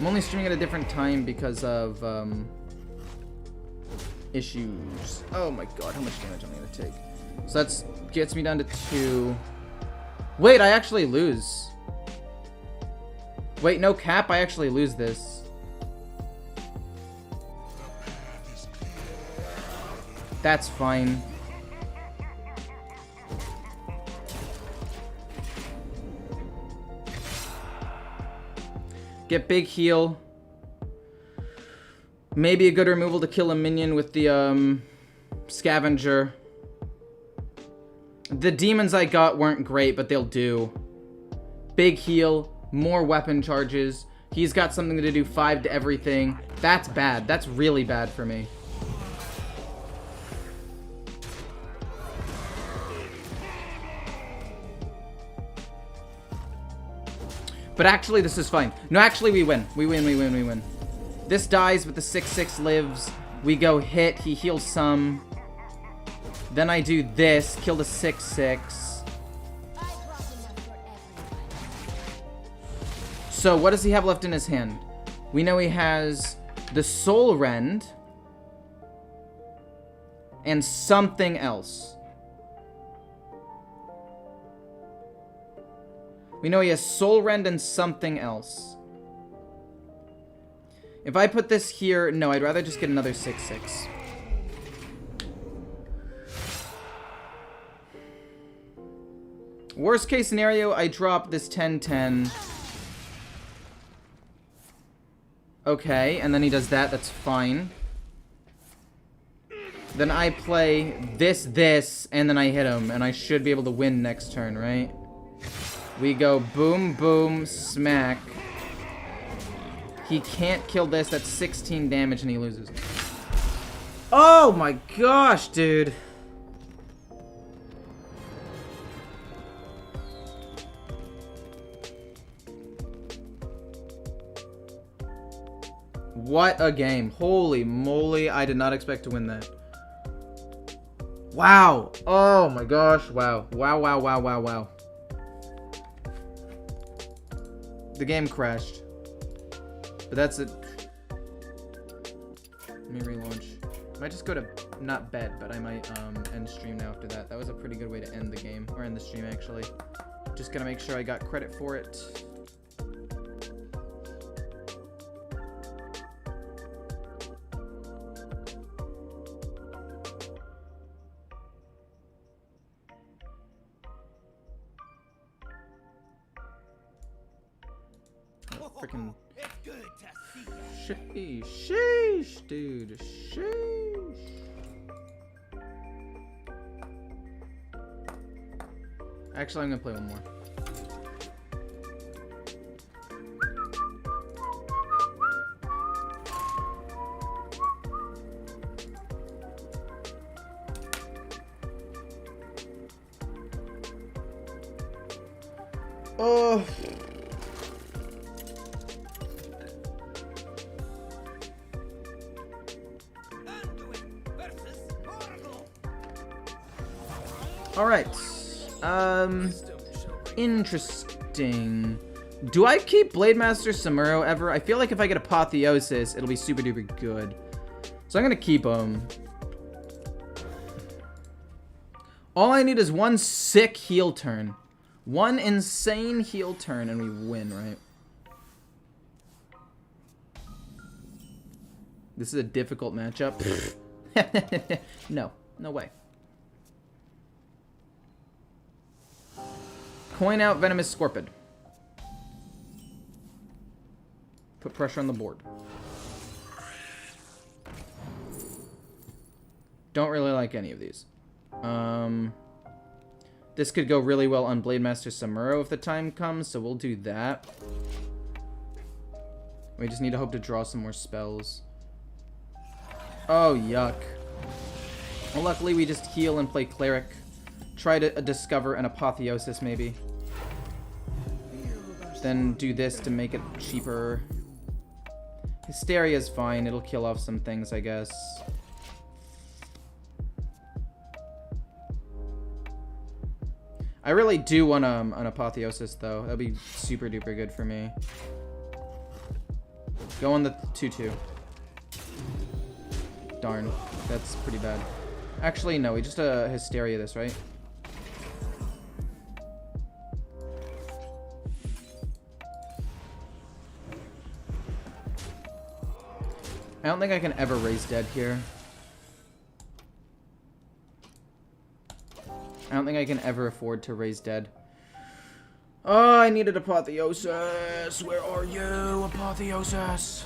only streaming at a different time because of issues. Oh my god, how much damage am I gonna take? So that gets me down to 2. Wait, I actually lose. Wait, no cap, I actually lose this. That's fine. Get big heal. Maybe a good removal to kill a minion with the scavenger. The demons I got weren't great, but they'll do. Big heal, more weapon charges. He's got something to do 5 to everything. That's bad. That's really bad for me. But actually, this is fine. No, actually, we win. We win. This dies, but the 6/6 lives. We go hit. He heals some. Then I do this. Kill the 6/6. So, what does he have left in his hand? We know he has the Soul Rend. and something else. We know he has Soul Rend and something else. If I put this here, no, I'd rather just get another 6/6. Worst case scenario, I drop this 10/10. Okay, and then he does that, that's fine. Then I play this, and then I hit him, and I should be able to win next turn, right? We go boom, boom, smack. He can't kill this, that's 16 damage, and he loses. Oh my gosh, dude. What a game. Holy moly, I did not expect to win that. Wow. Oh my gosh, wow. Wow, wow, wow, wow, wow. The game crashed. But that's it. Let me relaunch. I might just go to, not bed, but I might end stream now after that. That was a pretty good way to end the game, or end the stream actually. Just gonna make sure I got credit for it. Freaking sheesh, dude, sheesh. Actually, I'm gonna play one more. Oh. Alright. Interesting. Do I keep Blademaster Samuro ever? I feel like if I get Apotheosis, it'll be super duper good. So I'm gonna keep him. All I need is one sick heal turn. One insane heal turn and we win, right? This is a difficult matchup. No, no way. Coin out Venomous Scorpid. Put pressure on the board. Don't really like any of these. This could go really well on Blademaster Samuro if the time comes, so we'll do that. We just need to hope to draw some more spells. Oh, yuck. Well, luckily we just heal and play Cleric. Try to discover an Apotheosis, maybe. Then do this to make it cheaper. Hysteria's fine. It'll kill off some things, I guess. I really do want an Apotheosis, though. That'd be super duper good for me. Go on the 2/2. Darn. That's pretty bad. Actually, no. We just Hysteria this, right? I don't think I can ever raise dead here. I don't think I can ever afford to raise dead. Oh, I needed Apotheosis. Where are you, Apotheosis?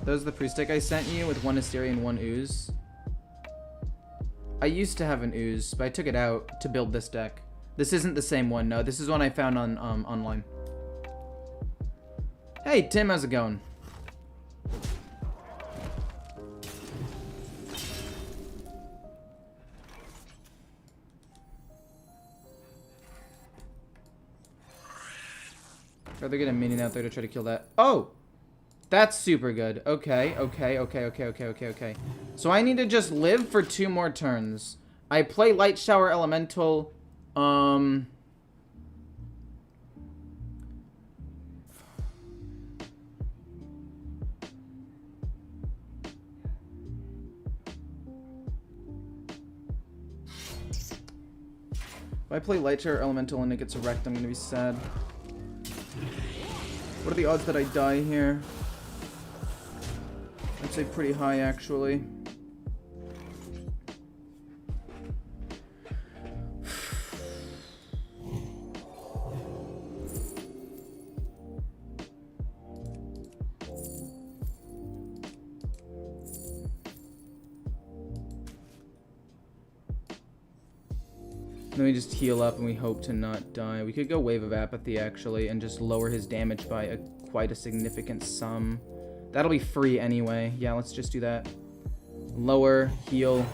Those are the Priest deck I sent you with one Hysteria and one Ooze. I used to have an Ooze, but I took it out to build this deck. This isn't the same one, no. This is one I found on online. Hey, Tim, how's it going? Rather get a minion out there to try to kill that. Oh! That's super good. Okay, okay. So I need to just live for 2 more turns. I play Light Shower Elemental. If I play Lightshare Elemental and it gets wrecked, I'm gonna be sad. What are the odds that I die here? I'd say pretty high, actually. Then we just heal up and we hope to not die. We could go Wave of Apathy, actually, and just lower his damage by quite a significant sum. That'll be free anyway. Yeah, let's just do that. Lower, heal.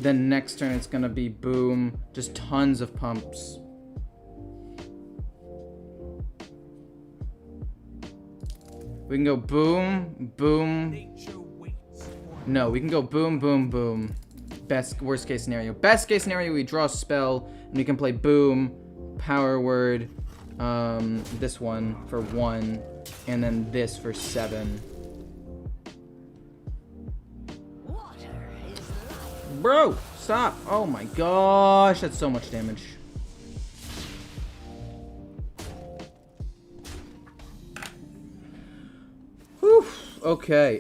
Then next turn it's gonna be boom. Just tons of pumps. We can go boom, boom. Nature waits for No, we can go boom, boom, boom. Worst case scenario. Best case scenario, we draw a spell and we can play boom, power word, this one for 1, and then this for 7. Water is life. Bro, stop! Oh my gosh, that's so much damage. Whew. Okay.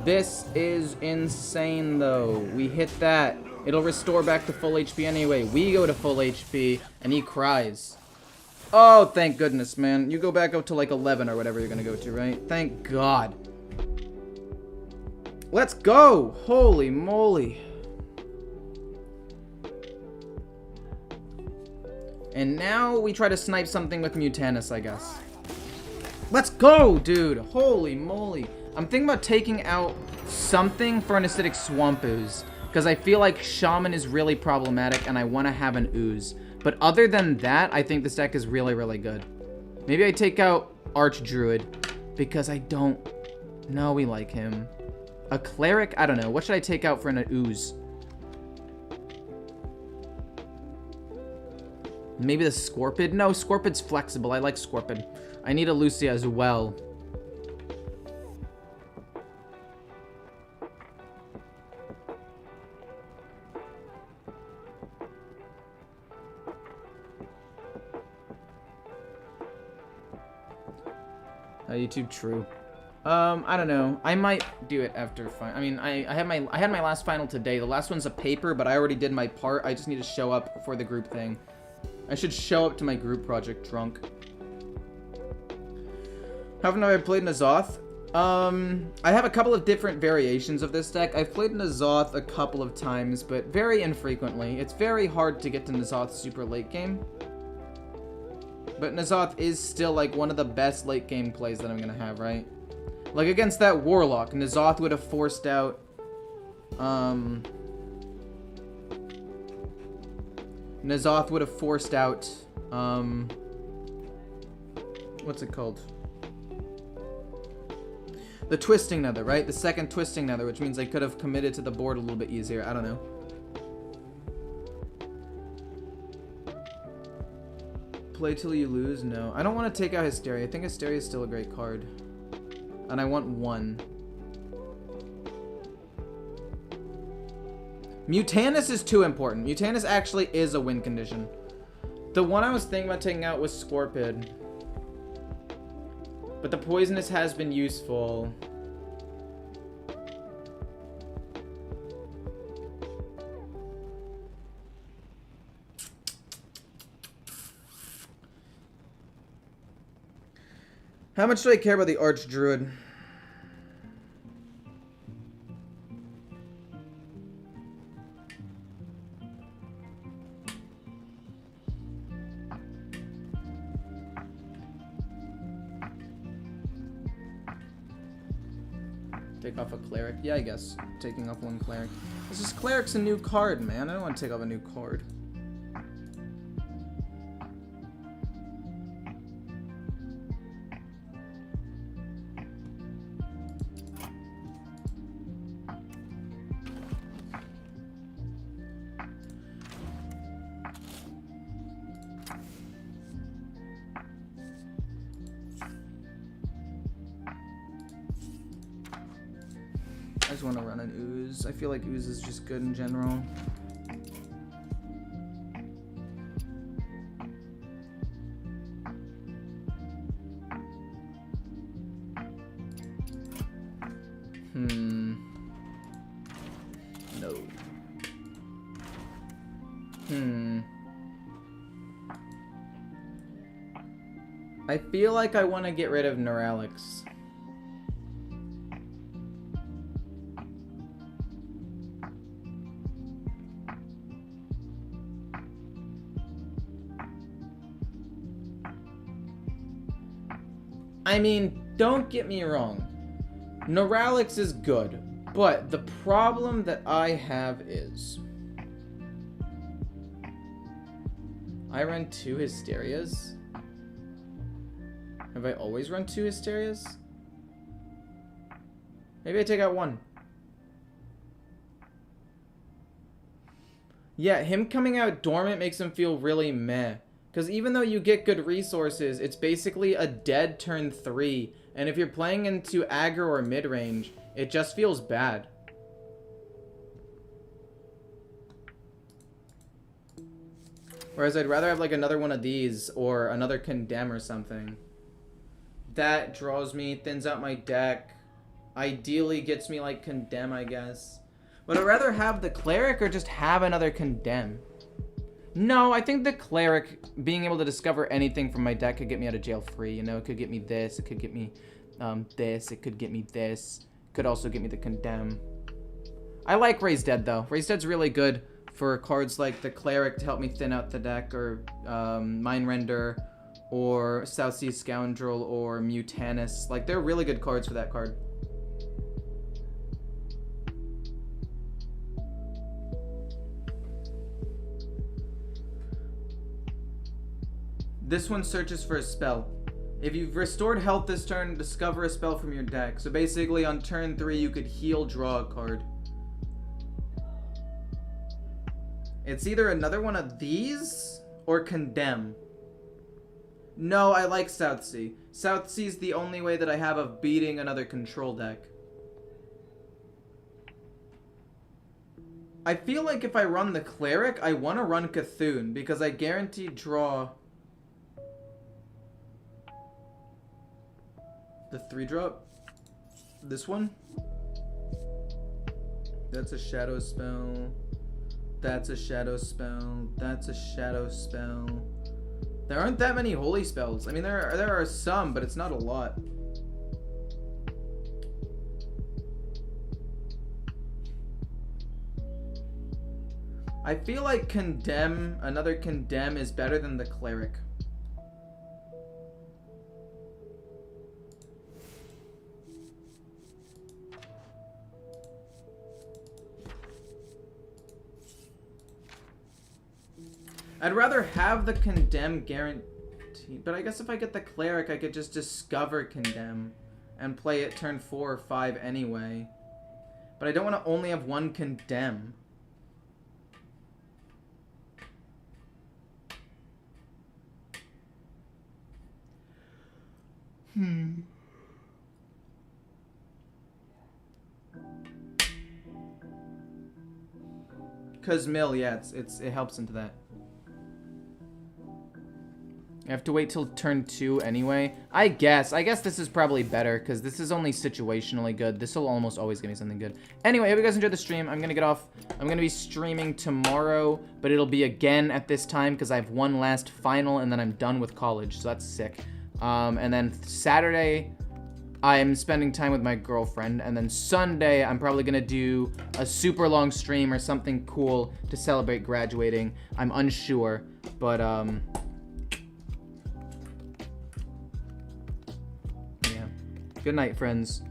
This is insane, though. We hit that. It'll restore back to full HP anyway. We go to full HP, and he cries. Oh, thank goodness, man. You go back up to like 11 or whatever you're gonna go to, right? Thank God. Let's go! Holy moly. And now we try to snipe something with Mutanus, I guess. Let's go, dude! Holy moly. I'm thinking about taking out something for an Acidic Swamp Ooze, because I feel like Shaman is really problematic and I want to have an Ooze. But other than that, I think this deck is really, really good. Maybe I take out Archdruid, because I don't know we like him. A Cleric? I don't know. What should I take out for an Ooze? Maybe the Scorpid? No, Scorpid's flexible. I like Scorpid. I need a Lucia as well. YouTube, true. I don't know. I might do it after I mean, I had my last final today. The last one's a paper, but I already did my part. I just need to show up for the group thing. I should show up to my group project drunk. Haven't I played N'Zoth? I have a couple of different variations of this deck. I've played N'Zoth a couple of times, but very infrequently. It's very hard to get to N'Zoth super late game. But N'Zoth is still, like, one of the best late game plays that I'm gonna have, right? Like, against that Warlock, N'Zoth would have forced out, N'Zoth would have forced out, what's it called? The Twisting Nether, right? The second Twisting Nether, which means I could have committed to the board a little bit easier. I don't know. Play till you lose? No. I don't want to take out Hysteria. I think Hysteria is still a great card. And I want 1. Mutanus is too important. Mutanus actually is a win condition. The one I was thinking about taking out was Scorpid. But the Poisonous has been useful. How much do I care about the Archdruid? Take off a Cleric? Yeah, I guess. Taking off 1 Cleric. This is Cleric's a new card, man. I don't want to take off a new card. just want to run an Ooze. I feel like Ooze is just good in general. No. I feel like I want to get rid of Neuralix. I mean, don't get me wrong. Neuralix is good, but the problem that I have is I run 2 Hysterias. Have I always run 2 Hysterias? Maybe I take out 1. Yeah, him coming out dormant makes him feel really meh. Because even though you get good resources, it's basically a dead turn 3. And if you're playing into aggro or mid-range, it just feels bad. Whereas I'd rather have like another one of these or another Condemn or something. That draws me, thins out my deck. Ideally gets me like Condemn, I guess. Would I rather have the Cleric or just have another Condemn? No, I think the Cleric, being able to discover anything from my deck, could get me out of jail free. You know, it could get me this, it could get me this, it could get me this. Could also get me the Condemn. I like Raise Dead, though. Raise Dead's really good for cards like the Cleric to help me thin out the deck, or Mind Render, or South Sea Scoundrel, or Mutanus. Like, they're really good cards for that card. This one searches for a spell. If you've restored health this turn, discover a spell from your deck. So basically on turn 3 you could heal, draw a card. It's either another one of these or Condemn. No, I like South Sea. South Sea is the only way that I have of beating another control deck. I feel like if I run the Cleric, I want to run Cthulhu because I guarantee draw the 3-drop. This one. That's a shadow spell. That's a shadow spell. That's a shadow spell. There aren't that many holy spells. I mean, there are some, but it's not a lot. I feel like Condemn, another Condemn, is better than the Cleric. I'd rather have the Condemn guaranteed, but I guess if I get the Cleric, I could just discover Condemn and play it turn 4 or 5 anyway. But I don't want to only have one Condemn. Cause mill, yeah, it helps into that. I have to wait till turn 2 anyway. I guess this is probably better because this is only situationally good. This will almost always give me something good. Anyway, I hope you guys enjoyed the stream. I'm gonna get off. I'm gonna be streaming tomorrow, but it'll be again at this time because I have one last final and then I'm done with college, so that's sick. And then Saturday, I'm spending time with my girlfriend, and then Sunday, I'm probably gonna do a super long stream or something cool to celebrate graduating. I'm unsure, but yeah. Good night, friends.